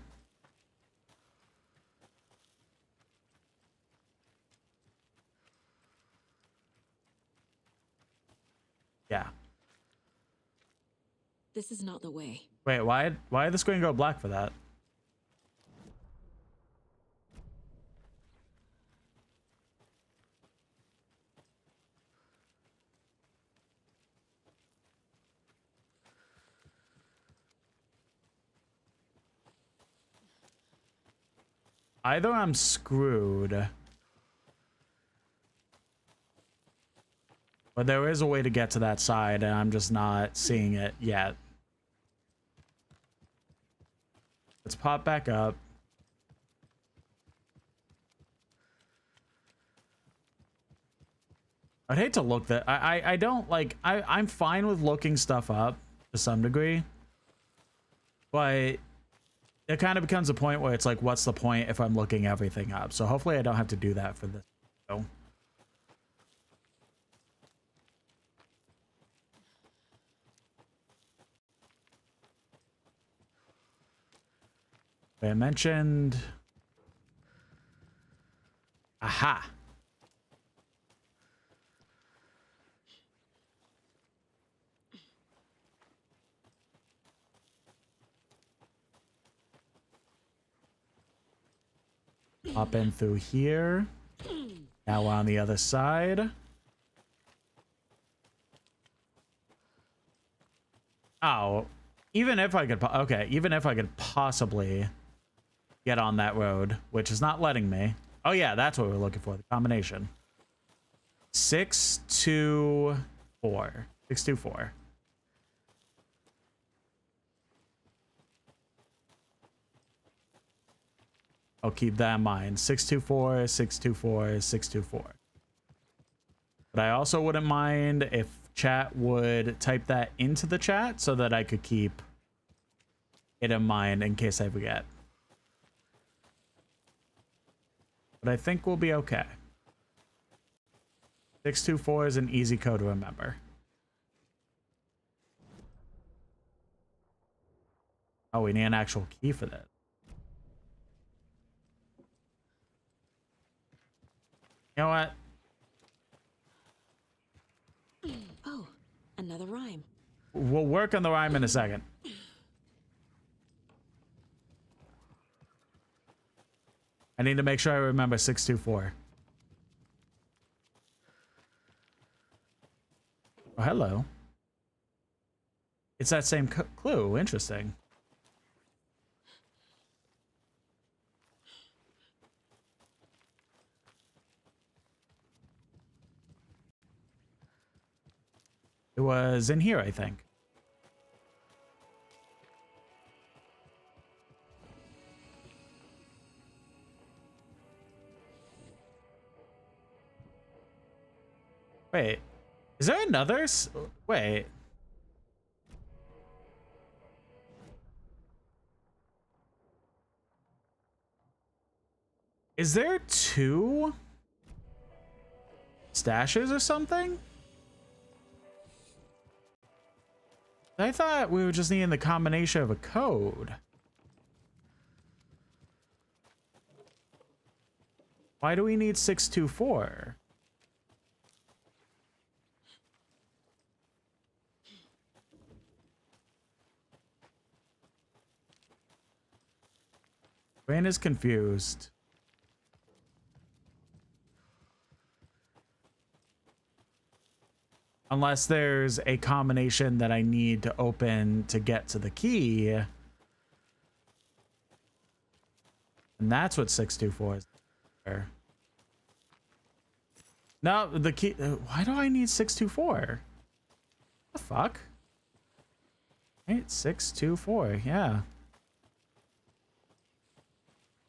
Yeah. This is not the way. Wait, why did the screen go black for that? Either I'm screwed, but there is a way to get to that side and I'm just not seeing it yet. Let's pop back up. I'd hate to look that. I don't like. I'm fine with looking stuff up to some degree, but it kind of becomes a point where it's like, what's the point if I'm looking everything up? So hopefully I don't have to do that for this video. I mentioned. Aha. Hop in through here. Now we're on the other side. Oh, even if I could, okay, even if I could possibly get on that road, which is not letting me. Oh yeah, that's what we're looking for, the combination. 6, 2, 4. 6, 2, 4. I'll keep that in mind. 624, 624, 624. But I also wouldn't mind if chat would type that into the chat so that I could keep it in mind in case I forget. But I think we'll be okay. 624 is an easy code to remember. Oh, we need an actual key for that. You know what? Oh, another rhyme. We'll work on the rhyme in a second. I need to make sure I remember 624. Oh, hello. It's that same clue. Interesting. It was in here, I think. Wait, is there another? Wait. Is there 2 stashes or something? I thought we were just needing the combination of a code. Why do we need 624? Brain is confused. Unless there's a combination that I need to open to get to the key. And that's what 624 is. No, the key. Why do I need 624? The fuck? 8624, yeah.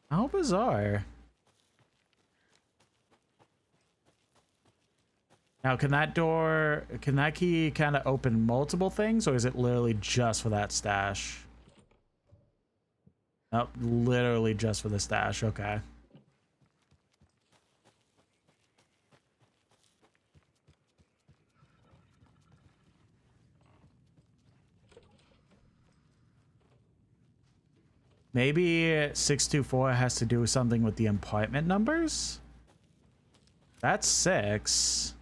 How bizarre. Now, can that key kind of open multiple things, or is it literally just for that stash? Nope, literally just for the stash. Okay. Maybe 624 has to do with something with the apartment numbers? That's 6.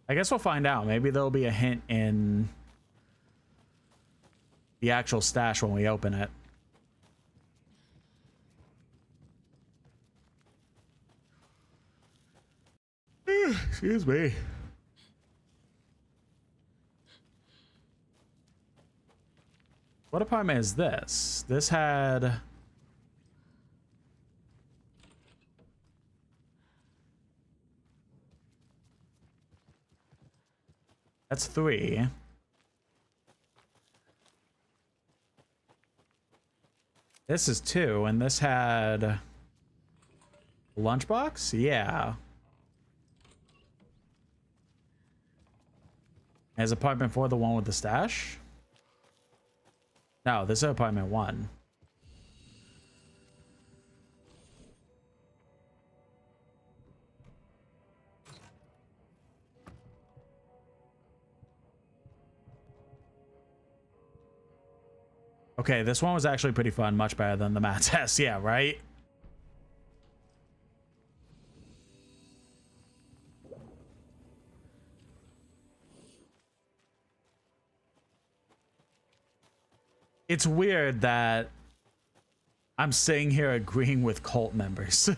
I guess we'll find out. Maybe there'll be a hint in the actual stash when we open it. Excuse me. What apartment is this? This had... That's 3. This is 2, and this had... Lunchbox? Yeah. Is apartment 4 the one with the stash? No, this is apartment 1. Okay, this one was actually pretty fun, much better than the math test. Yeah, right? It's weird that I'm sitting here agreeing with cult members.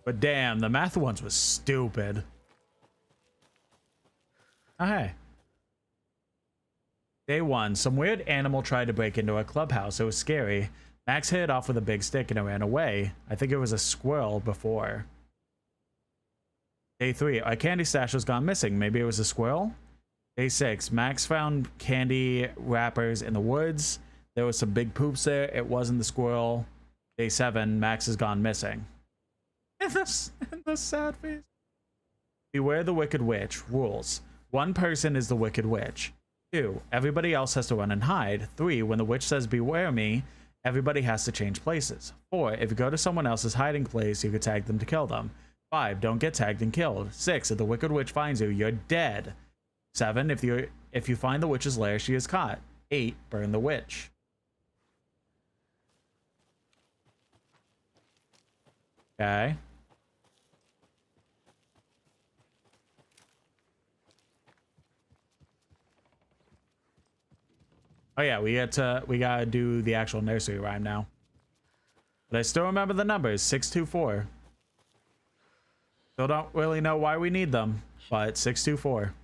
But damn, the math ones was stupid. Oh, hey. Day 1, some weird animal tried to break into a clubhouse. It was scary. Max hit it off with a big stick and it ran away. I think it was a squirrel before. Day 3, our candy stash has gone missing. Maybe it was a squirrel? Day 6, Max found candy wrappers in the woods. There was some big poops there. It wasn't the squirrel. Day 7, Max has gone missing. And the sad face. Beware the Wicked Witch. Rules. 1 person is the Wicked Witch. 2, everybody else has to run and hide. 3, when the witch says beware me, everybody has to change places. 4, if you go to someone else's hiding place, you can tag them to kill them. 5, don't get tagged and killed. 6, if the Wicked Witch finds you, you're dead. 7, if you find the witch's lair, she is caught. 8, burn the witch. Okay. Oh yeah, we gotta do the actual nursery rhyme now. But I still remember the numbers, 624. Still don't really know why we need them, but 624.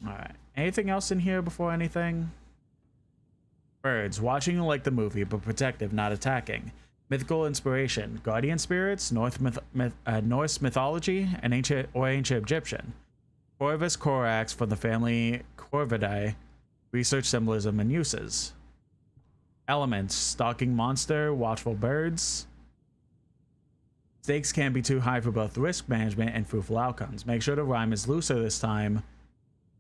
Alright. Anything else in here before anything? Birds. Watching you like the movie, but protective, not attacking. Mythical inspiration. Guardian spirits, Norse mythology, and ancient Egyptian. Corvus Corax from the family Corvidae. Research symbolism and uses. Elements: stalking monster, watchful birds. Stakes can't be too high for both risk management and fruitful outcomes. Make sure the rhyme is looser this time.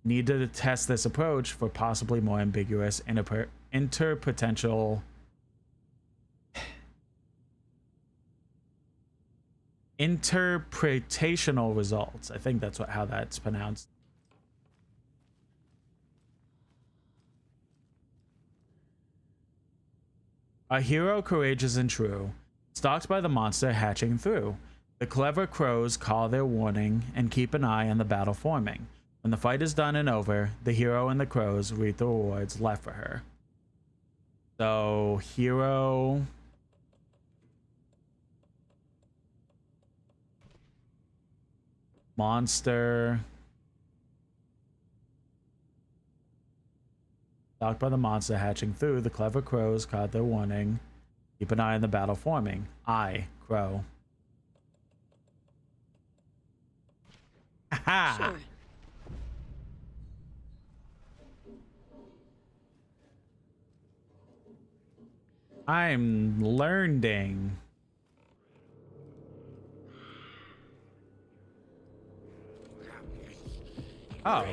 Need to test this approach for possibly more ambiguous interpretational results. I think that's how that's pronounced. A hero courageous and true, stalked by the monster hatching through. The clever crows call their warning and keep an eye on the battle forming. When the fight is done and over, the hero and the crows reap the rewards left for her. So, hero... monster... stalked by the monster hatching through, the clever crows caught their warning. Keep an eye on the battle forming. I, crow. Aha! Sure. I'm learning. Oh.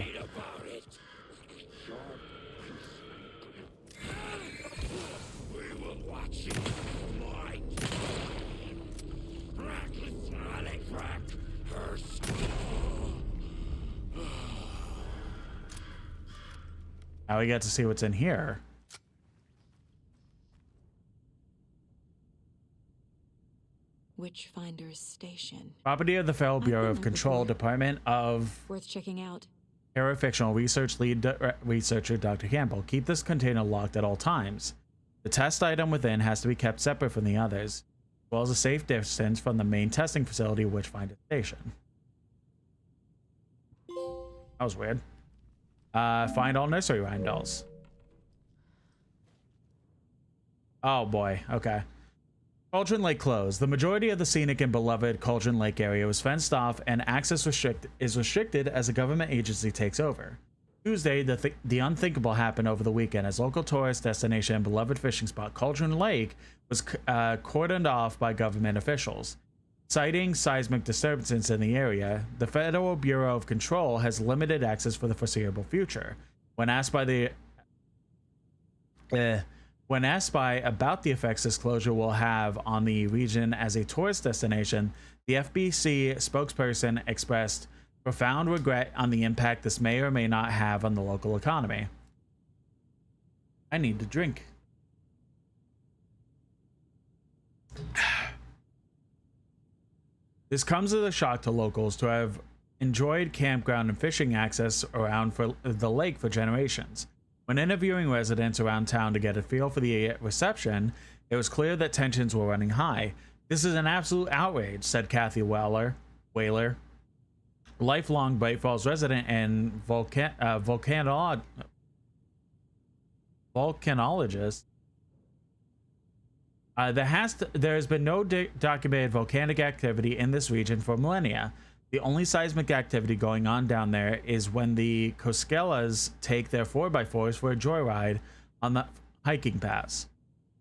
Now we get to see what's in here. Witchfinder's Station. Property of the Federal Bureau of Control, Department of Worth checking out. Parafictional Research Lead Researcher Dr. Campbell. Keep this container locked at all times. The test item within has to be kept separate from the others, as well as a safe distance from the main testing facility, Witchfinder Station. That was weird. Find all nursery rhyme dolls. Oh boy, okay. Cauldron Lake closed. The majority of the scenic and beloved Cauldron Lake area was fenced off and access is restricted as a government agency takes over. Tuesday, the unthinkable happened over the weekend as local tourist destination and beloved fishing spot Cauldron Lake was cordoned off by government officials. Citing seismic disturbances in the area, the Federal Bureau of Control has limited access for the foreseeable future. When asked by about the effects this closure will have on the region as a tourist destination, the FBC spokesperson expressed profound regret on the impact this may or may not have on the local economy. I need to drink. This comes as a shock to locals who have enjoyed campground and fishing access around for the lake for generations. When interviewing residents around town to get a feel for the reception, it was clear that tensions were running high. This is an absolute outrage, said Kathy Whaler, lifelong Bright Falls resident and volcanologist. There has been no documented volcanic activity in this region for millennia. The only seismic activity going on down there is when the Coskellas take their 4x4s for a joyride on the hiking pass.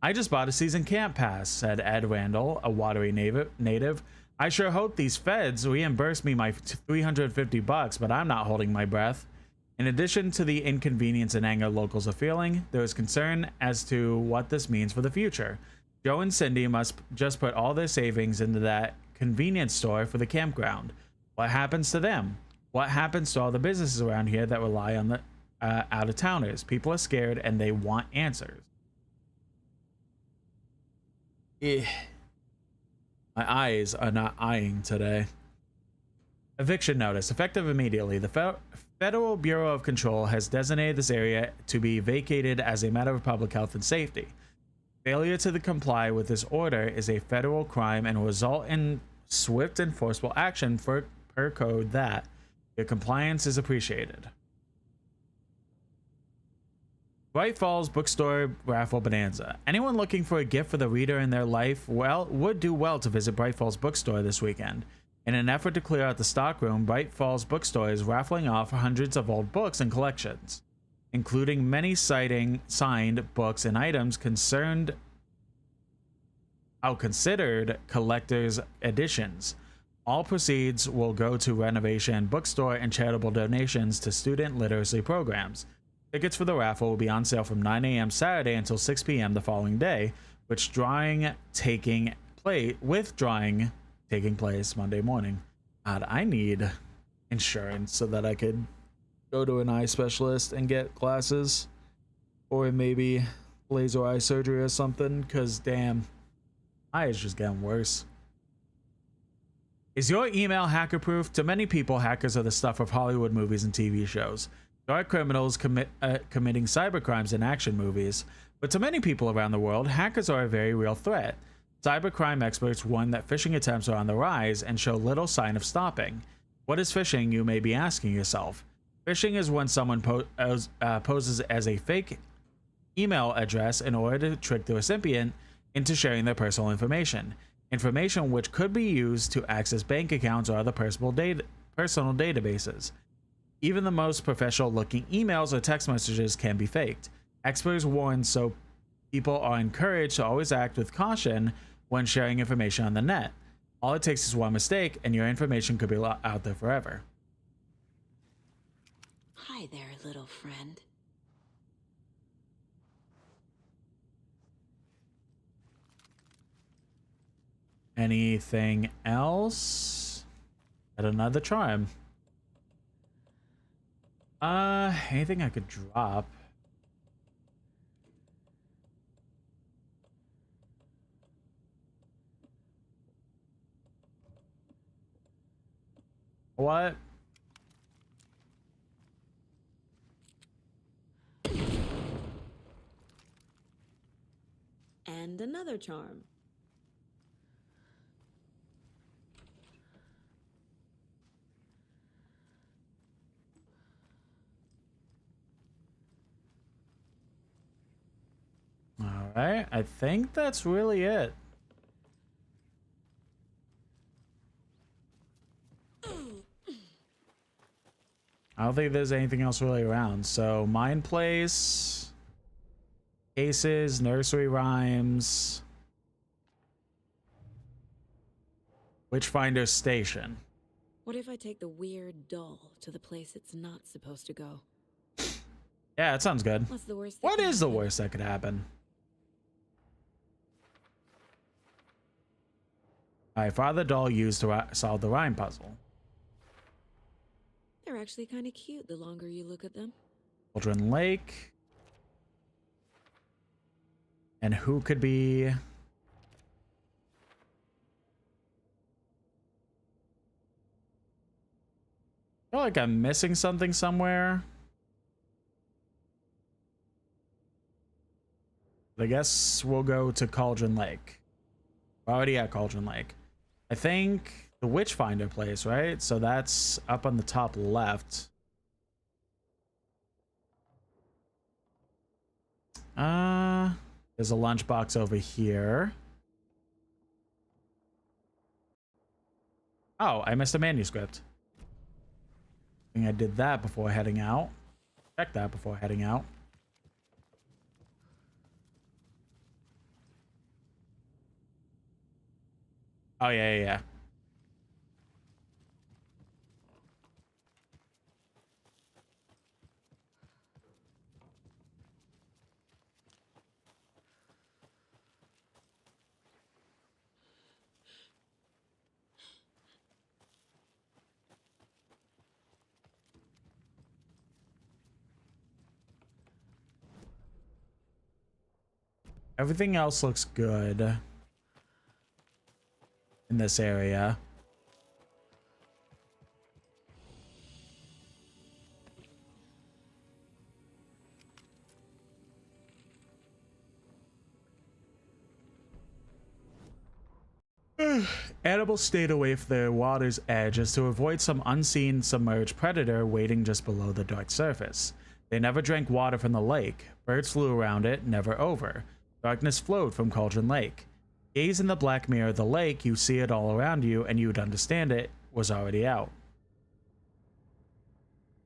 I just bought a season camp pass, said Ed Randall, a Watery native. I sure hope these feds reimburse me my $350, but I'm not holding my breath. In addition to the inconvenience and anger locals are feeling, there is concern as to what this means for the future. Joe and Cindy must just put all their savings into that convenience store for the campground. What happens to them? What happens to all the businesses around here that rely on the out-of-towners? People are scared and they want answers. My eyes are not eyeing today. Eviction notice. Effective immediately. The Federal Bureau of Control has designated this area to be vacated as a matter of public health and safety. Failure to comply with this order is a federal crime and will result in swift enforceable action per code that your compliance is appreciated. Bright Falls Bookstore Raffle Bonanza. Anyone looking for a gift for the reader in their life would do well to visit Bright Falls Bookstore this weekend. In an effort to clear out the stockroom, Bright Falls Bookstore is raffling off hundreds of old books and collections. including many signed books and items considered collector's editions. All proceeds will go to renovation, bookstore, and charitable donations to student literacy programs. Tickets for the raffle will be on sale from 9 a.m. Saturday until 6 p.m. the following day, with drawing taking place Monday morning. God, I need insurance so that I could go to an eye specialist and get glasses, or maybe laser eye surgery or something, because damn, eye is just getting worse. Is your email hacker proof? To many people, hackers are the stuff of Hollywood movies and TV shows. Dark criminals committing cybercrimes in action movies. But to many people around the world, hackers are a very real threat. Cybercrime experts warn that phishing attempts are on the rise and show little sign of stopping. What is phishing, you may be asking yourself? Phishing is when someone poses as a fake email address in order to trick the recipient into sharing their personal information which could be used to access bank accounts or other personal databases. Even the most professional-looking emails or text messages can be faked. Experts warn, so people are encouraged to always act with caution when sharing information on the net. All it takes is one mistake, and your information could be out there forever. Hi there, little friend. Anything else? At another charm. Anything I could drop? What? And another charm. All right, I think that's really it. I don't think there's anything else really around. So, Mine Place, Cases, Nursery Rhymes, Witchfinder Station. What if I take the weird doll to the place it's not supposed to go? Yeah, that sounds good. What's the worst? What is the worst that could happen? Alright, Father Doll used to solve the rhyme puzzle. They're actually kind of cute the longer you look at them. Cauldron Lake. And who could be... I feel like I'm missing something somewhere. I guess we'll go to Cauldron Lake. We're already at Cauldron Lake. I think the Witchfinder place, right? So that's up on the top left. There's a lunchbox over here. Oh, I missed a manuscript. I think I did that before heading out. Check that before heading out. Oh, yeah. Everything else looks good in this area. Animals stayed away from the water's edge as to avoid some unseen submerged predator waiting just below the dark surface. They never drank water from the lake. Birds flew around it, never over. Darkness flowed from Cauldron Lake. Gaze in the black mirror of the lake, you see it all around you, and you would understand it was already out.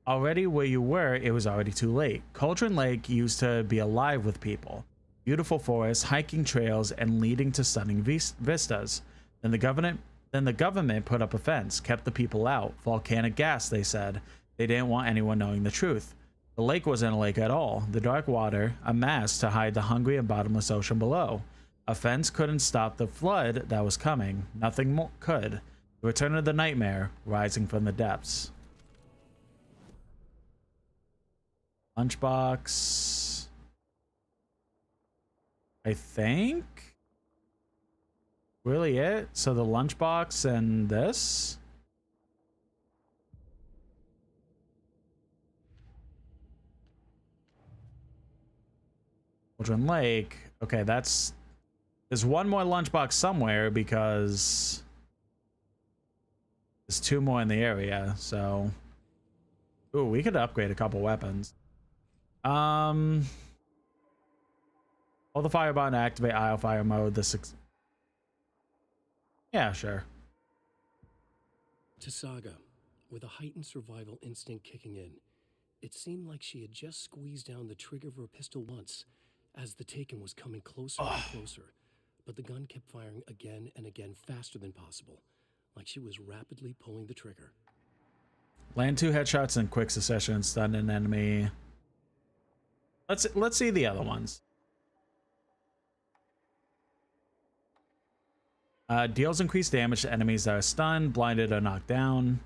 Already where you were, it was already too late. Cauldron Lake used to be alive with people. Beautiful forests, hiking trails, and leading to stunning vistas. Then the government put up a fence, kept the people out. Volcanic gas, they said. They didn't want anyone knowing the truth. The lake wasn't a lake at all. The dark water, a mask to hide the hungry and bottomless ocean below. A fence couldn't stop the flood that was coming. Nothing more could. The return of the nightmare, rising from the depths. Lunchbox. I think. Really it? So the lunchbox and this? Cauldron Lake. Okay, that's... There's one more lunchbox somewhere because... There's two more in the area, so... Ooh, we could upgrade a couple weapons. Hold the fire button to activate Isle Fire mode. Yeah, sure. To Saga, with a heightened survival instinct kicking in, it seemed like she had just squeezed down the trigger of her pistol once as the Taken was coming closer and closer, but the gun kept firing again and again faster than possible, like she was rapidly pulling the trigger. Land 2 headshots in quick succession, stun an enemy. Let's see the other ones. Deals increased damage to enemies that are stunned, blinded, or knocked down.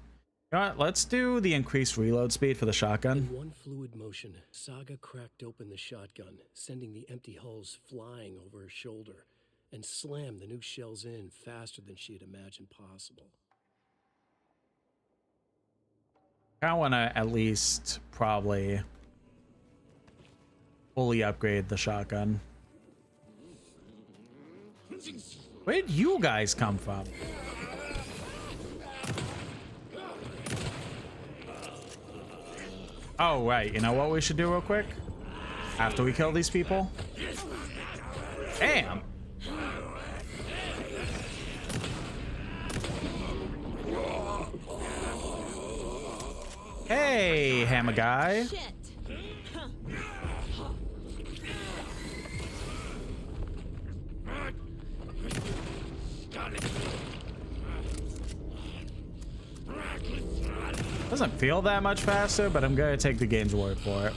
You know what? Let's do the increased reload speed for the shotgun. In one fluid motion, Saga cracked open the shotgun, sending the empty hulls flying over her shoulder, and slammed the new shells in faster than she had imagined possible. I want to at least probably fully upgrade the shotgun. Where'd you guys come from? Oh, right. You know what we should do real quick? After we kill these people? Damn! Hey, hammer guy. Doesn't feel that much faster, but I'm gonna take the game's word for it.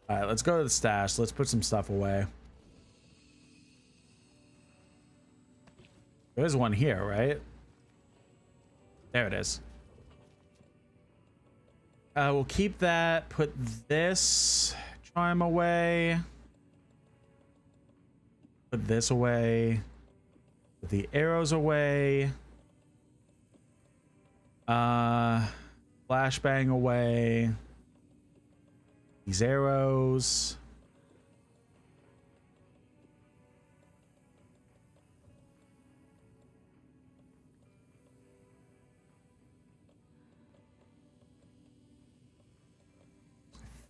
All right, let's go to the stash. Let's put some stuff away. There's one here, right? There it is. We'll keep that. Put this charm away. Put this away. Put the arrows away. Flashbang away. These arrows.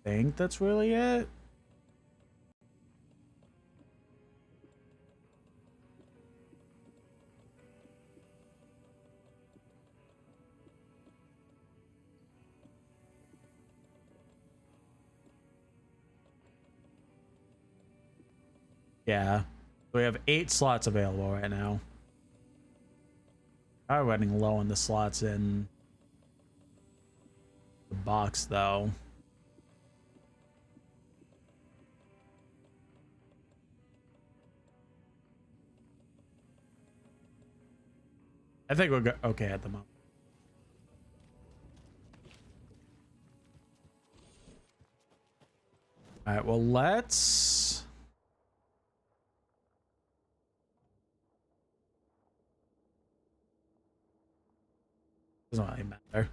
I think that's really it. Yeah, we have 8 slots available right now. I'm running low on the slots in the box though. I think we're okay at the moment. All right, well, let's... Doesn't really matter.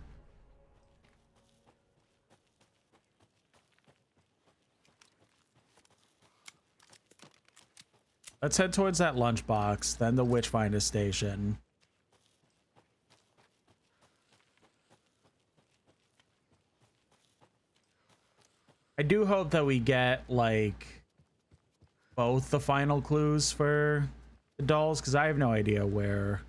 Let's head towards that lunchbox, then the Witchfinder station. I do hope that we get, like, both the final clues for the dolls, because I have no idea where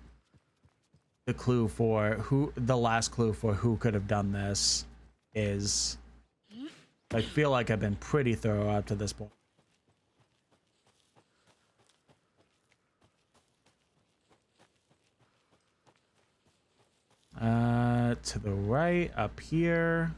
the clue for the last clue for who could have done this is. I feel like I've been pretty thorough up to this point. To the right, up here.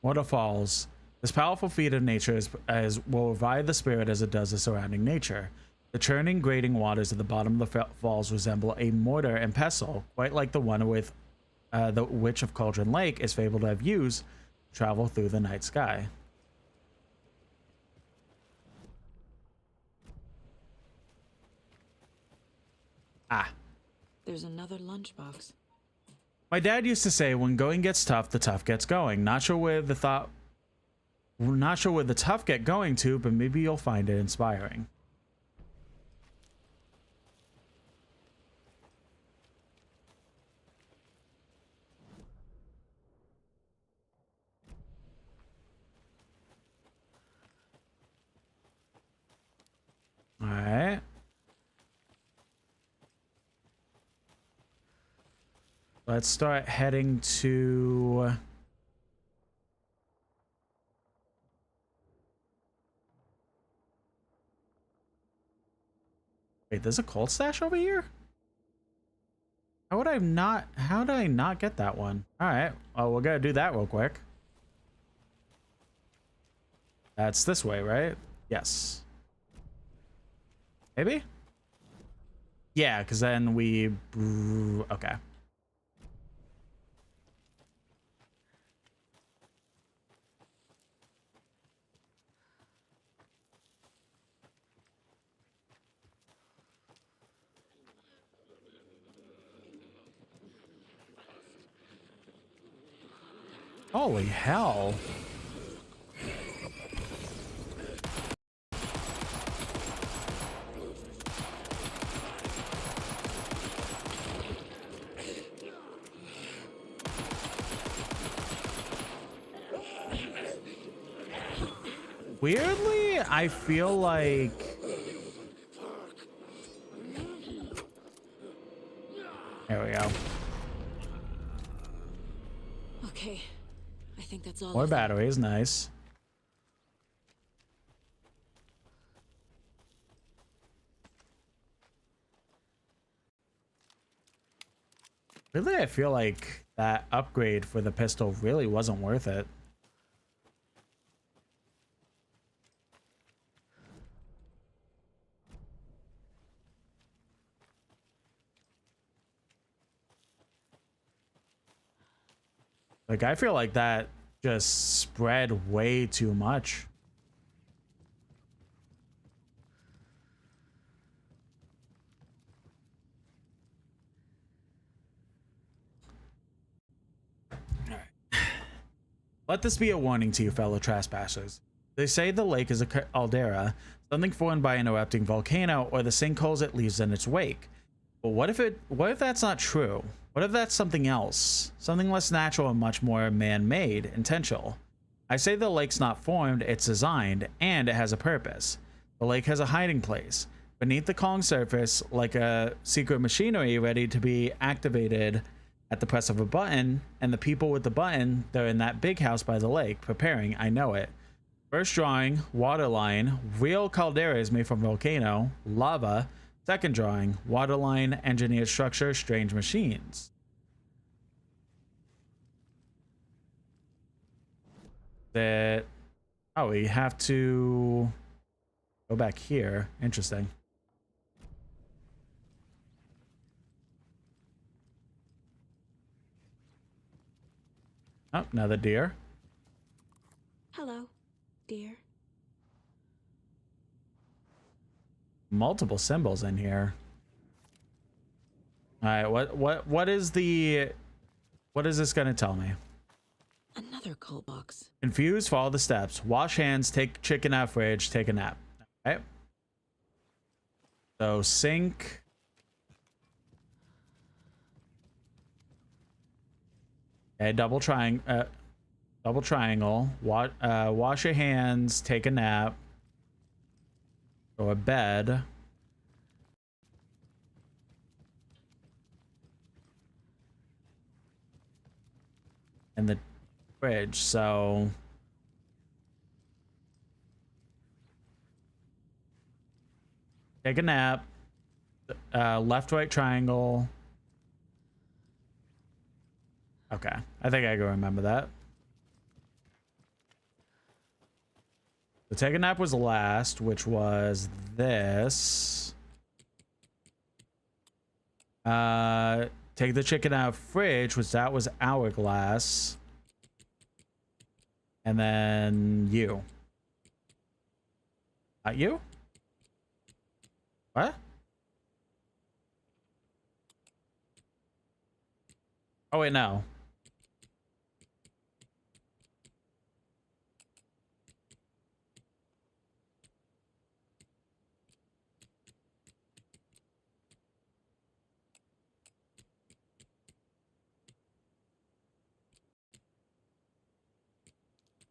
Waterfalls. This powerful feat of nature will revive the spirit as it does the surrounding nature. The churning, grating waters at the bottom of the falls resemble a mortar and pestle, quite like the one with the Witch of Cauldron Lake is fabled to have used to travel through the night sky. Ah. There's another lunchbox. My dad used to say, when going gets tough, the tough gets going. Not sure where the tough get going to, but maybe you'll find it inspiring. All right. Let's start heading to... Wait, there's a cold stash over here? How did I not get that one? All right. Well, we're gonna do that real quick. That's this way, right? Yes. Maybe? Yeah, because then we... Okay. Holy hell. Weirdly, I feel like... There we go. Okay. I think that's all. More batteries, nice. Really, I feel like that upgrade for the pistol really wasn't worth it. Like, I feel like that just spread way too much. All right. Let this be a warning to you, fellow trespassers. They say the lake is a caldera, something formed by an erupting volcano or the sinkholes it leaves in its wake. But what if that's not true? What if that's something else? Something less natural and much more man-made, intentional. I say the lake's not formed, it's designed, and it has a purpose. The lake has a hiding place. Beneath the calm surface, like a secret machinery ready to be activated at the press of a button, and the people with the button, they're in that big house by the lake, preparing, I know it. First drawing, waterline, real calderas made from volcano, lava. Second drawing, waterline, engineered structure, strange machines. That... Oh, we have to go back here. Interesting. Oh, another deer. Hello, dear. Multiple symbols in here. All right, what is the... What is this going to tell me? Another cold box. Confused, follow the steps. Wash hands, take chicken out fridge, take a nap. All right. So sink. Okay, double triangle. Wash your hands. Take a nap. Go to bed. And the fridge. So take a nap. Left, right triangle. Okay, I think I can remember that. So take a nap was the last, which was this. Take the chicken out of fridge, which that was hourglass. And then you. Not you? What? Oh wait, no.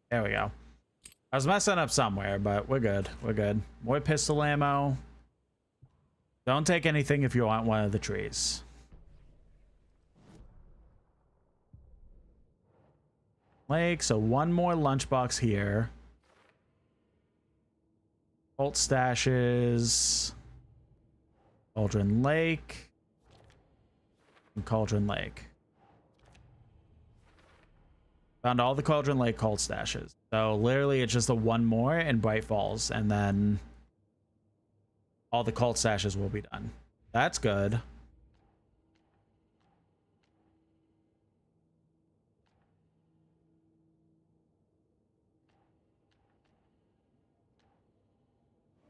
There we go. I was messing up somewhere, but we're good. We're good. More pistol ammo. Don't take anything if you want one of the trees. Lake, so one more lunchbox here. Bolt stashes. Cauldron Lake. And Cauldron Lake. Found all the Cauldron Lake cult stashes. So literally it's just the one more in Bright Falls, and then all the cult stashes will be done. That's good.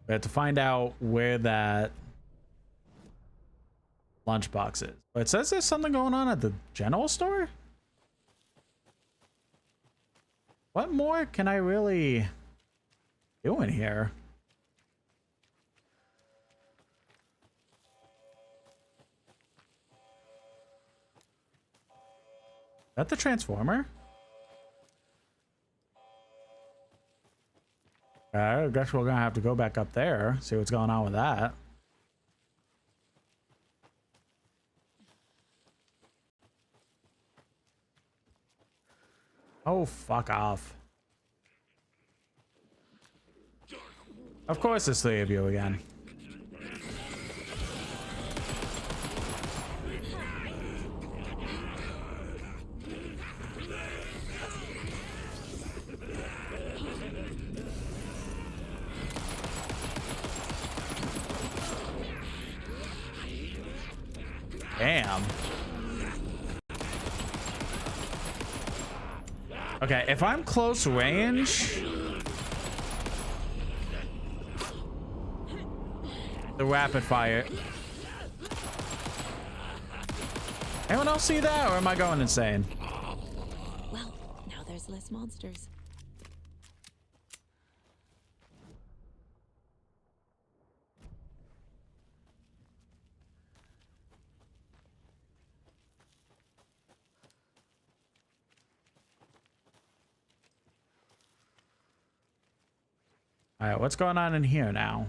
We have to find out where that lunchbox is. But it says there's something going on at the general store? What more can I really do in here? Is that the transformer? I guess we're gonna have to go back up there, see what's going on with that. Oh, fuck off. Of course it's three of you again. Damn. Okay, if I'm close range, the rapid fire. Anyone else see that, or am I going insane? Well, now there's less monsters. All right, what's going on in here now?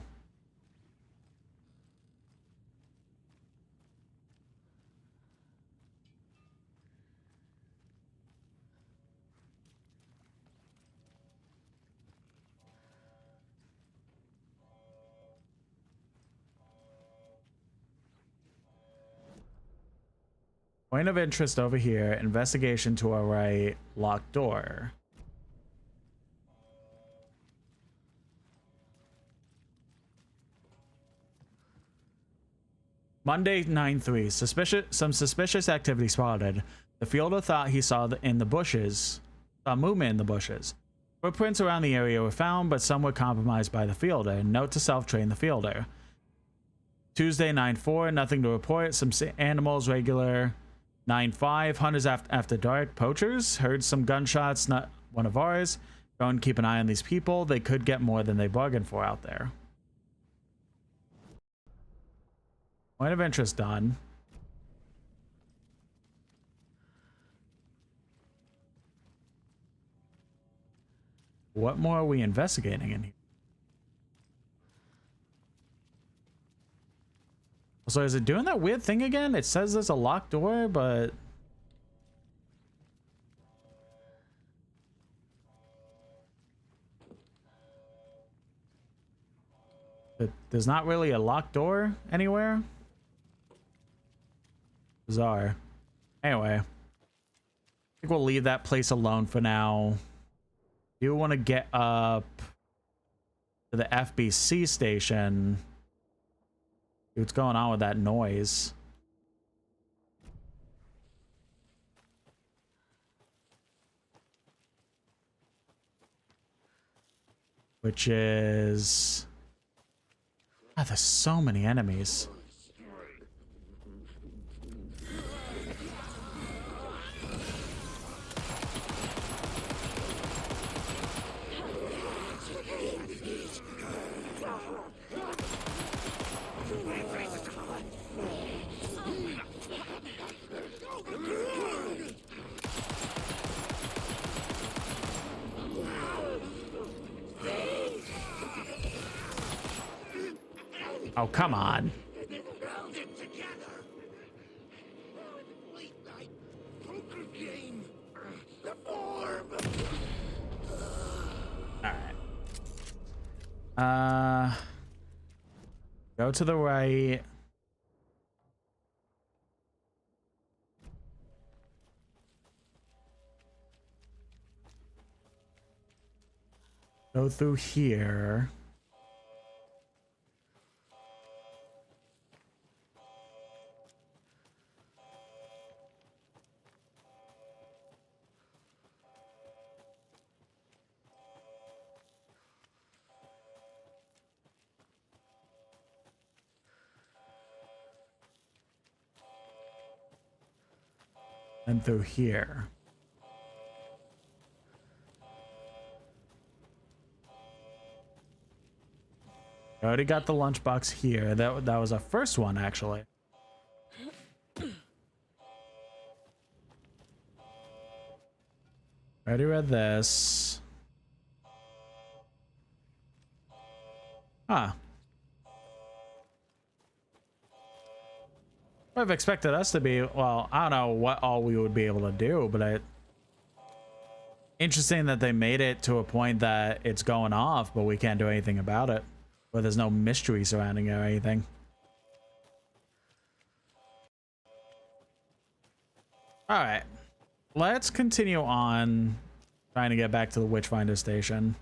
Point of interest over here. Investigation to our right. Locked door. Monday 9/3. Some suspicious activity spotted. The fielder thought he saw movement in the bushes. Footprints around the area were found, but some were compromised by the fielder. Note to self: train the fielder. Tuesday 9/4. Nothing to report. Some animals regular. 9/5. Hunters after dark. Poachers heard some gunshots. Not one of ours. Go and keep an eye on these people. They could get more than they bargained for out there. Point of interest done. What more are we investigating in here? So is it doing that weird thing again? It says there's a locked door, but... there's not really a locked door anywhere? Bizarre. Anyway. I think we'll leave that place alone for now. Do want to get up to the FBC station. See what's going on with that noise. Which is... God, there's so many enemies. Oh, come on. Alright. Go to the right. Go through here. And through here. I already got the lunchbox here. That was our first one, actually. Already read this. Huh. I've expected us to be, well, I don't know what all we would be able to do, but interesting that they made it to a point that it's going off, but we can't do anything about it. Or there's no mystery surrounding it or anything. Alright. Let's continue on trying to get back to the Witchfinder station.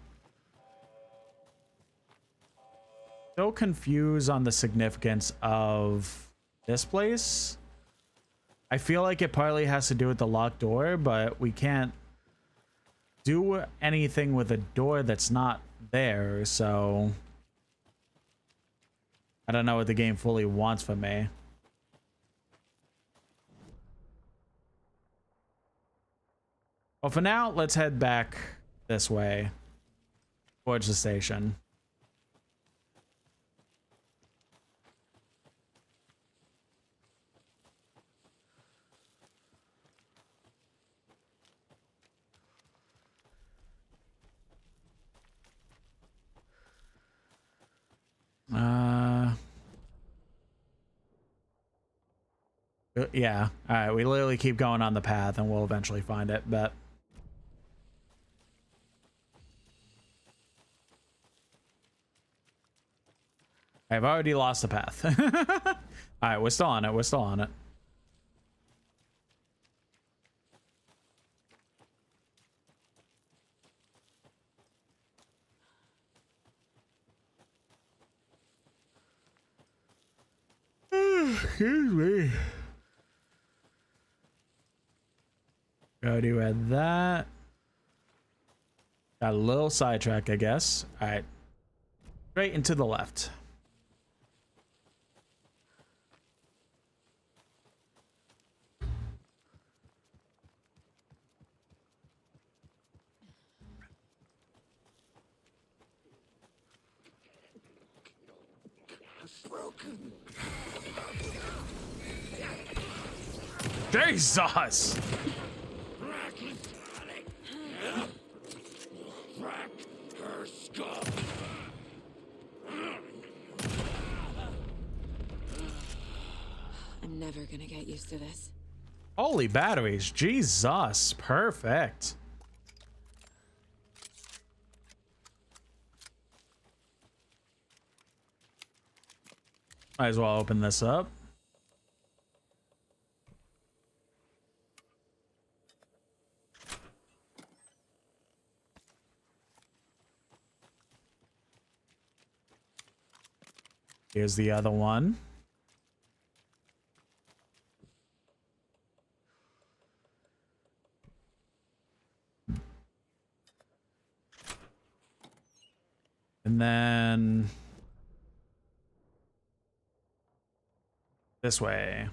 Still confused on the significance of this place. I feel like it partly has to do with the locked door, but we can't do anything with a door that's not there, so I don't know what the game fully wants from me. Well, for now, let's head back this way towards the station. Yeah. All right. We literally keep going on the path and we'll eventually find it, but I've already lost the path. All right. We're still on it. We're still on it. Excuse me. Already read that. Got a little sidetrack, I guess. All right. Straight and to the left. Jesus! Crack her skull. I'm never gonna get used to this. Holy batteries. Jesus. Perfect. Might as well open this up. Here's the other one. And then this way.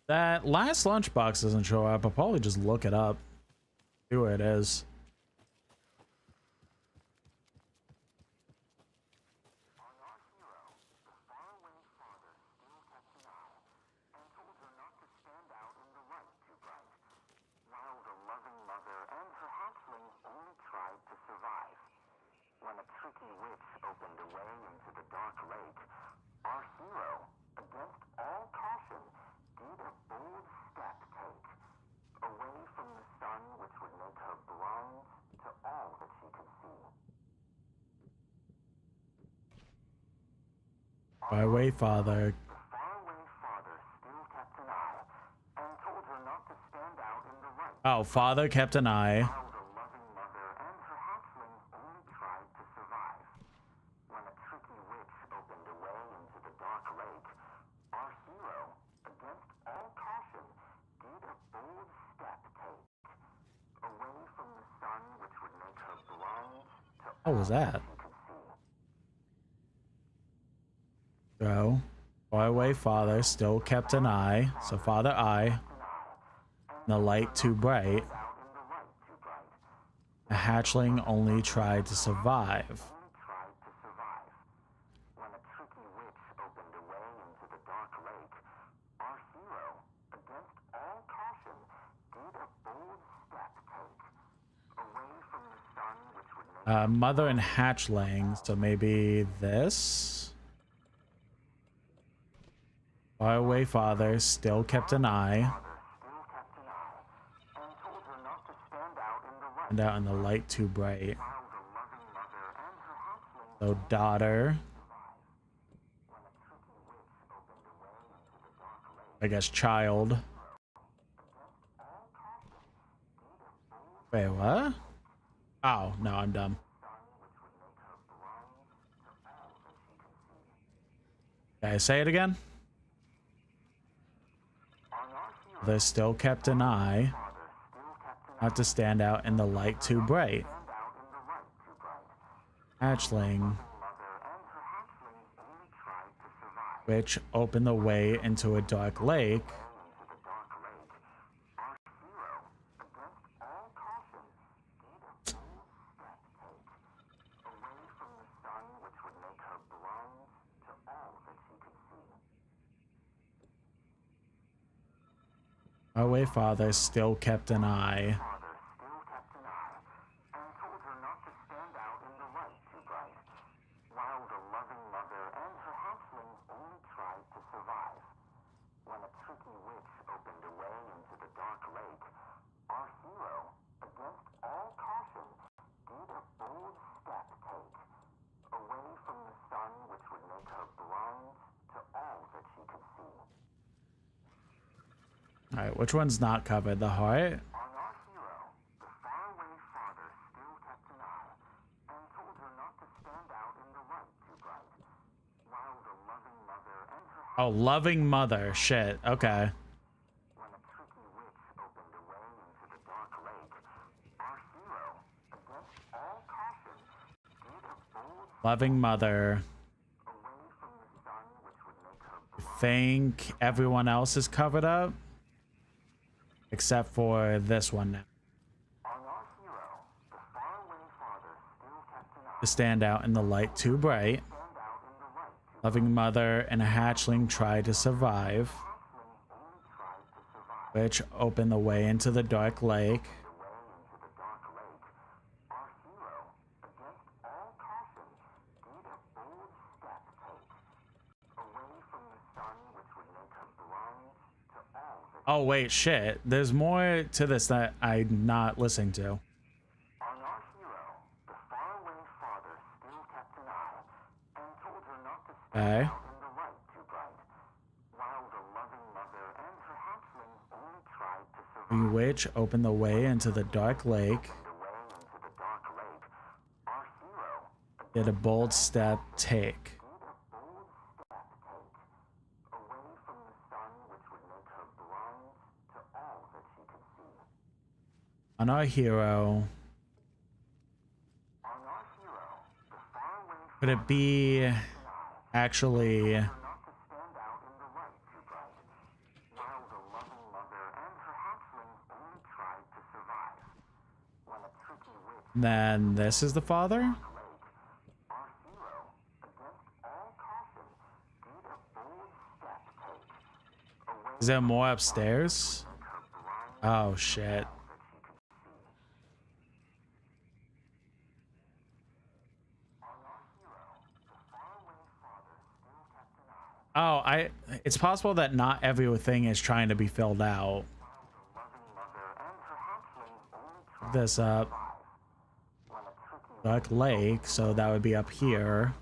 That last lunchbox doesn't show up. I'll probably just look it up. See where it is. When a tricky witch opened a way into the dark lake, our hero, against all caution, did a bold step take, away from the sun which would make her blind to all that she could see. By way, Father. The faraway father still kept an eye, and told her not to stand out in the light. Oh, Father kept an eye. While the loving mother and her hatchling only tried to survive. When a tricky witch opened a way into the dark lake, our hero, against all caution, did a bold step take, away from the sun which would make her blind to What was that? she could see. So, by way, Father still kept an eye. So, Father, eye. The light too bright. A hatchling only tried to survive. When a tricky witch opened a way into the dark lake, our hero, against all caution, did a bold step take, away from the sun which would make Mother and hatchling. So maybe this. By way, Father still kept an eye. And out in the light too bright. So daughter. I guess child. Wait, what? Oh, no, I'm dumb. Okay, say it again. They still kept an eye. Not to stand out in the light too bright. Hatchling. Which opened the way into a dark lake. Our way, Father still kept an eye. While the loving mother and her hatchling only tried to survive. When a tricky witch opened a way into the dark lake, our hero, against all caution, did a bold step take, away from the sun which would make her blind to all that she could see. Alright, which one's not covered? The heart? On our hero, the faraway father still kept an eye, and told her not to stand out in the light too bright, while the loving mother and her Oh, loving mother. Shit. Okay. when a tricky witch opened a way into the dark lake, our hero, against all caution, did a bold Loving mother. away from the sun which would make her Think everyone else is covered up? Except for this one now. to stand out in the light too bright. Loving mother and a hatchling try to survive. Which opened the way into the dark lake. Oh wait, shit. There's more to this that I'm not listening to. Okay. Which opened the way into the dark lake. Did a bold step take. On our hero. Could it be actually then this is the father? Is there more upstairs? Oh shit. Oh, it's possible that not everything is trying to be filled out. This up. Dark Lake, so that would be up here.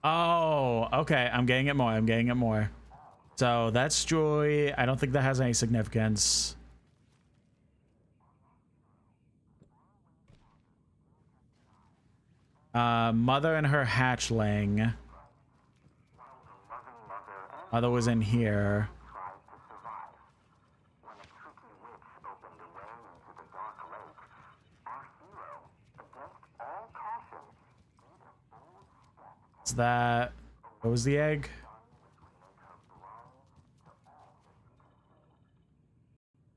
Oh, okay. I'm getting it more. I'm getting it more. So that's joy. I don't think that has any significance. Mother and her hatchling. Mother was in here. Is that... What was the egg?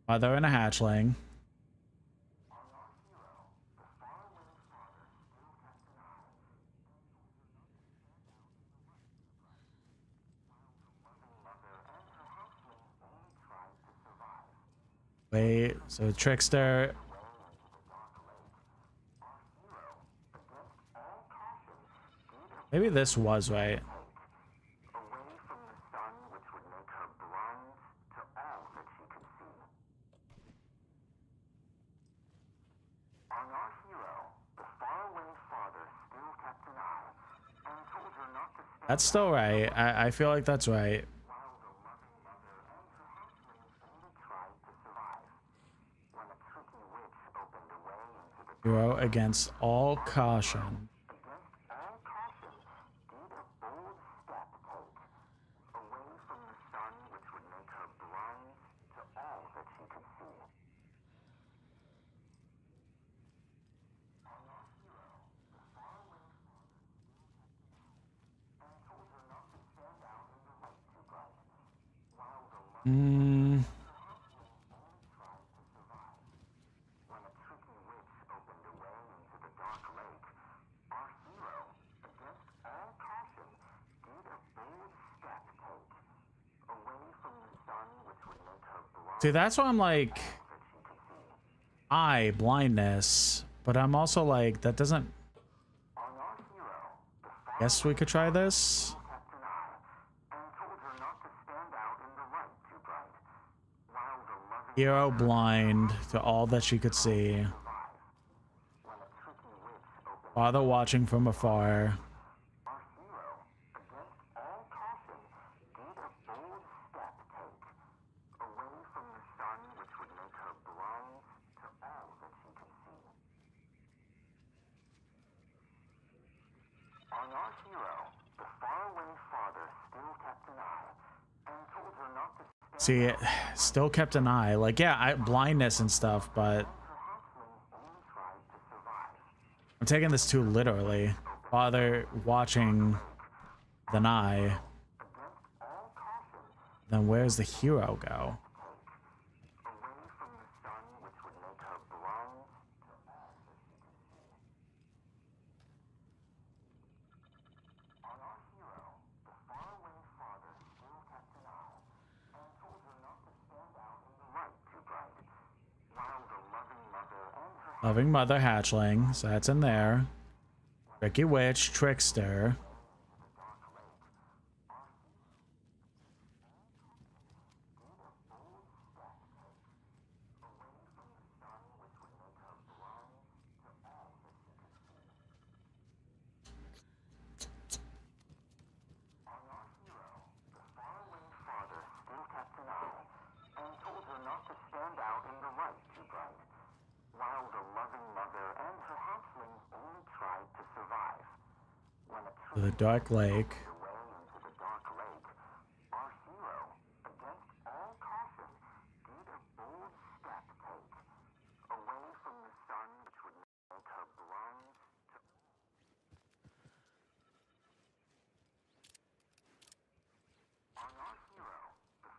Mother and a hatchling. Wait, so Trickster... Maybe this was right. That's still right. I feel like that's right. Hero against all caution. See, that's why I'm like, blindness, but I'm also like, that doesn't... Guess we could try this. Hero blind to all that she could see. Father watching from afar. See, still kept an eye. Like, yeah, blindness and stuff, but I'm taking this too literally. Father watching the eye. Then where's the hero go? Loving Mother Hatchling, so that's in there. Tricky Witch, Trickster. The Dark Lake.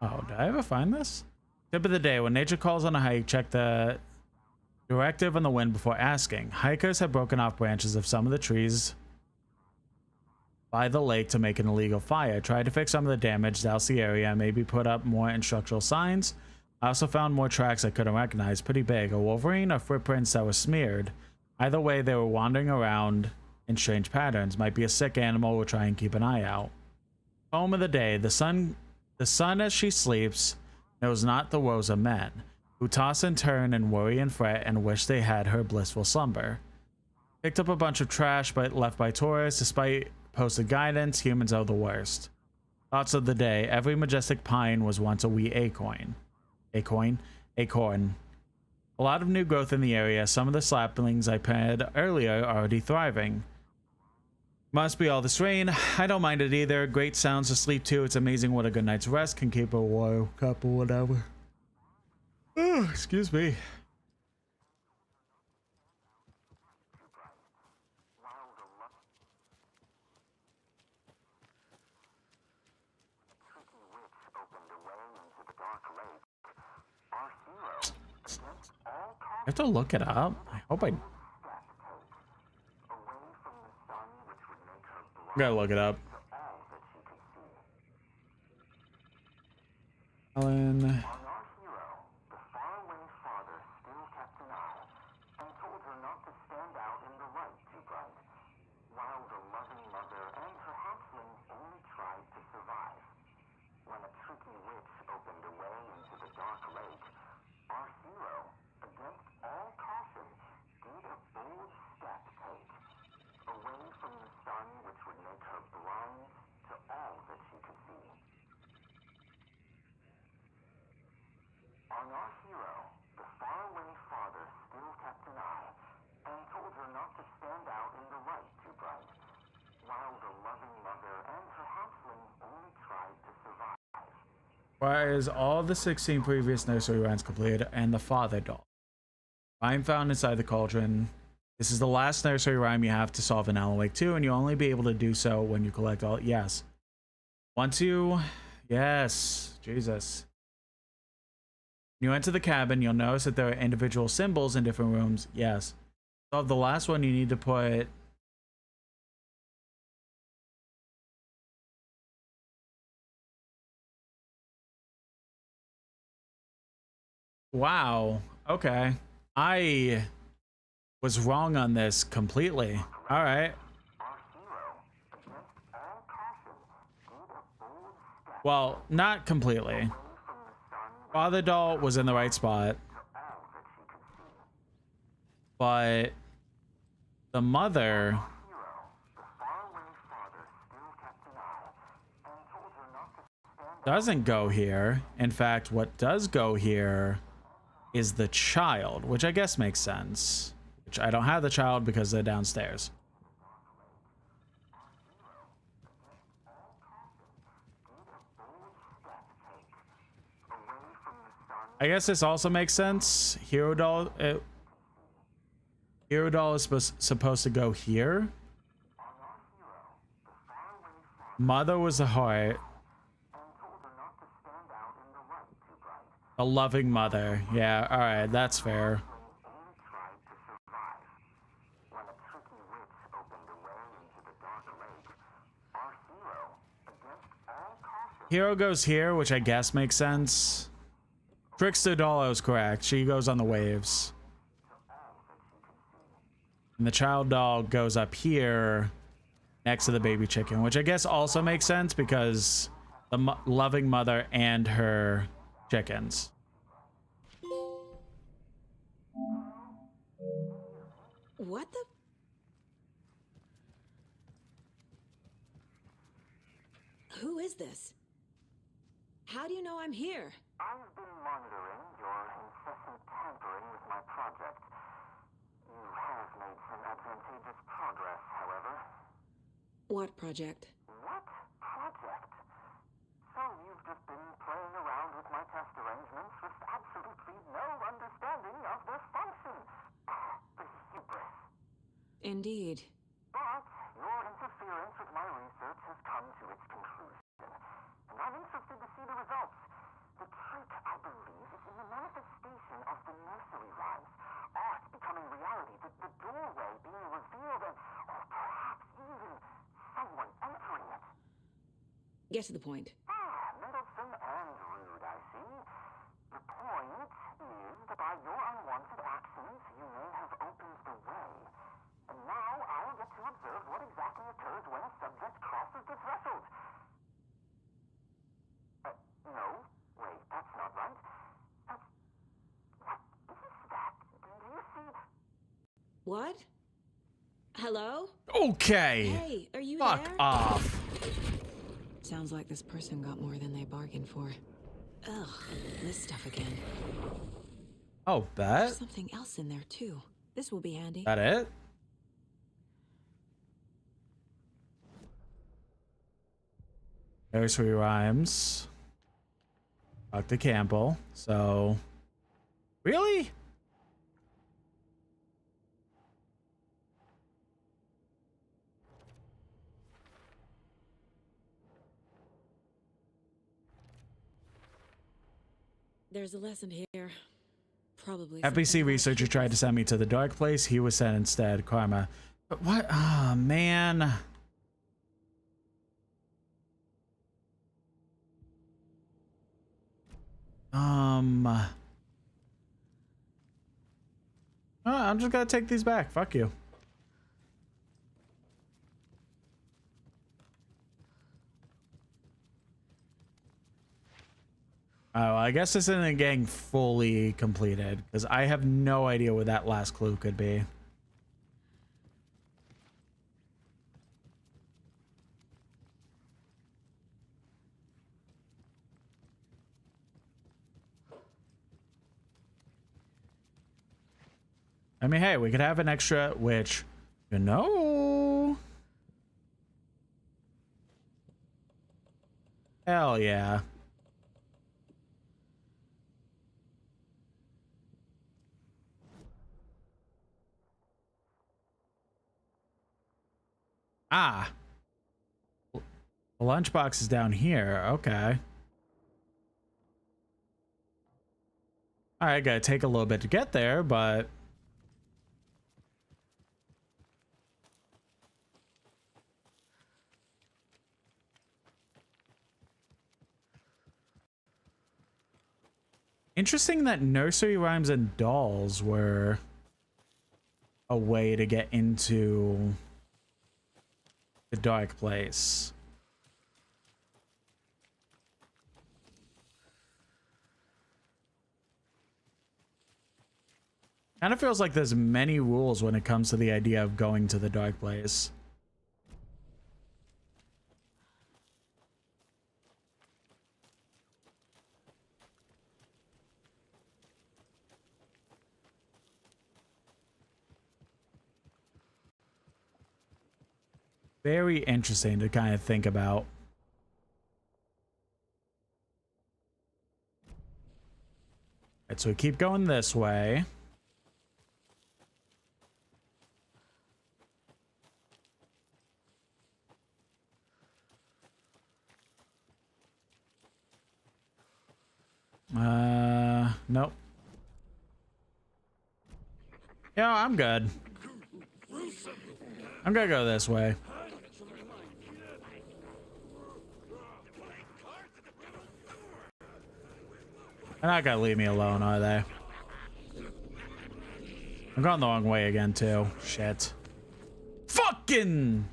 Oh, did I ever find this? Tip of the day: when nature calls on a hike, check the directive on the wind before asking. Hikers have broken off branches of some of the trees by the lake to make an illegal fire. Try to fix some of the damage, douse the area, maybe put up more instructional signs. I also found more tracks I couldn't recognize, pretty big. A wolverine or footprints that were smeared. Either way, they were wandering around in strange patterns. Might be a sick animal, we'll try and keep an eye out. Poem of the day: the sun as she sleeps knows not the woes of men, who toss and turn and worry and fret and wish they had her blissful slumber. Picked up a bunch of trash but left by tourists. Despite posted guidance, humans are the worst. Thoughts of the day: every majestic pine was once a wee acorn. Acorn. A lot of new growth in the area. Some of the saplings I planted earlier are already thriving. Must be all this rain. I don't mind it either. Great sounds to sleep to. It's amazing what a good night's rest can keep a water cup or whatever. Oh, excuse me. I have to look it up. I hope I gotta look it up. Helen. Why is all the 16 previous nursery rhymes completed and the father doll? Rhyme found inside the cauldron. This is the last nursery rhyme you have to solve in Alan Wake 2, and you'll only be able to do so when you collect all. Yes. Once you. Yes. Jesus. When you enter the cabin, you'll notice that there are individual symbols in different rooms. Yes. Solve the last one, you need to put. Wow. Okay. I was wrong on this completely. All right. Well, not completely. Father doll was in the right spot. But the mother doesn't go here. In fact, what does go here is the child, which I guess makes sense. Which I don't have the child because they're downstairs. I guess this also makes sense. Hero doll is supposed to go here. Mother was the heart. A loving mother. Yeah, all right, that's fair. Hero goes here, which I guess makes sense. Trickster doll is correct. She goes on the waves. And the child dog goes up here next to the baby chicken, which I guess also makes sense because the loving mother and her chickens. What the? Who is this? How do you know I'm here? I've been monitoring your incessant tampering with my project. You have made some advantageous progress, however. What project? What project? So you've just been playing around with my test arrangements with absolutely no understanding of their function. The hubris. Indeed. But your interference with my research has come to its conclusion, and I'm interested to see the results. The trick, I believe, is in the manifestation of the nursery rhymes. Art becoming reality, the doorway being revealed, and or perhaps even someone entering it. Get to the point. Meddlesome and rude, I see. The point is that by your unwanted actions, you may have opened the way. And now I'll get to observe what exactly occurs when a subject crosses the threshold. No. Wait, that's not right. What is that? Do you see? What? Hello? Okay. Hey, are you Fuck there? off. Sounds like this person got more than they bargained for. Ugh, this stuff again. Oh, There's that? something else in there too. This will be handy. That it? There's 3 rhymes. Dr. Campbell. So, really? There's a lesson here. Probably. FBC something researcher tried to send me to the dark place. He was sent instead. Karma. But what? Ah, man. I'm just gonna take these back. Fuck you. Oh, I guess this isn't getting fully completed because I have no idea what that last clue could be. I mean, hey, we could have an extra, which, you know. Hell yeah. Ah. The lunchbox is down here. Okay. All right, gotta take a little bit to get there, but. Interesting that nursery rhymes and dolls were a way to get into the dark place. Kind of feels like there's many rules when it comes to the idea of going to the dark place. Very interesting to kind of think about. Alright, so we keep going this way. Nope. Yeah, I'm good. I'm gonna go this way. They're not gonna leave me alone, are they? I'm going the wrong way again, too. Shit. Fucking!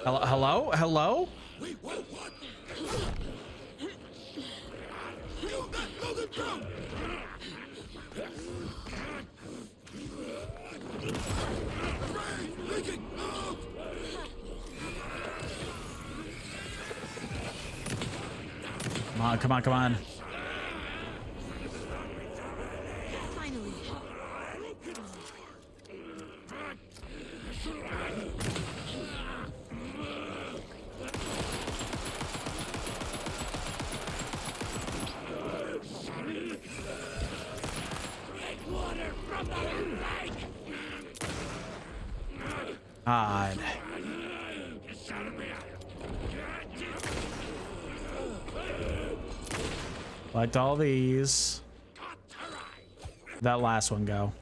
Hello? Hello? Come on, come on, come on. Finally. God. Collect all these. That last one go.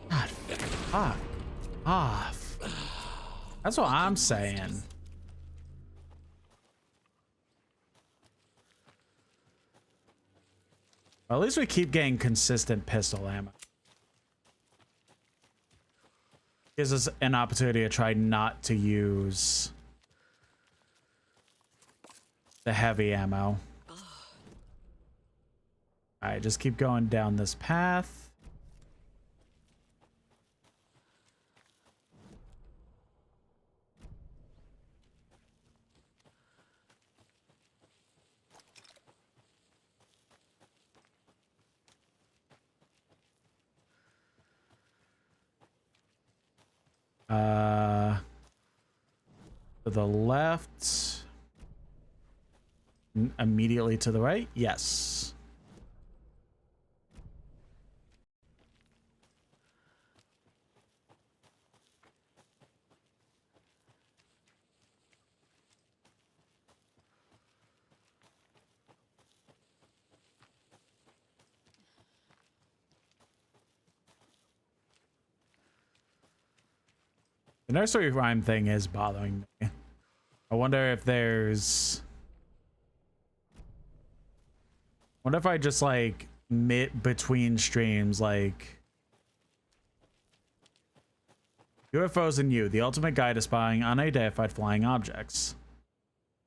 God, fuck off. That's what I'm saying. Well, at least we keep getting consistent pistol ammo. Gives us an opportunity to try not to use the heavy ammo. Alright, just keep going down this path. To the left. Immediately to the right? Yes. The nursery rhyme thing is bothering me. I wonder if there's... What if I just like between streams, like UFOs and you, the ultimate guide to spying unidentified flying objects.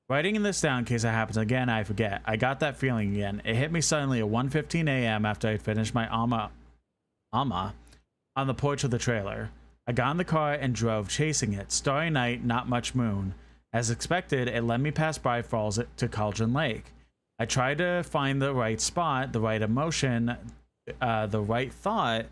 Writing this down in case it happens again, I forget. I got that feeling again. It hit me suddenly at 1:15 a.m. after I finished my ama on the porch of the trailer. I got in the car and drove, chasing it. Starry night, not much moon. As expected, it led me past Bright Falls to Cauldron Lake. I tried to find the right spot, the right emotion, the right thought,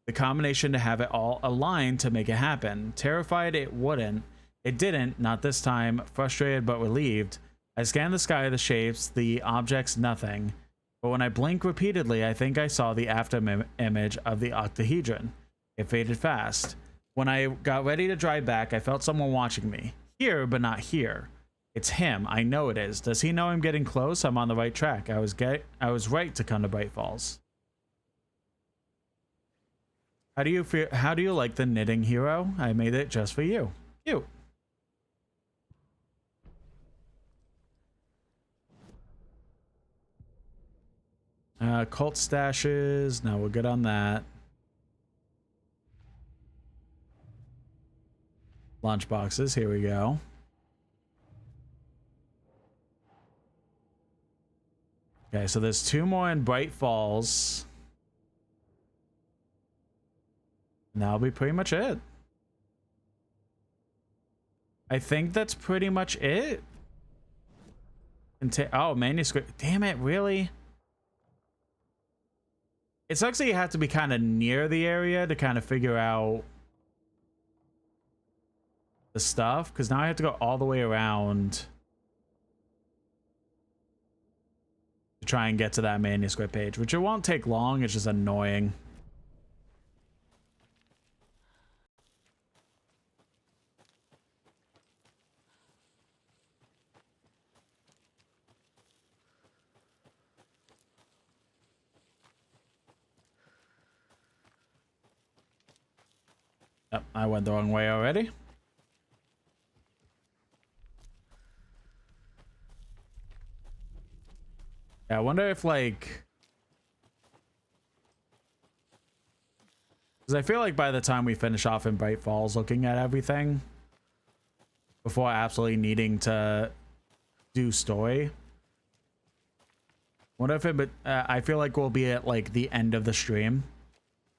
the combination to have it all aligned to make it happen. Terrified it wouldn't. It didn't, not this time. Frustrated but relieved. I scanned the sky, the shapes, the objects, nothing. But when I blinked repeatedly, I think I saw the after image of the octahedron. It faded fast. When I got ready to drive back, I felt someone watching me. Here, but not here. It's him. I know it is. Does he know I'm getting close? I'm on the right track. I was right to come to Bright Falls. How do you feel? How do you like the knitting hero? I made it just for you. Cute. Cult stashes. No, we're good on that. Lunch boxes. Here we go. Okay, so there's 2 more in Bright Falls. And that'll be pretty much it. I think that's pretty much it. Oh, manuscript. Damn it, really? It sucks that you have to be kind of near the area to kind of figure out the stuff, because now I have to go all the way around to try and get to that manuscript page, which it won't take long. It's just annoying. Yep, I went the wrong way already. Yeah, I wonder if, like... Because I feel like by the time we finish off in Bright Falls looking at everything, before absolutely needing to do story, wonder if it, I feel like we'll be at like the end of the stream.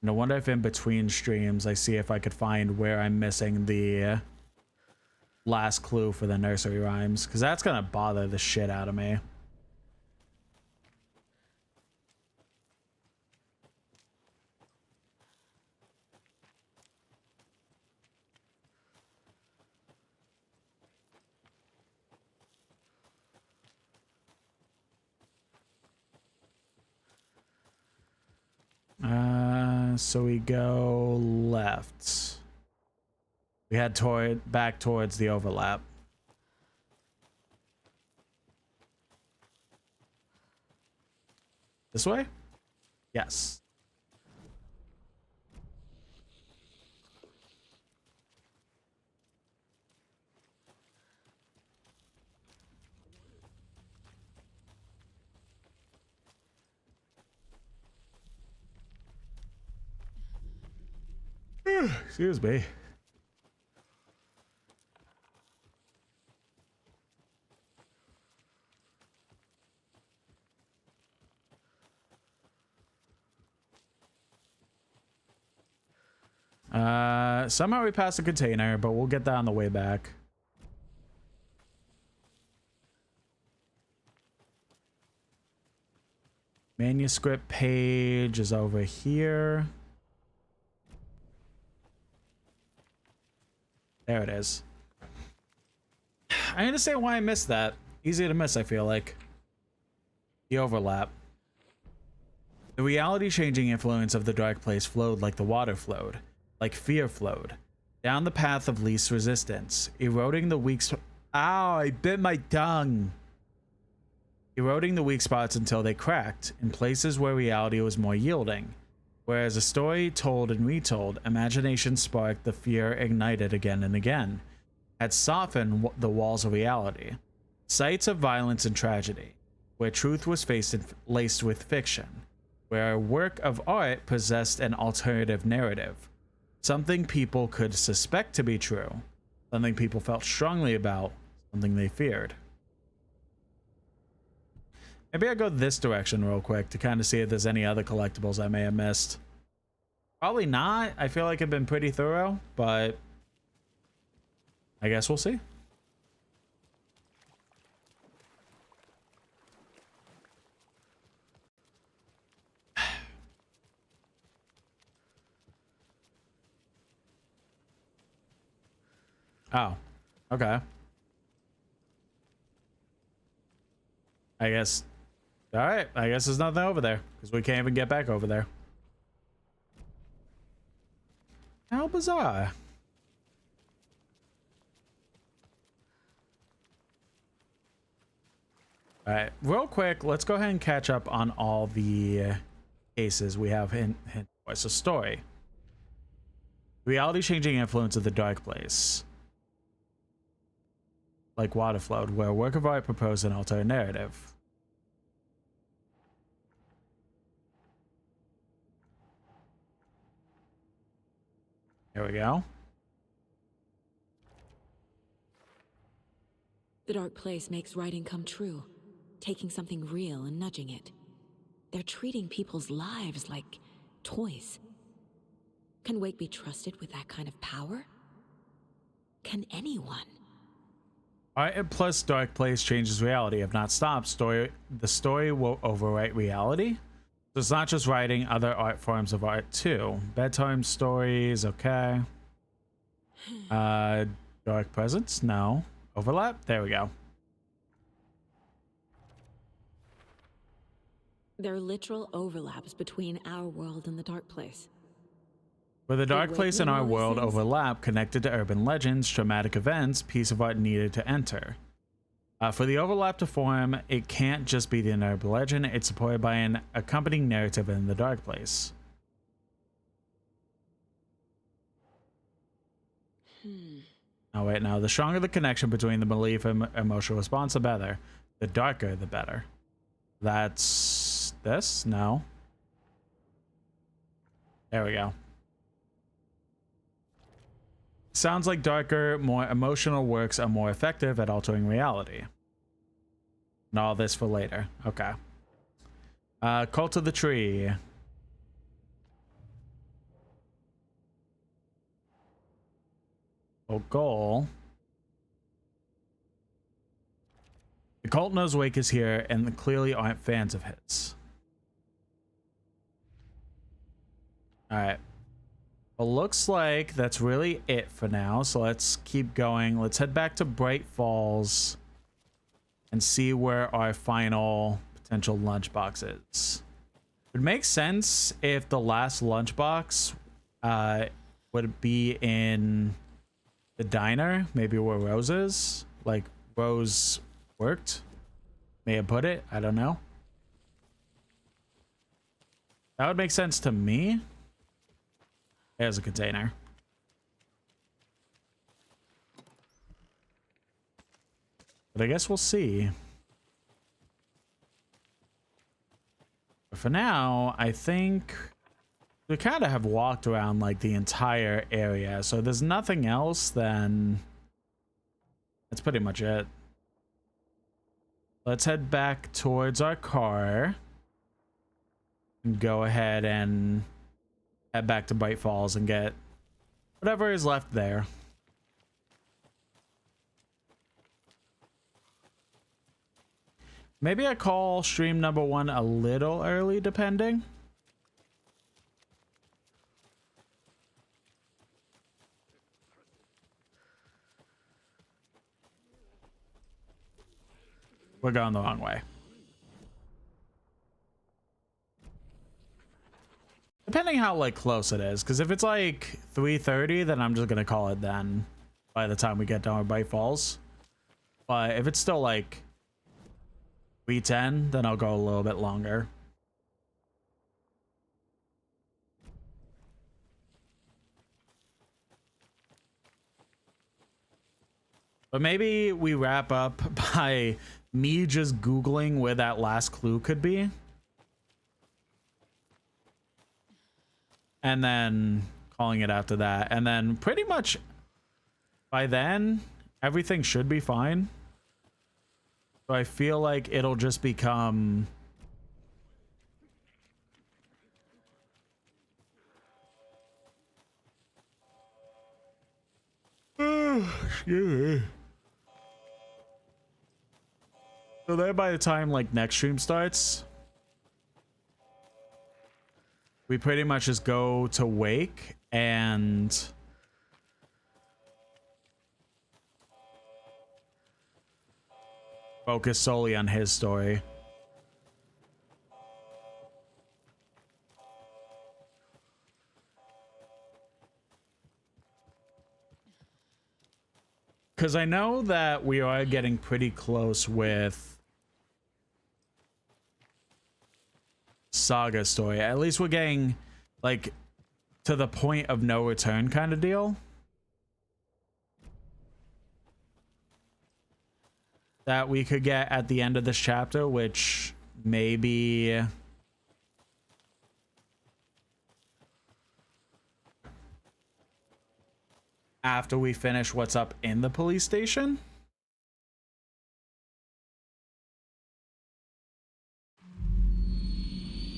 And I wonder if in between streams I see if I could find where I'm missing the last clue for the nursery rhymes, because that's gonna bother the shit out of me. So we go left. We head back towards the overlap. This way? Yes. Excuse me. Somehow we passed the container, but we'll get that on the way back. Manuscript page is over here. There it is. I understand why I missed that. Easy to miss, I feel like. The overlap. The reality-changing influence of the dark place flowed like the water flowed, like fear flowed, down the path of least resistance, eroding the weak spots. Ow, I bit my tongue. Eroding the weak spots until they cracked, in places where reality was more yielding. Whereas a story told and retold, imagination sparked, the fear ignited again and again, had softened the walls of reality. Sites of violence and tragedy, where truth was laced with fiction, where a work of art possessed an alternative narrative, something people could suspect to be true, something people felt strongly about, something they feared. Maybe I'll go this direction real quick to kind of see if there's any other collectibles I may have missed. Probably not. I feel like I've been pretty thorough, but I guess we'll see. Oh, okay. I guess. All right. I guess there's nothing over there because we can't even get back over there. How bizarre. All right. Real quick, let's go ahead and catch up on all the cases we have in Voice of Story. Reality-changing influence of the dark place. Like water flowed, where a work of art proposed an alternate narrative. There we go. The dark place makes writing come true, taking something real and nudging it. They're treating people's lives like toys. Can Wake be trusted with that kind of power? Can anyone? Art plus dark place changes reality. If not stopped, the story will overwrite reality. So it's not just writing, other art forms of art too. Bedtime stories, okay. Dark presence, no. Overlap, there we go. There are literal overlaps between our world and the dark place. Where the dark place and our world overlap, connected to urban legends, traumatic events, piece of art needed to enter. For the overlap to form, it can't just be the urban legend, it's supported by an accompanying narrative in the dark place. Oh, wait, no. The stronger the connection between the belief and emotional response, the better. The darker, the better. That's this? No. There we go. Sounds like darker, more emotional works are more effective at altering reality. And all this for later. Okay. Cult of the Tree. Goal. The cult knows Wake is here and clearly aren't fans of his. Alright. Well, looks like that's really it for now. So let's keep going. Let's head back to Bright Falls and see where our final potential lunchbox is. It would make sense if the last lunchbox would be in the diner, maybe where Rose is. Like, Rose worked. May have put it. I don't know. That would make sense to me. There's a container. But I guess we'll see. But for now, I think we kind of have walked around like the entire area. So there's nothing else, then that's pretty much it. Let's head back towards our car and go ahead and head back to Bright Falls and get whatever is left there. Maybe I call stream number 1 a little early, depending. We're going the wrong way. Depending how like close it is, because if it's like 3:30, then I'm just gonna call it then by the time we get down to Bright Falls. But if it's still like 3:10, then I'll go a little bit longer. But maybe we wrap up by me just Googling where that last clue could be. And then calling it after that. And then pretty much by then, everything should be fine. So I feel like it'll just become... Excuse me. So then by the time like next stream starts, we pretty much just go to Wake and focus solely on his story. Because I know that we are getting pretty close with Saga's story. At least we're getting like to the point of no return kind of deal. That we could get at the end of this chapter, which maybe after we finish what's up in the police station.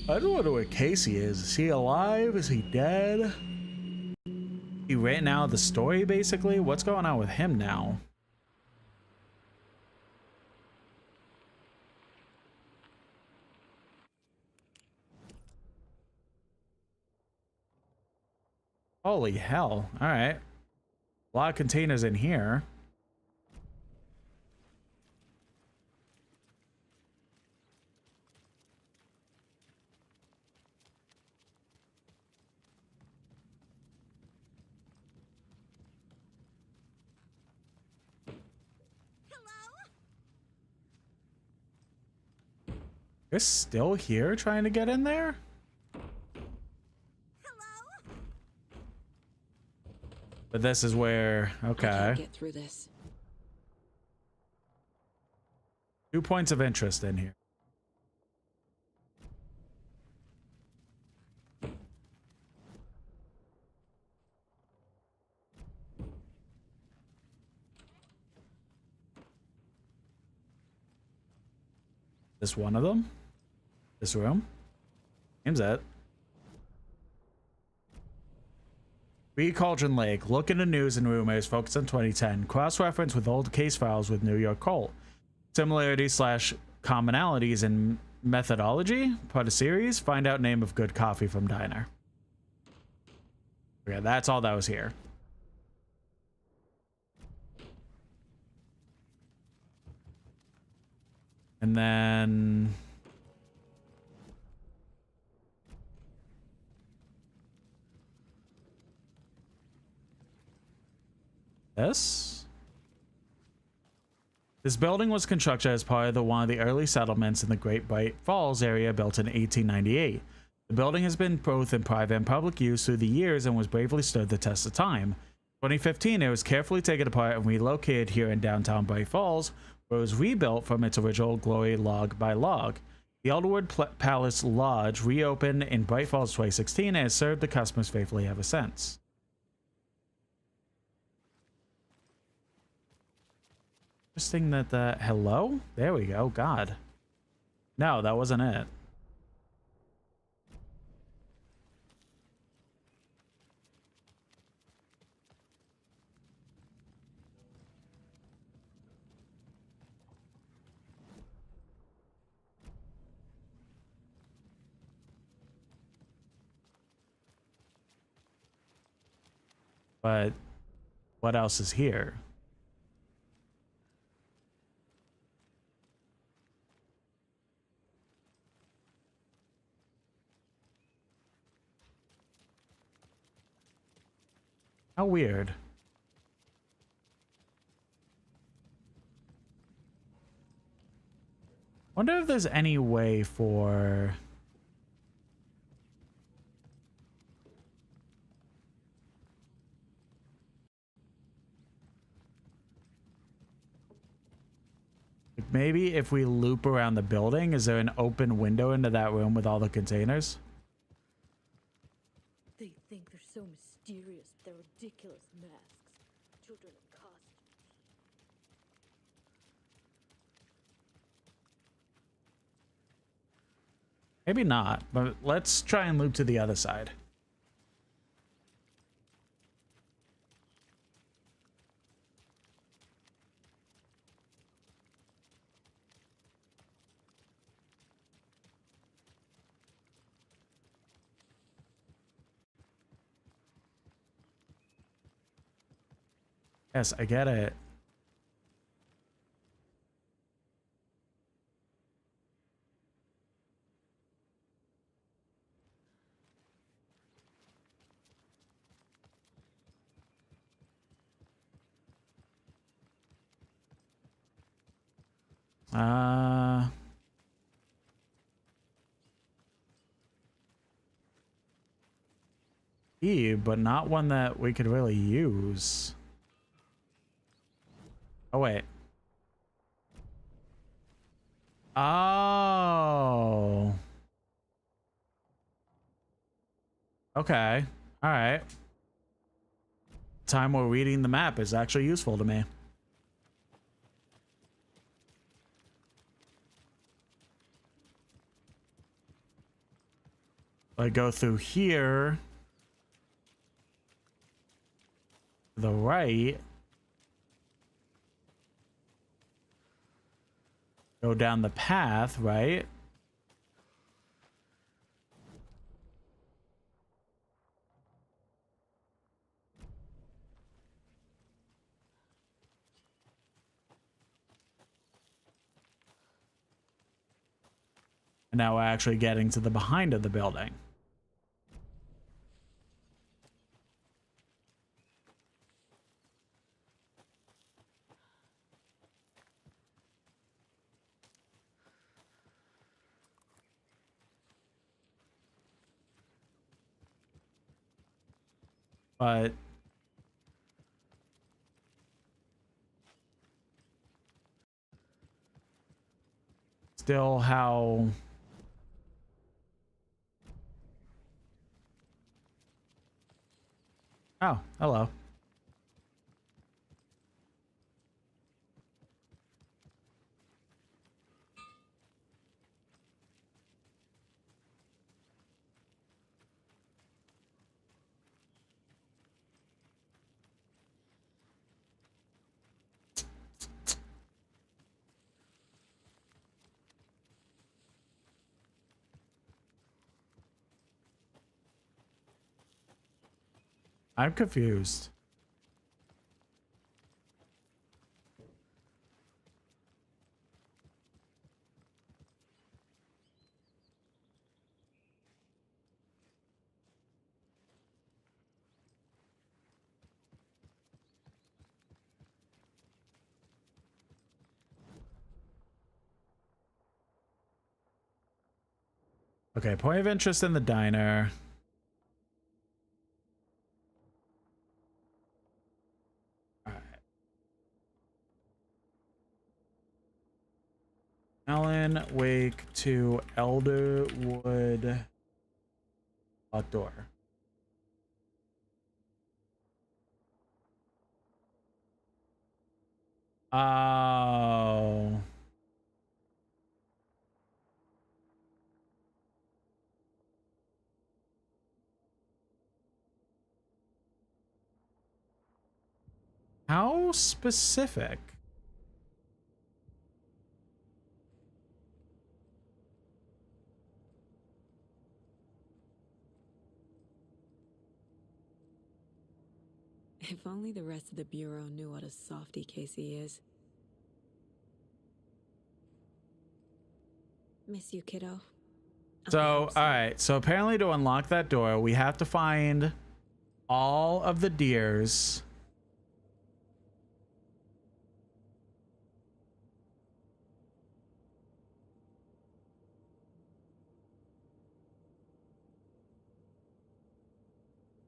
I don't know where Casey is. Is he alive? Is he dead? He ran out of the story, basically? What's going on with him now? Holy hell. Alright. A lot of containers in here. They're still here trying to get in there? But this is where, I okay. can't get through this. 2 points of interest in here. This one of them? This room? Seems it. Read Cauldron Lake. Look into news and rumors. Focus on 2010. Cross-reference with old case files with New York Cult. Similarities / commonalities in methodology. Part of series. Find out name of good coffee from diner. Okay, that's all that was here. And then this building was constructed as part of one of the early settlements in the Great Bright Falls area built in 1898. The building has been both in private and public use through the years and was bravely stood the test of time. In 2015, it was carefully taken apart and relocated here in downtown Bright Falls, where it was rebuilt from its original glory log by log. The Elderwood Palace Lodge reopened in Bright Falls 2016 and has served the customers faithfully ever since. Interesting that the... Hello? There we go. God. No, that wasn't it. But what else is here? How weird. Wonder if there's any way for... Maybe if we loop around the building, is there an open window into that room with all the containers? They think they're so mysterious with their ridiculous masks. Children in costumes. Maybe not, but let's try and loop to the other side. Yes, I get it. But not one that we could really use. Oh, wait. Oh. Okay. All right. Time we're reading the map is actually useful to me. I go through here. To the right. Go down the path, right? And now we're actually getting to the behind of the building. But still how... Oh, hello. I'm confused. Okay, point of interest in the diner. Alan Wake to Elderwood outdoor. Oh. How specific? If only the rest of the Bureau knew what a softy Casey is. Miss you, kiddo. So, all right. So apparently to unlock that door, we have to find all of the deers.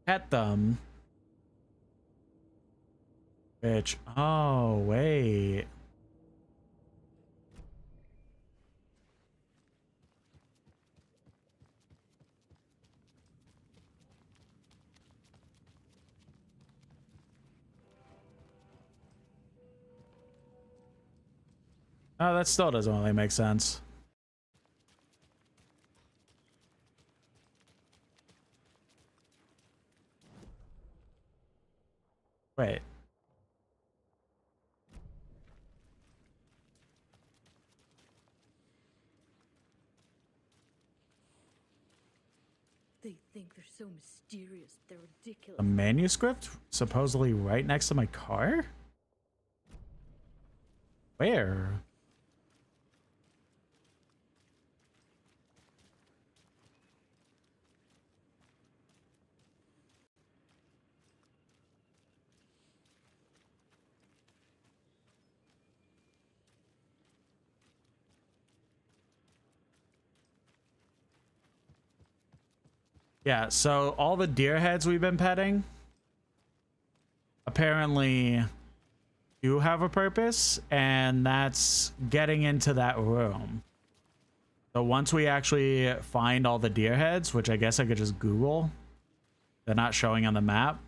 Pet them. Which, oh, wait. Oh, that still doesn't really make sense. Wait. They think they're so mysterious. They're ridiculous. A manuscript? Supposedly right next to my car? Where? Yeah, so all the deer heads we've been petting apparently do have a purpose, and that's getting into that room. So once we actually find all the deer heads, which I guess I could just Google, they're not showing on the map.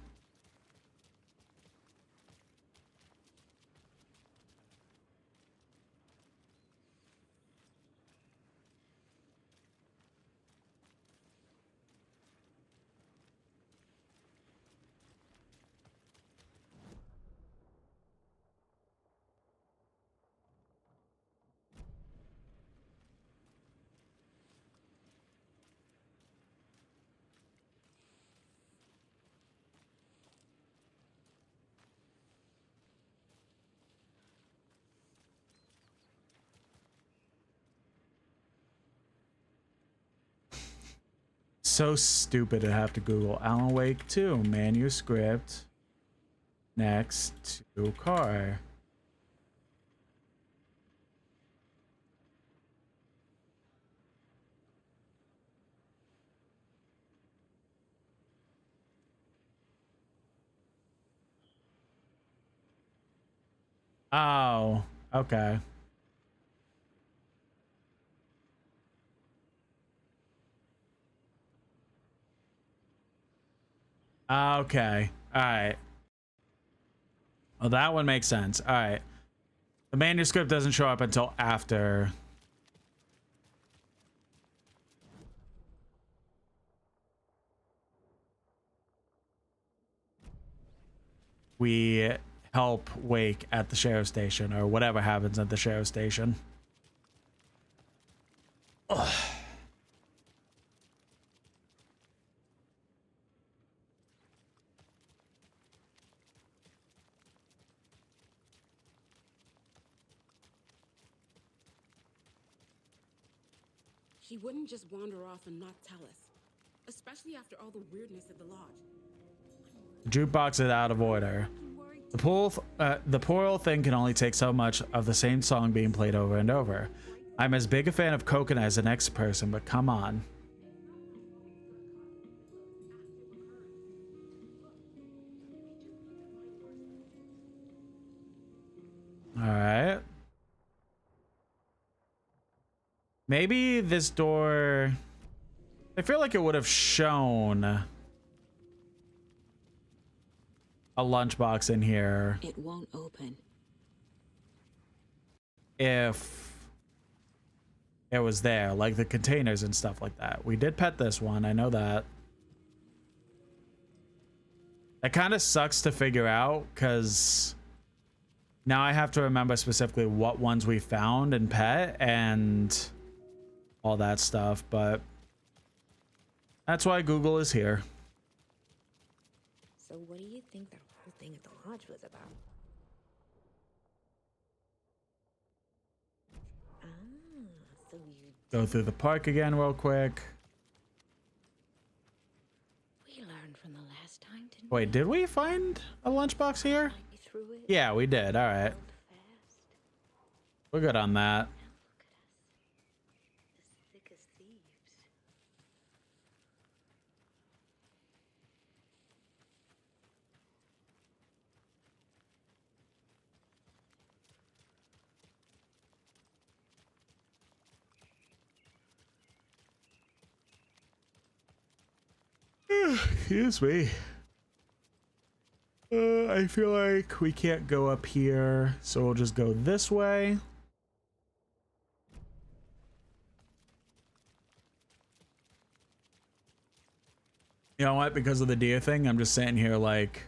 So stupid to have to Google Alan Wake 2 manuscript next to car. Oh, okay. Okay. All right. Well, that one makes sense. All right. The manuscript doesn't show up until after. We help Wake at the sheriff's station, or whatever happens at the sheriff's station. Ugh. She wouldn't just wander off and not tell us, especially after all the weirdness at the lodge. Jukebox is out of order. The poor old thing can only take so much of the same song being played over and over. I'm as big a fan of Coconut as the next person, but come on. All right. Maybe this door... I feel like it would have shown a lunchbox in here. It won't open. If it was there, like the containers and stuff like that. We did pet this one, I know that. That kind of sucks to figure out, because now I have to remember specifically what ones we found and pet and all that stuff, but that's why Google is here. So what do you think that whole thing at the lodge was about? So you Go through the park again real quick. we learned from the last time, didn't Wait, did we find a lunchbox here? we? Through it. Yeah, we did. All right. We're good on that. Thick as thieves. Excuse me. I feel like we can't go up here, so we'll just go this way. You know what? Because of the deer thing, I'm just sitting here like...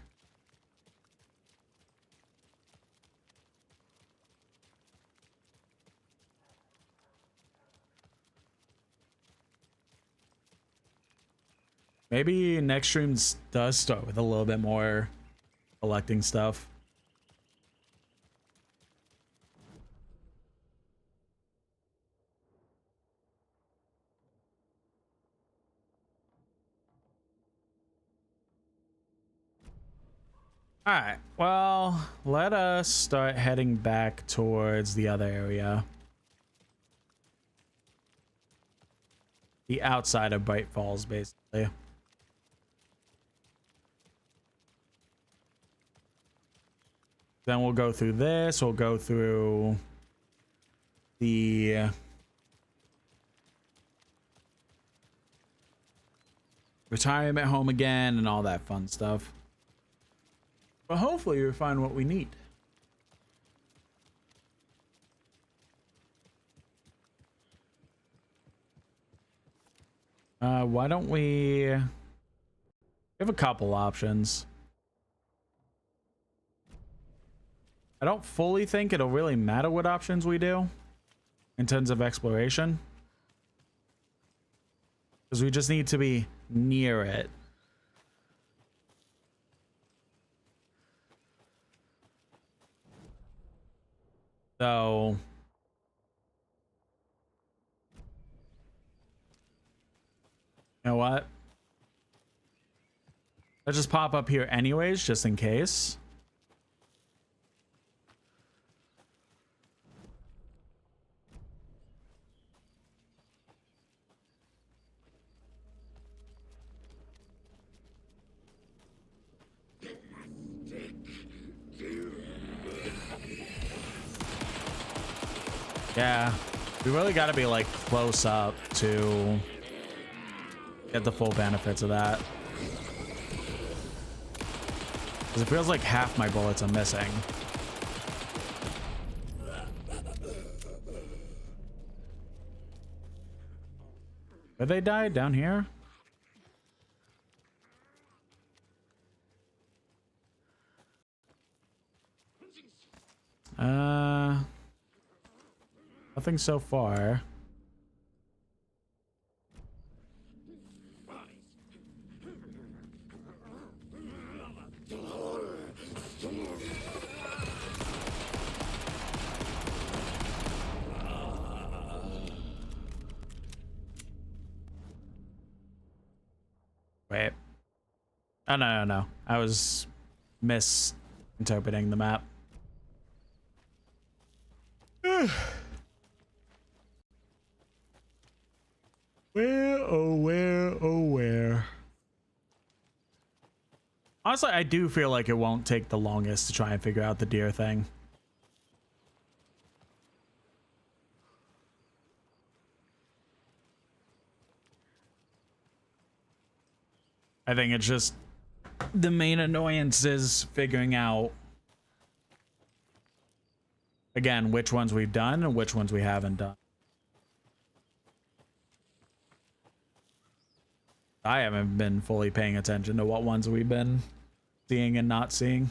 Maybe next stream does start with a little bit more collecting stuff. All right, well, let us start heading back towards the other area. The outside of Bright Falls, basically. Then we'll go through this, we'll go through the retirement home again and all that fun stuff. But hopefully we find what we need. Why don't we have a couple options? I don't fully think it'll really matter what options we do in terms of exploration, because we just need to be near it. So you know what? Let's just pop up here anyways, just in case. Yeah, we really got to be like close up to get the full benefits of that. Because it feels like half my bullets are missing. Where they died? Down here? Nothing so far. Wait. Oh, no. I was misinterpreting the map. Where? Honestly, I do feel like it won't take the longest to try and figure out the deer thing. I think it's just the main annoyance is figuring out, again, which ones we've done and which ones we haven't done. I haven't been fully paying attention to what ones we've been seeing and not seeing.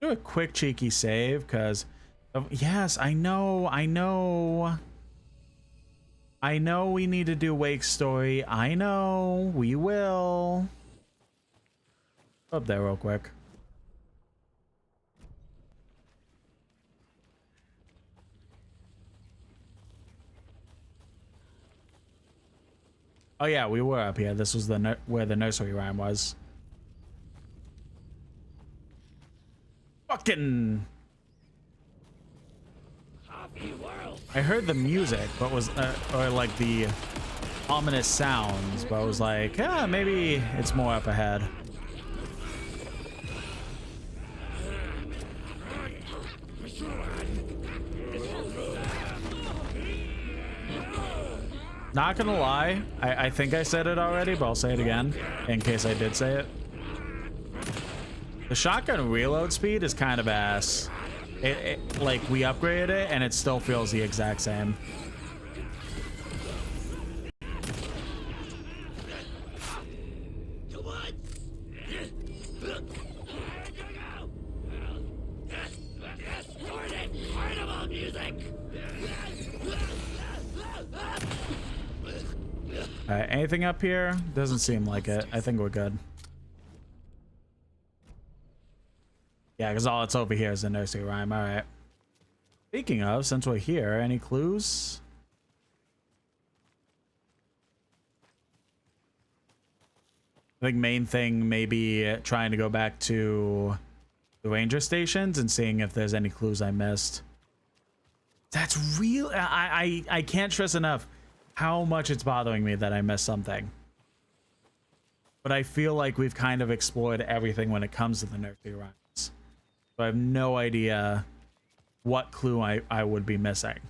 Do a quick cheeky save because yes, I know we need to do Wake's story. I know we will. Up there real quick. Oh yeah, we were up here. This was the where the nursery rhyme was. Fucking. I heard the music, but was or like the ominous sounds, but I was like, yeah, maybe it's more up ahead. Not gonna lie, I think I said it already, but I'll say it again in case I did say it. The shotgun reload speed is kind of ass. Like we upgraded it and it still feels the exact same. Anything up here? Doesn't seem like it. I think we're good. Yeah, because all that's over here is the nursery rhyme. All right. Speaking of, since we're here, any clues? I think main thing maybe trying to go back to the ranger stations and seeing if there's any clues I missed. That's real. I can't stress enough how much it's bothering me that I missed something. But I feel like we've kind of explored everything when it comes to the nursery rhymes. So I have no idea what clue I would be missing.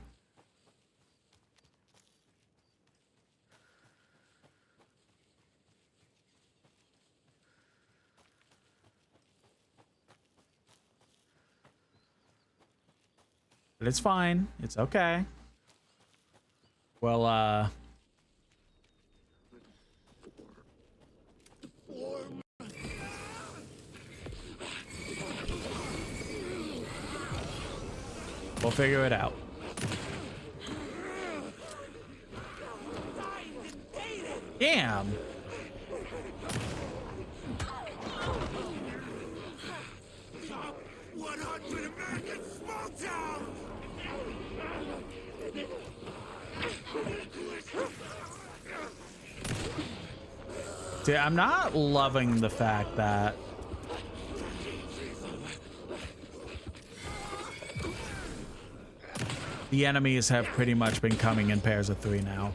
But it's fine. It's okay. Well, we'll figure it out. Damn. Top 100 American small town. See, I'm not loving the fact that the enemies have pretty much been coming in pairs of 3 now.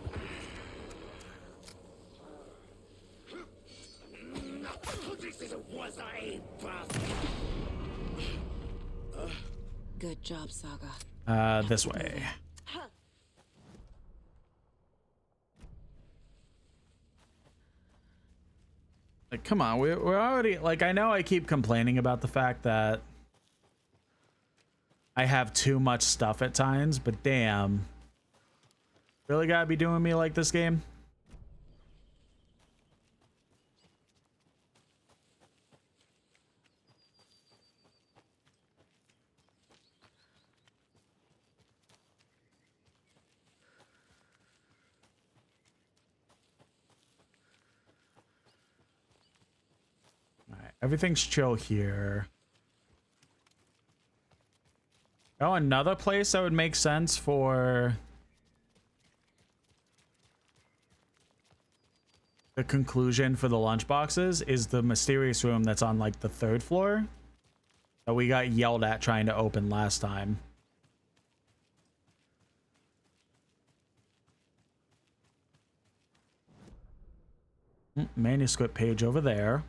Good job, Saga. This way. Like, come on, we're already, like, I know I keep complaining about the fact that I have too much stuff at times, but damn. Really gotta be doing me like this game? Everything's chill here. Oh, another place that would make sense for the conclusion for the lunchboxes is the mysterious room that's on like the 3rd floor that we got yelled at trying to open last time. Manuscript page over there.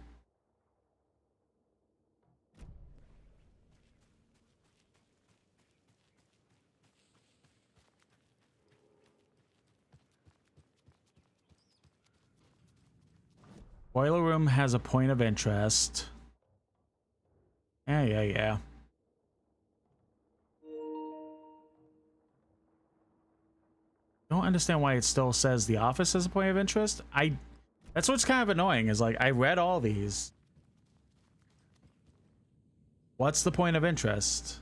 Boiler room has a point of interest. Yeah. Don't understand why it still says the office has a point of interest. That's what's kind of annoying, is like I read all these. What's the point of interest?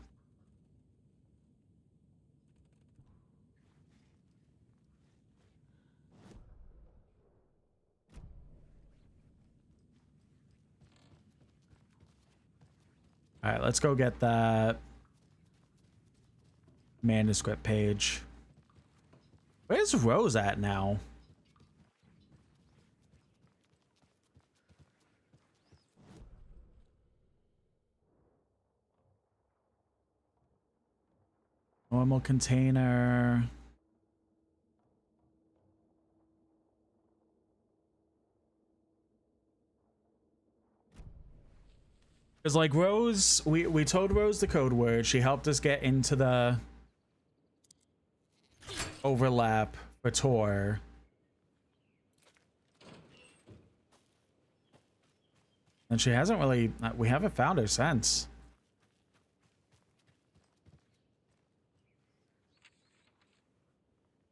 All right, let's go get that manuscript page. Where's Rose at now? Normal container. Because like Rose, we told Rose the code word. She helped us get into the overlap for Tor. And she hasn't really, we haven't found her since.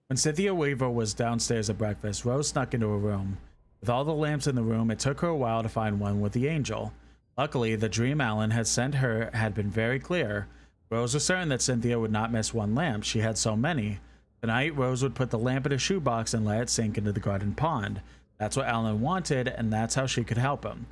When Cynthia Weaver was downstairs at breakfast, Rose snuck into her room. With all the lamps in the room, it took her a while to find one with the angel. Luckily, the dream Alan had sent her had been very clear. Rose was certain that Cynthia would not miss one lamp. She had so many. Tonight, Rose would put the lamp in a shoebox and let it sink into the garden pond. That's what Alan wanted, and that's how she could help him.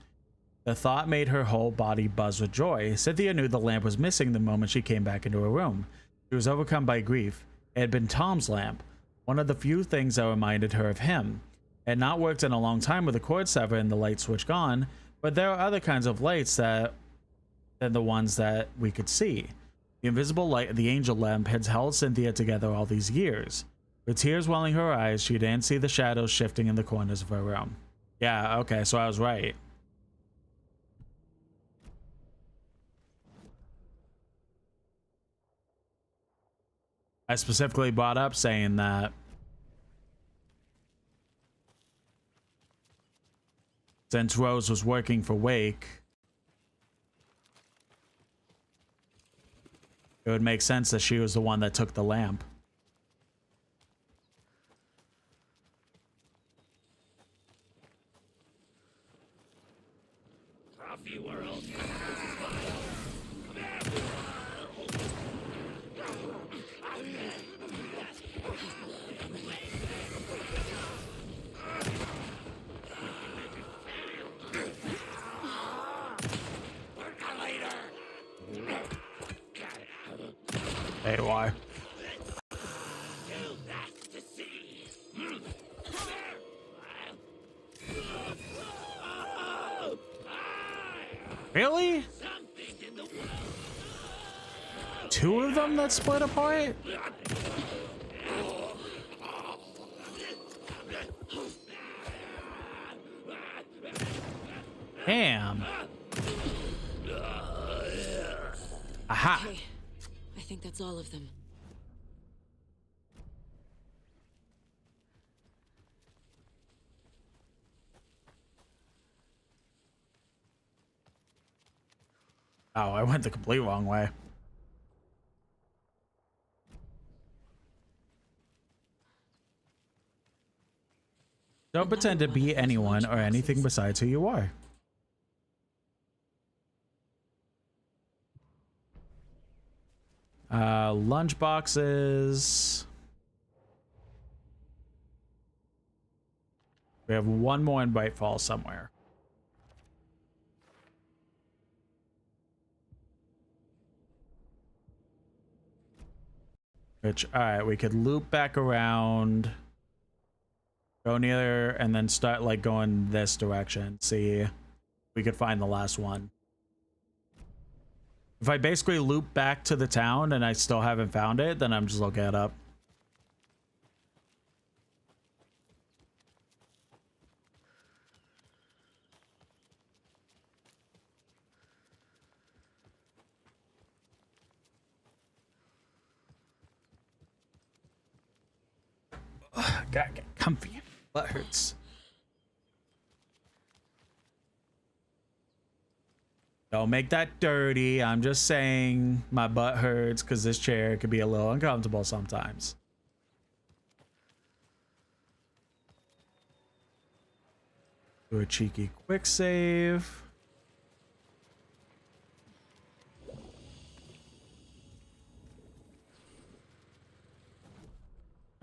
The thought made her whole body buzz with joy. Cynthia knew the lamp was missing the moment she came back into her room. She was overcome by grief. It had been Tom's lamp, one of the few things that reminded her of him. It had not worked in a long time with the cord severed and the light switch gone, but there are other kinds of lights than the ones that we could see. The invisible light of the angel lamp had held Cynthia together all these years. With tears welling her eyes, she didn't see the shadows shifting in the corners of her room. Yeah, okay, so I was right. I specifically brought up saying that since Rose was working for Wake, it would make sense that she was the one that took the lamp. Coffee world. Hey, why? Really? Two of them that split apart? Damn. Aha. Okay. I think that's all of them. Oh, I went the complete wrong way. Don't pretend to be anyone or anything besides who you are. Lunch boxes. We have one more in Bright Falls somewhere. Which, alright, we could loop back around, go near, and then start like going this direction. See if we could find the last one. If I basically loop back to the town and I still haven't found it, then I'm just looking it up. Gotta get comfy. Butt hurts. Don't make that dirty. I'm just saying my butt hurts because this chair could be a little uncomfortable sometimes. Do a cheeky quick save.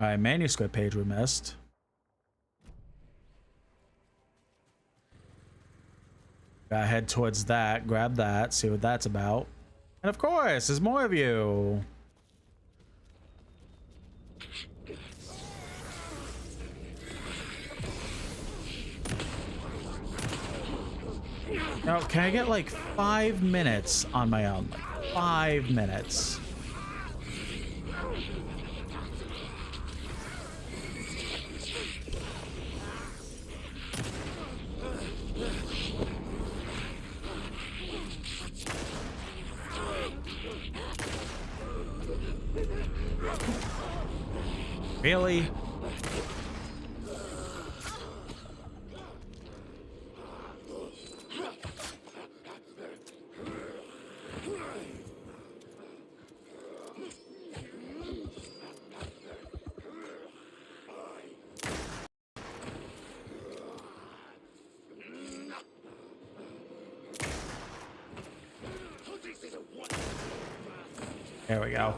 Alright, manuscript page we missed. Gotta head towards that, grab that, see what that's about. And of course, there's more of you. Now, can I get like 5 minutes on my own? Like 5 minutes. Really? There we go.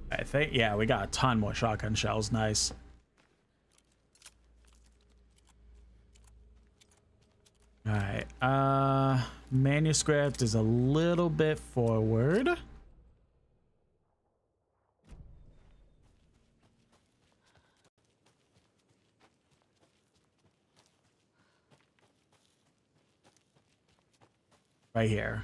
I think, yeah, we got a ton more shotgun shells. Nice. All right. Manuscript is a little bit forward. Right here.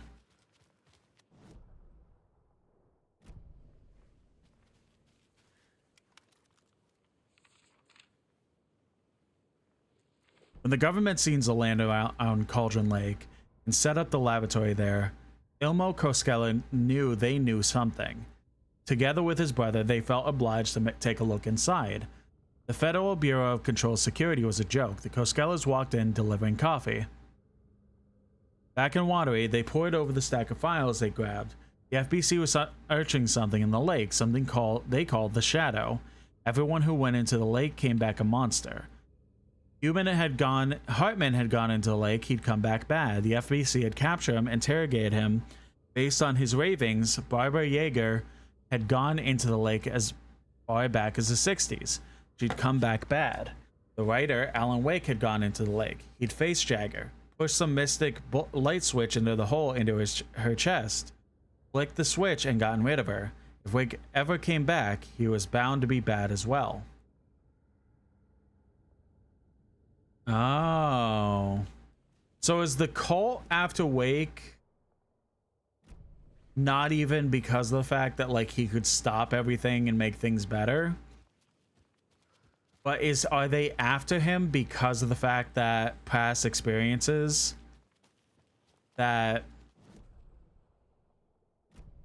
When the government seized the land on Cauldron Lake and set up the laboratory there, Ilmo Koskela knew they knew something. Together with his brother, they felt obliged to take a look inside. The Federal Bureau of Control Security was a joke. The Koskelas walked in delivering coffee. Back in Watery, they pored over the stack of files they grabbed. The FBC was searching something in the lake, something they called the Shadow. Everyone who went into the lake came back a monster. Hartman had gone into the lake, he'd come back bad. The FBC had captured him, interrogated him. Based on his ravings, Barbara Yeager had gone into the lake as far back as the 60s. She'd come back bad. The writer, Alan Wake, had gone into the lake. He'd faced Jagger, pushed some mystic light switch into the hole into her chest, flicked the switch and gotten rid of her. If Wake ever came back, he was bound to be bad as well. Oh. So is the cult after Wake not even because of the fact that like he could stop everything and make things better? But are they after him because of the fact that past experiences? that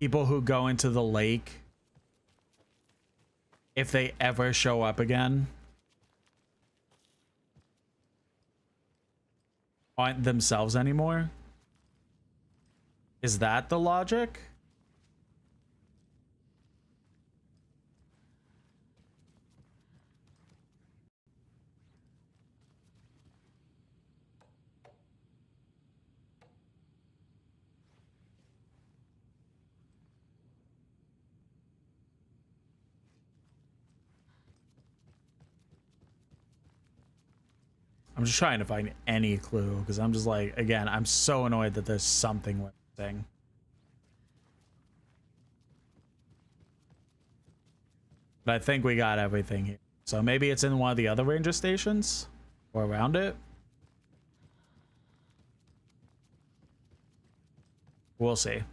people who go into the lake, if they ever show up again, aren't themselves anymore? Is that the logic? I'm just trying to find any clue because I'm just like, again, I'm so annoyed that there's something we're missing. But I think we got everything here. So maybe it's in one of the other ranger stations or around it. We'll see.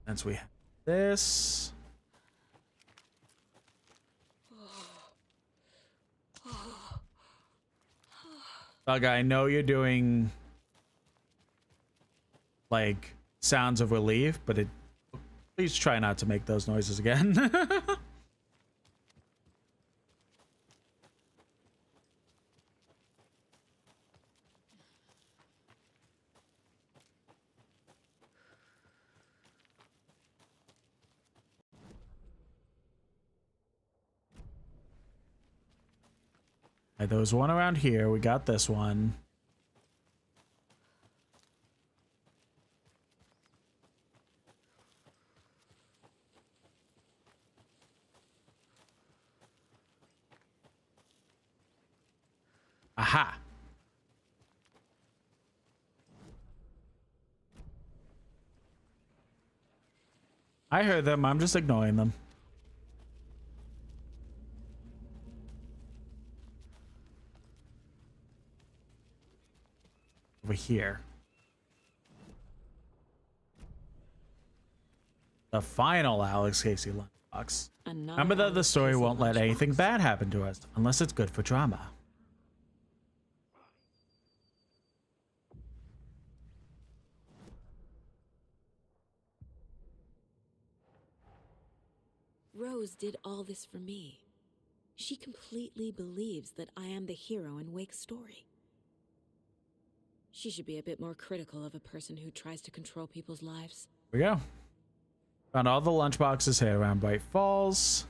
Since we have this. Bug, I know you're doing like sounds of relief, but please try not to make those noises again. There was one around here. We got this one. Aha. I heard them. I'm just ignoring them. Over here. The final Alex Casey lunchbox. Remember that the story won't let anything bad happen to us unless it's good for drama. Rose did all this for me. She completely believes that I am the hero in Wake's story. She should be a bit more critical of a person who tries to control people's lives. Here we go. Found all the lunchboxes here around Bright Falls.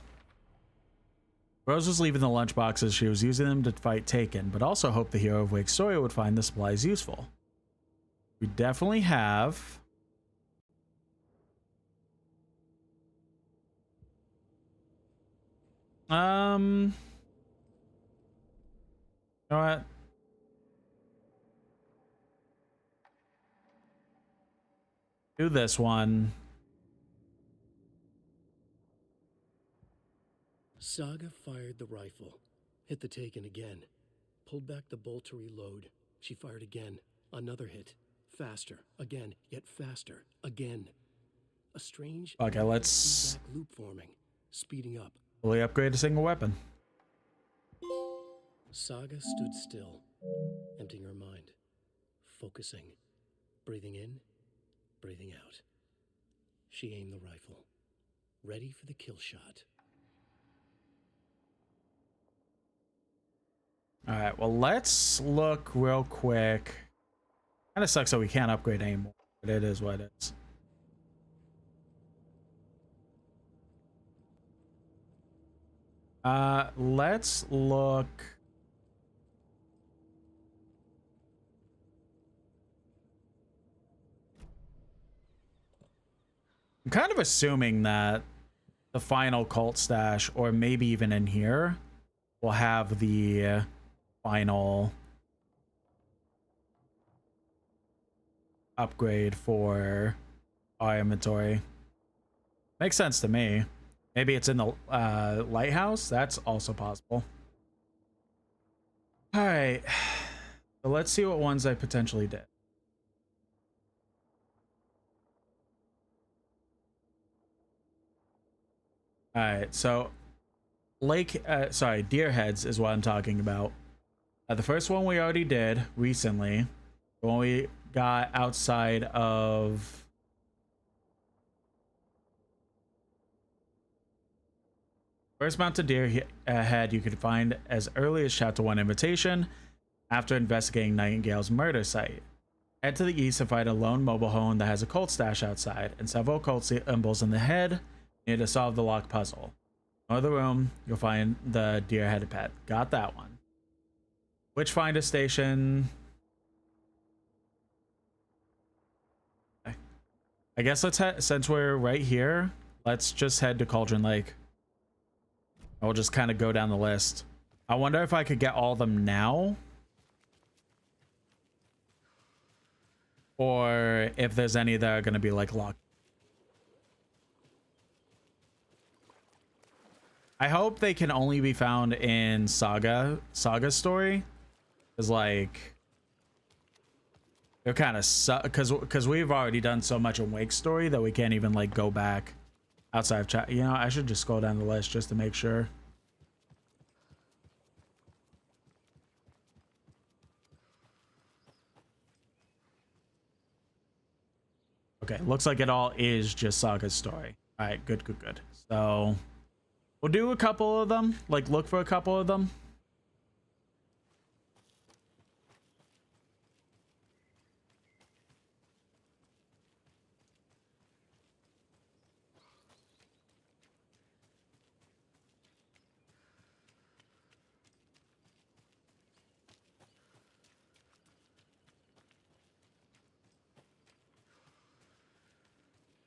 Rose was leaving the lunchboxes. She was using them to fight Taken, but also hoped the hero of Wake's story would find the supplies useful. We definitely have. You know what? Do this one. Saga fired the rifle, hit the Taken again, pulled back the bolt to reload. She fired again, another hit, faster, again, yet faster, again. A strange let's feedback loop forming, speeding up. fully upgrade a single weapon. Saga stood still, emptying her mind, focusing, breathing in, breathing out. She aimed the rifle, ready for the kill shot. All right, well, let's look real quick. Kind of sucks that we can't upgrade anymore, but it is what it is. Let's look. I'm kind of assuming that the final cult stash, or maybe even in here, will have the final upgrade for our inventory. Makes sense to me. Maybe it's in the lighthouse. That's also possible. All right. So let's see what ones I potentially did. All right. So Deer Heads is what I'm talking about. The first one we already did recently, when we got outside of First Mounted Deer Head, you could find as early as Chapter 1 Invitation after investigating Nightingale's murder site. Head to the east and find a lone mobile home that has a cult stash outside and several cult symbols in the head. You need to solve the lock puzzle. In the room, you'll find the deer headed pet. Got that one. Witchfinder Station. Okay. I guess let's head, since we're right here, let's just head to Cauldron Lake. I'll just kind of go down the list. I wonder if I could get all of them now, or if there's any that are going to be like locked. I hope they can only be found in Saga's story, because like they're kind of because we've already done so much in Wake's story that we can't even like go back outside of chat. You know, I should just scroll down the list just to make sure. Okay, looks like it all is just Saga's story. All right, good. So we'll do a couple of them, like look for a couple of them.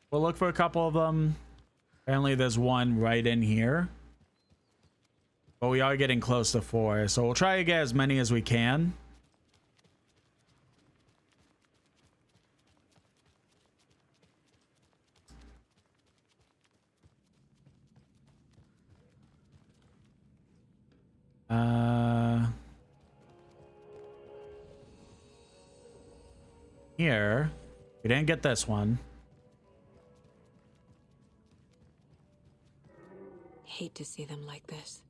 We'll look for a couple of them. Apparently there's one right in here. But we are getting close to 4, so we'll try to get as many as we can. Here. We didn't get this one. Hate to see them like this.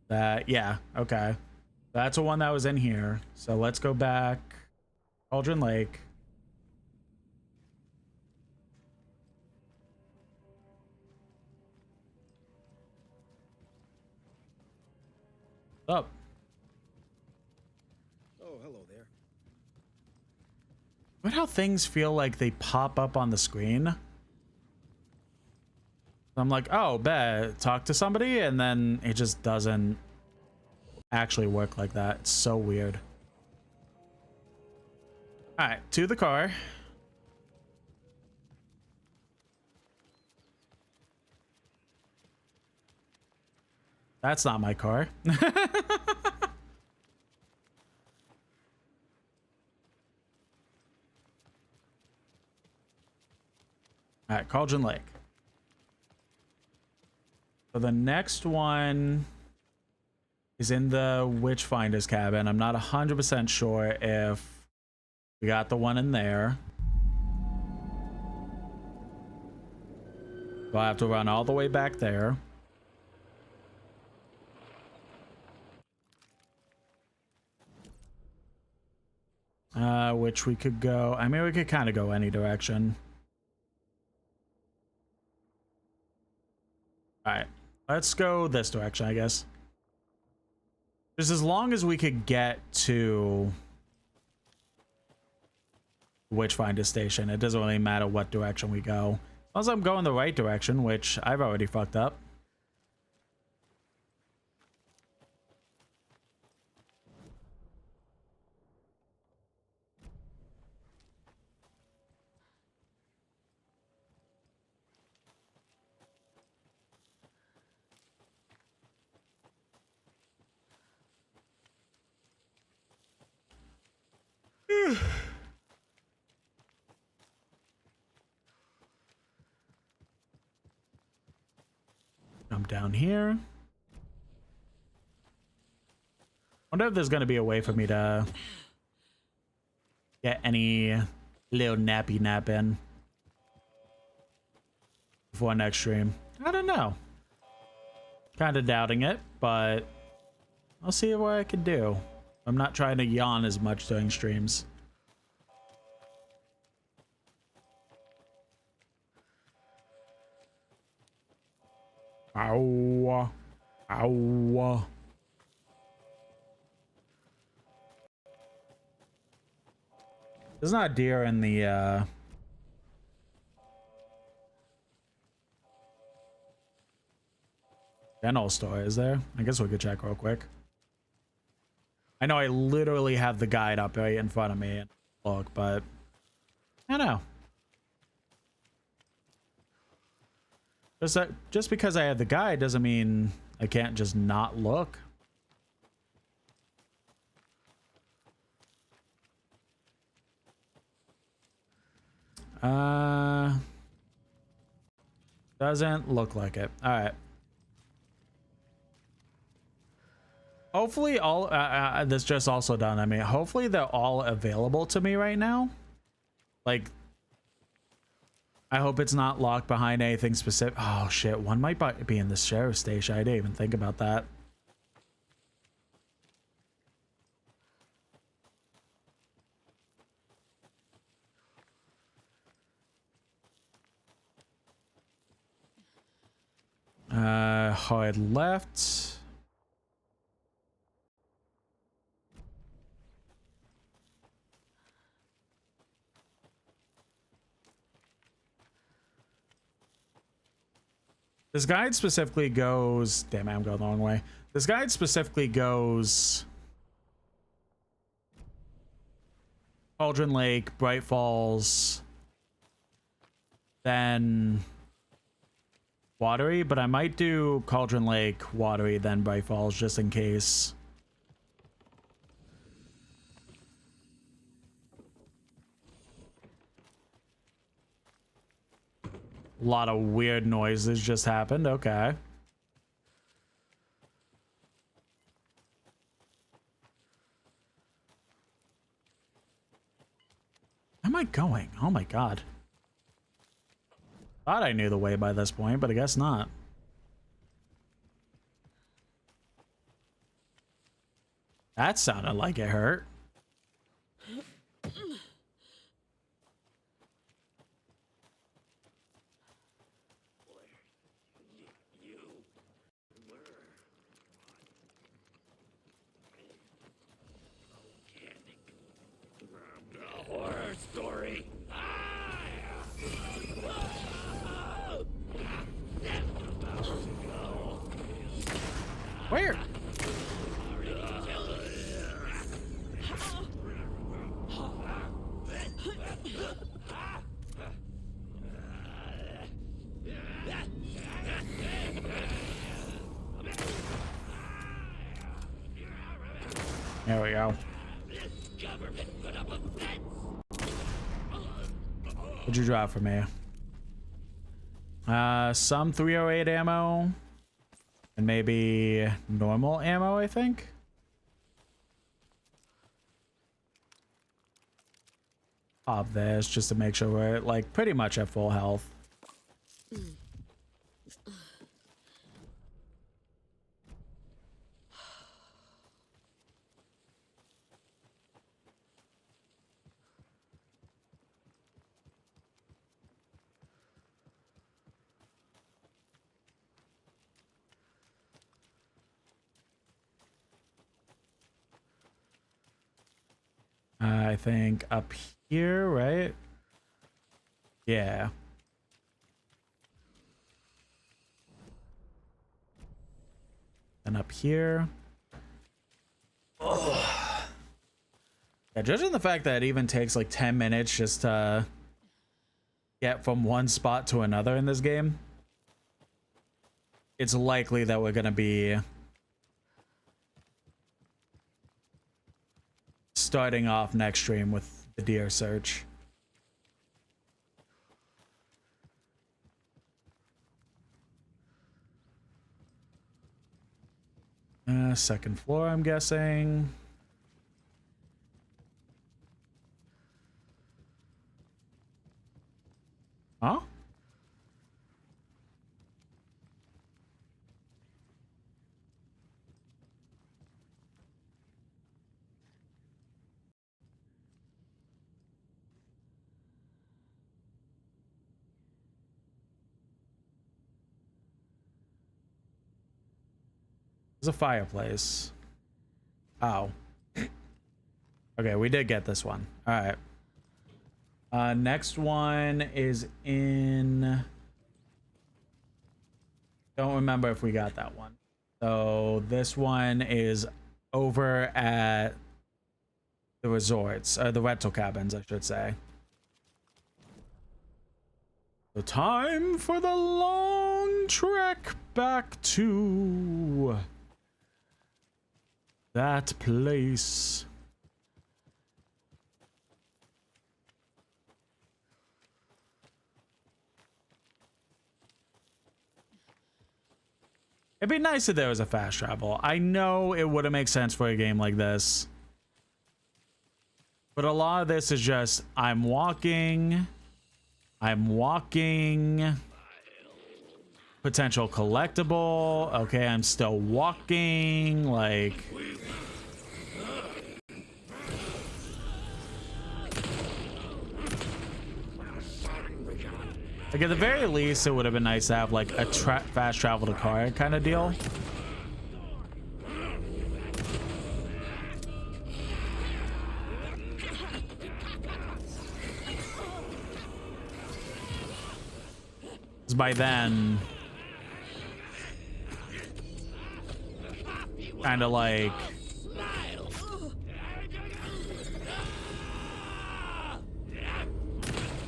Yeah, okay. That's the one that was in here. So let's go back. Cauldron Lake. Up. Oh, hello there. Look how things feel like they pop up on the screen. I'm like, oh, bet, talk to somebody, and then it just doesn't actually work like that. It's so weird. All right, to the car. That's not my car. All right, Cauldron Lake. So the next one is in the Witchfinder's cabin. I'm not 100% sure if we got the one in there. So I have to run all the way back there. Which we could go, I mean, we could kind of go any direction. All right, let's go this direction, I guess. Just as long as we could get to Witchfinder Station, it doesn't really matter what direction we go. As long as I'm going the right direction, which I've already fucked up. I'm down here. Wonder if there's gonna be a way for me to get any little nappy nap in. before next stream. I don't know. Kind of doubting it, but I'll see what I can do. I'm not trying to yawn as much during streams. Ow. Ow. There's not deer in the general store, is there? I guess we could check real quick. I know I literally have the guide up right in front of me and look, but I don't know. Just because I have the guide doesn't mean I can't just not look. Doesn't look like it. All right. Hopefully all this just also done. I mean, hopefully they're all available to me right now. Like, I hope it's not locked behind anything specific. Oh shit, one might be in the sheriff's station. I didn't even think about that. Hard left. This guide specifically goes... Damn it, I'm going the wrong way. This guide specifically goes... Cauldron Lake, Bright Falls, then Watery, but I might do Cauldron Lake, Watery, then Bright Falls, just in case. A lot of weird noises just happened. Okay. Where am I going? Oh my god. Thought I knew the way by this point, but I guess not. That sounded like it hurt. Horror story. Where? There we go. What'd you drop for me? Some 308 ammo. And maybe normal ammo, I think. Pop this just to make sure we're like pretty much at full health. I think up here, right? Yeah. And up here. Oh. Yeah, judging the fact that it even takes like 10 minutes just to get from one spot to another in this game, it's likely that we're gonna be starting off next stream with the deer search. Second floor, I'm guessing. Huh? There's a fireplace. Oh. Okay, we did get this one. All right. Next one is in... Don't remember if we got that one. So this one is over at the resorts, or the rental cabins, I should say. The time for the long trek back to that place. It'd be nice if there was a fast travel. I know it wouldn't make sense for a game like this. But a lot of this is just, I'm walking. Potential collectible. Okay, I'm still walking. Like... Like, at the very least, it would have been nice to have, like, a fast travel to car kind of deal. Because by then... kind of like...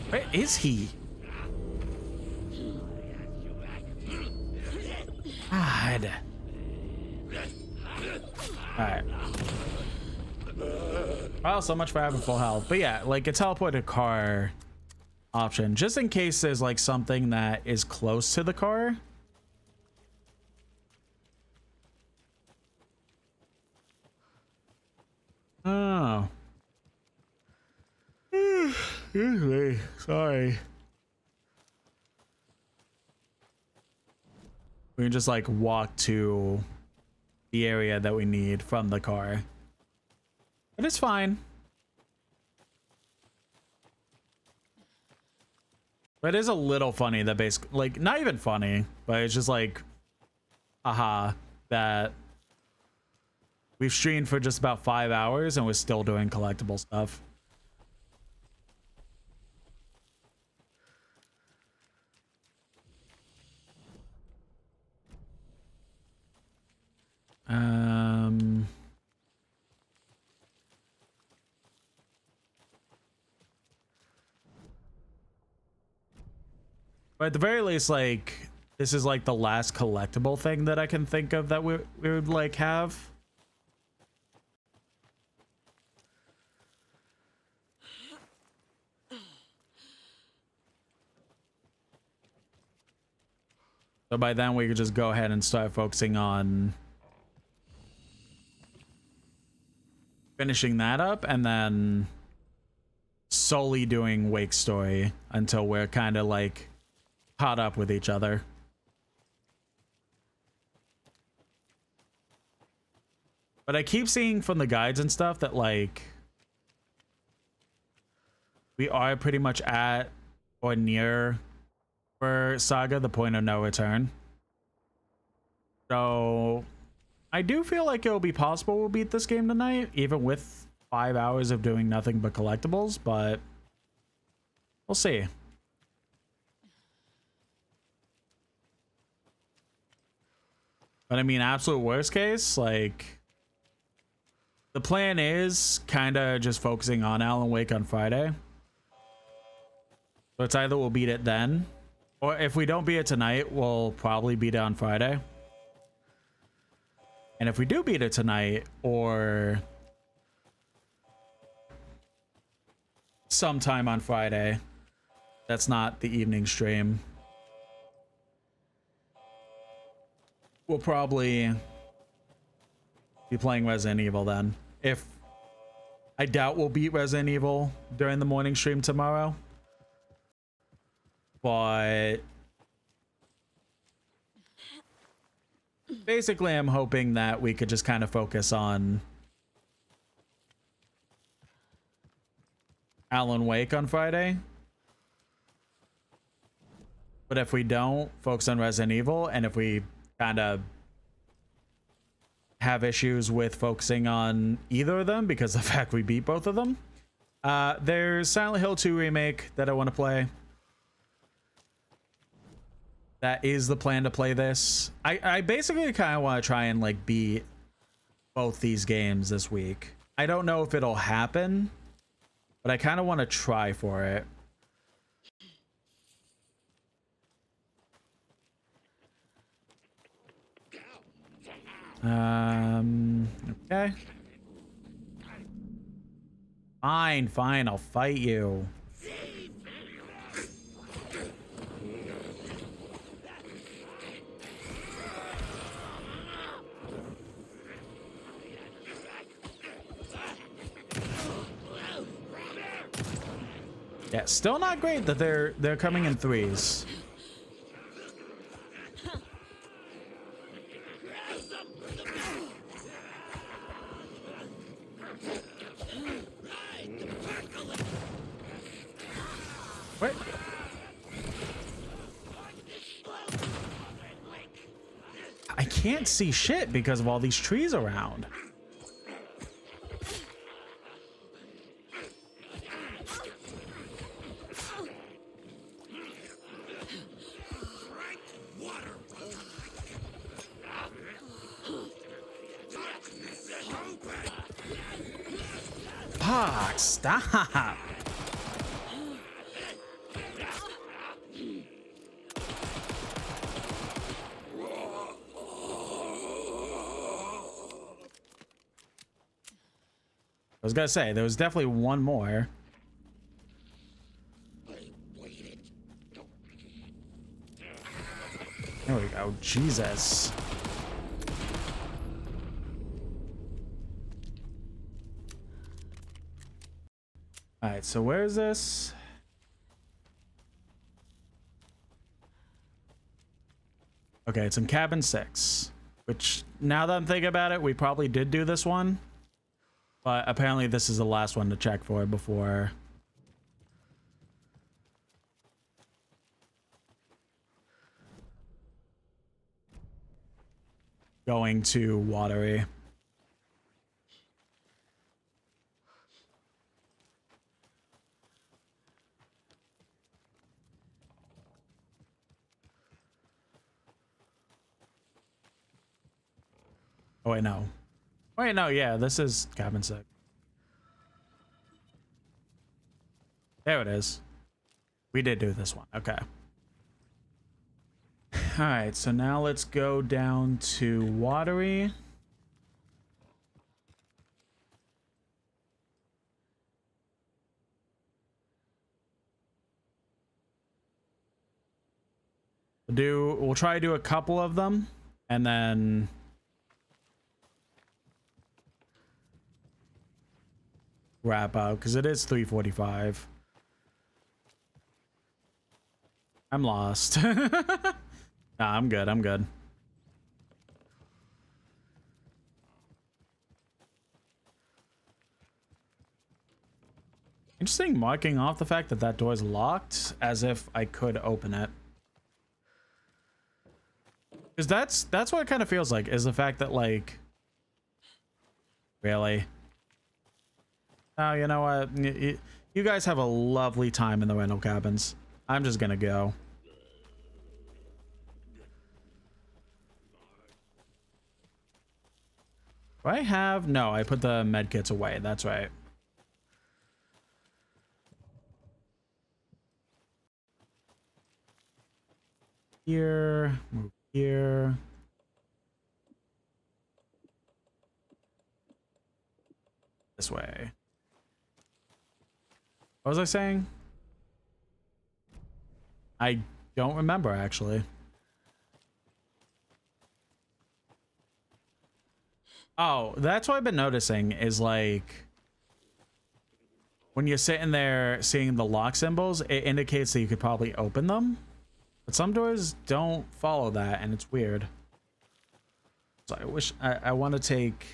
Where is he? God. Alright. Well, so much for having full health. But yeah, like a teleported car option. Just in case there's like something that is close to the car. Oh. Excuse me. Sorry. We can just like walk to the area that we need from the car. But it's fine. But it is a little funny that basically, like, not even funny, but it's just like, aha, that we've streamed for just about 5 hours and we're still doing collectible stuff. But at the very least, like, this is like the last collectible thing that I can think of that we would like have. So by then we could just go ahead and start focusing on finishing that up and then solely doing Wake's story until we're kind of like caught up with each other. But I keep seeing from the guides and stuff that like we are pretty much at or near for Saga, the point of no return. So I do feel like it will be possible we'll beat this game tonight, even with 5 hours of doing nothing but collectibles, but we'll see. But I mean, absolute worst case, like, the plan is kind of just focusing on Alan Wake on Friday. So it's either we'll beat it then, or if we don't beat it tonight, we'll probably beat it on Friday. And if we do beat it tonight, or sometime on Friday, that's not the evening stream, we'll probably be playing Resident Evil then. If I doubt we'll beat Resident Evil during the morning stream tomorrow, but basically I'm hoping that we could just kind of focus on Alan Wake on Friday. But if we don't, focus on Resident Evil, and if we kind of have issues with focusing on either of them because of the fact we beat both of them. There's Silent Hill 2 remake that I want to play. That is the plan to play this. I basically kind of want to try and like beat both these games this week. I don't know if it'll happen, but I kind of want to try for it. Okay. Fine, I'll fight you. Yeah, still not great that they're coming in threes. What? I can't see shit because of all these trees around. Fuck, stop. I was gonna say, there was definitely one more. There we go. Jesus. All right, so where is this? Okay, it's in cabin 6, which now that I'm thinking about it, we probably did do this one. But apparently this is the last one to check for before going to Watery. Oh, wait, no. Wait, no, yeah, this is cabin 6. There it is. We did do this one. Okay. All right, so now let's go down to Watery. We'll try to do a couple of them and then wrap up because it is 3:45. I'm lost. Nah, I'm good. I'm good. Interesting marking off the fact that that door is locked as if I could open it. Because that's what it kind of feels like, is the fact that, like, really? Oh, you know what? You guys have a lovely time in the rental cabins. I'm just gonna go. Do I have? No, I put the med kits away. That's right. Here, move here. This way. What was I saying? I don't remember, actually. Oh, that's what I've been noticing is, like, when you're sitting there seeing the lock symbols, it indicates that you could probably open them. But some doors don't follow that, and it's weird. So I wish I want to take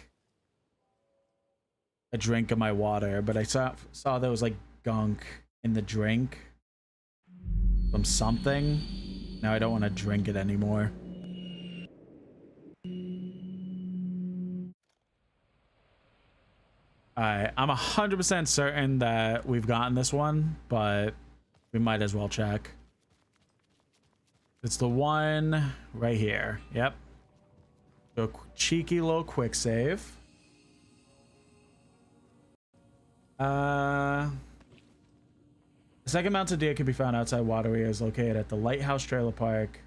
a drink of my water, but I saw there was like gunk in the drink from something. Now I don't want to drink it anymore. Alright, I'm 100% certain that we've gotten this one, but we might as well check. It's the one right here. Yep. So a cheeky little quick save. The second mounted deer can be found outside Watery, is located at the Lighthouse Trailer Park.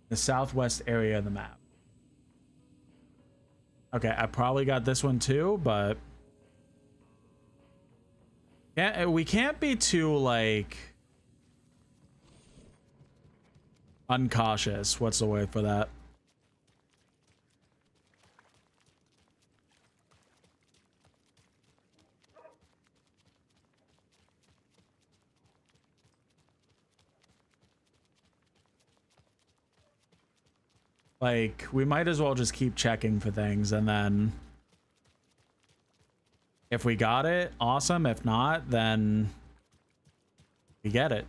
The southwest area of the map. Okay, I probably got this one too, but yeah, we can't be too like uncautious. What's the word for that? Like, we might as well just keep checking for things, and then if we got it, awesome. If not, then we get it.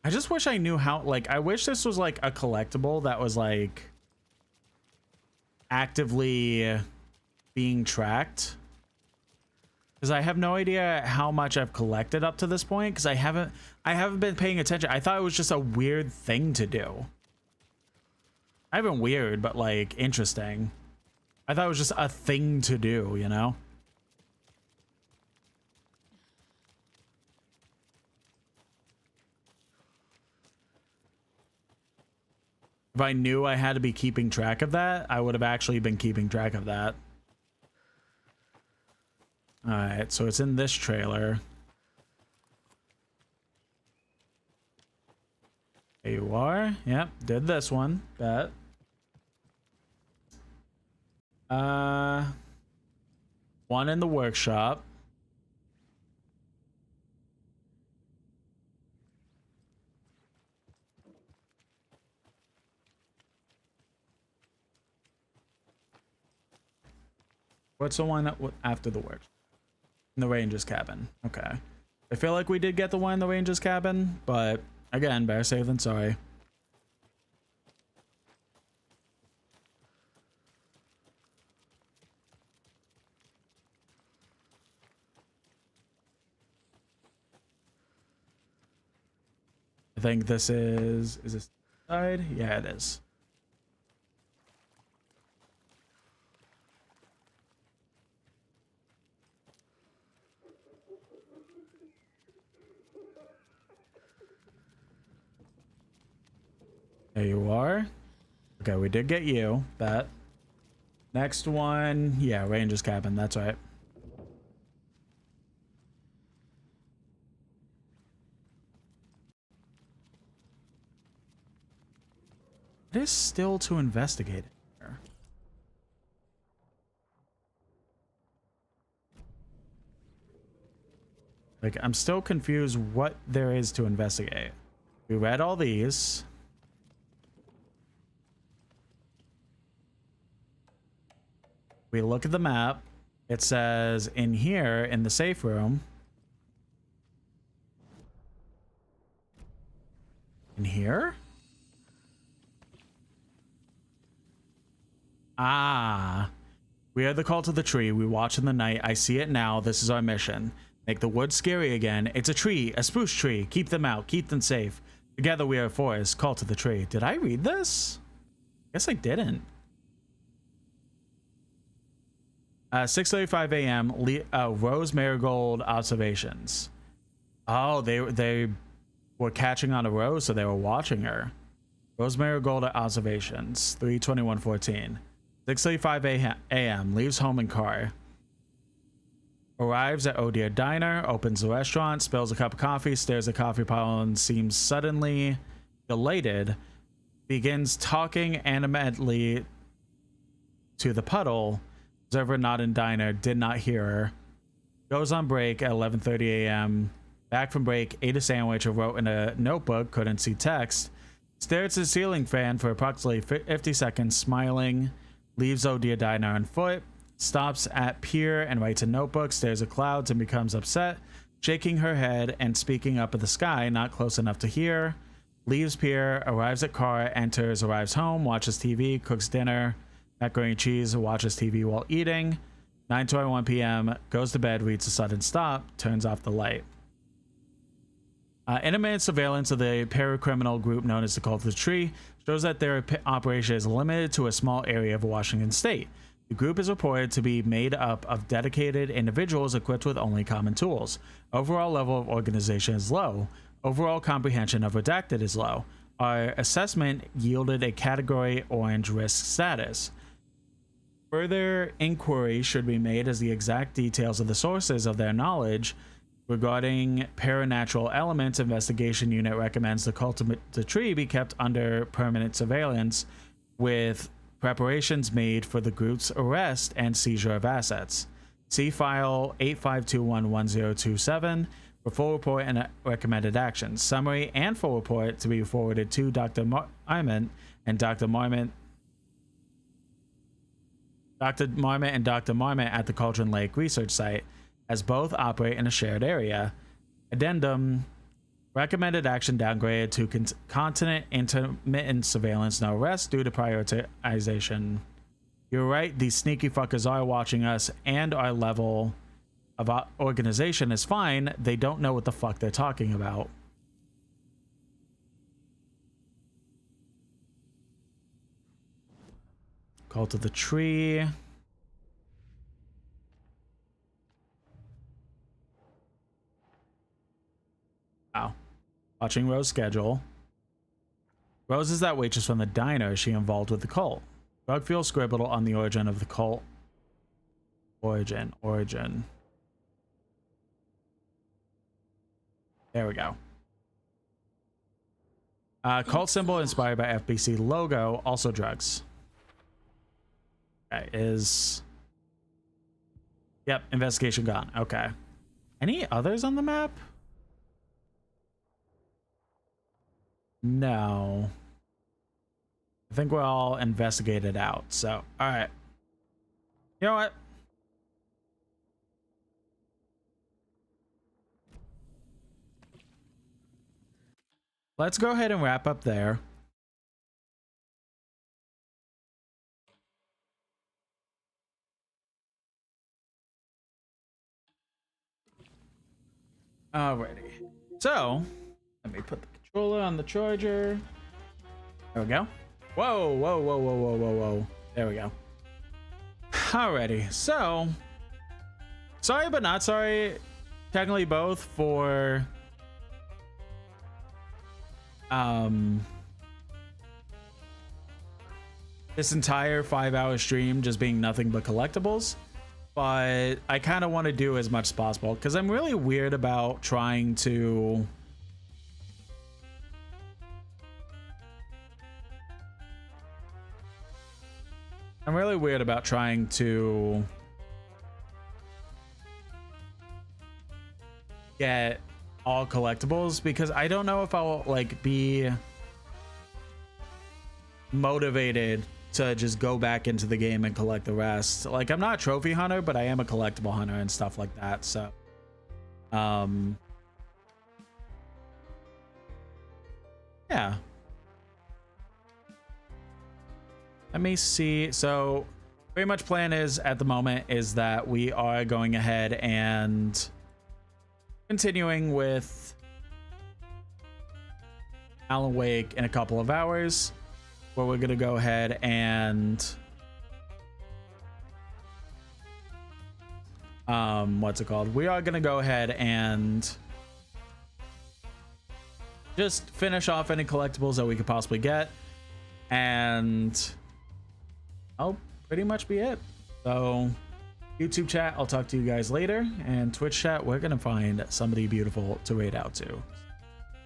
I just wish I knew how, like, I wish this was like a collectible that was like actively being tracked, because I have no idea how much I've collected up to this point, because I haven't been paying attention. I thought it was just a weird thing to do. Not even weird, but like interesting. I thought it was just a thing to do, you know? If I knew I had to be keeping track of that, I would have actually been keeping track of that. All right, so it's in this trailer. There you are. Yep, did this one. Bet. One in the workshop. What's the one after the work? In the Ranger's cabin. Okay. I feel like we did get the one in the Ranger's cabin, but again, better safe than sorry. I think this is this side? Yeah, it is. There you are. Okay, we did get you. That. Next one. Yeah, Ranger's cabin. That's right. It is still to investigate it here. Like, I'm still confused what there is to investigate. We read all these. We look at the map. It says in here in the safe room. In here? Ah. We are the call to the tree. We watch in the night. I see it now. This is our mission. Make the woods scary again. It's a tree, a spruce tree. Keep them out. Keep them safe. Together we are a forest. Call to the tree. Did I read this? Guess I didn't. 6:35 a.m. Rose Marigold observations. Oh, they were catching on a rose, so they were watching her. Rose Marigold observations. 3:21:14. 6:35 a.m. Leaves home in car. Arrives at Oh Dear Diner. Opens the restaurant. Spills a cup of coffee. Stares at coffee pile and seems suddenly elated. Begins talking animatedly to the puddle. Observer not in diner, did not hear her. Goes on break at 11:30 a.m. Back from break, ate a sandwich or wrote in a notebook, couldn't see text. Stared at the ceiling fan for approximately 50 seconds, smiling. Leaves Oh Dear Diner on foot. Stops at pier and writes a notebook, stares at clouds and becomes upset, shaking her head and speaking up at the sky, not close enough to hear. leaves pier, arrives at car, enters, arrives home, watches TV, cooks dinner, macaroni and cheese, watches TV while eating. 9:21 p.m. goes to bed, reads a sudden stop, turns off the light. Intermittent surveillance of the paracriminal group known as the Cult of the Tree shows that their operation is limited to a small area of Washington state. The group is reported to be made up of dedicated individuals equipped with only common tools. Overall level of organization is low. Overall comprehension of redacted is low. Our assessment yielded a category orange risk status. Further inquiry should be made as the exact details of the sources of their knowledge regarding paranatural elements. Investigation unit recommends the Cult of the Tree be kept under permanent surveillance with preparations made for the group's arrest and seizure of assets. See file 85211027 for full report and recommended actions. Summary and full report to be forwarded to Dr. Marmot and Dr. Marmot at the Cauldron Lake research site, as both operate in a shared area. Addendum: recommended action downgraded to continent intermittent surveillance, no arrest due to prioritization. You're right, these sneaky fuckers are watching us, and our level of organization is fine. They don't know what the fuck they're talking about. Cult of the Tree. Wow. Watching Rose schedule. Rose is that waitress from the diner. Is she involved with the cult? Drug fuel scribbled on the origin of the cult. Origin. There we go. Cult symbol inspired by FBC logo. Also drugs. Okay, Yep, investigation gone. Okay. Any others on the map? No. I think we're all investigated out, so, alright. You know what? Let's go ahead and wrap up there. Alrighty. So, let me put the controller on the charger. There we go. Whoa. There we go. Alrighty. So, sorry but not sorry. Technically both for this entire 5-hour stream just being nothing but collectibles. But I kind of want to do as much as possible because I'm really weird about trying to get all collectibles because I don't know if I'll like be motivated to just go back into the game and collect the rest. Like, I'm not a trophy hunter, but I am a collectible hunter and stuff like that, so yeah, let me see. So pretty much plan is at the moment is that we are going ahead and continuing with Alan Wake in a couple of hours, where we're gonna go ahead and what's it called? We are gonna go ahead and just finish off any collectibles that we could possibly get, and I'll pretty much be it. So YouTube chat, I'll talk to you guys later, and Twitch chat, we're gonna find somebody beautiful to raid out to.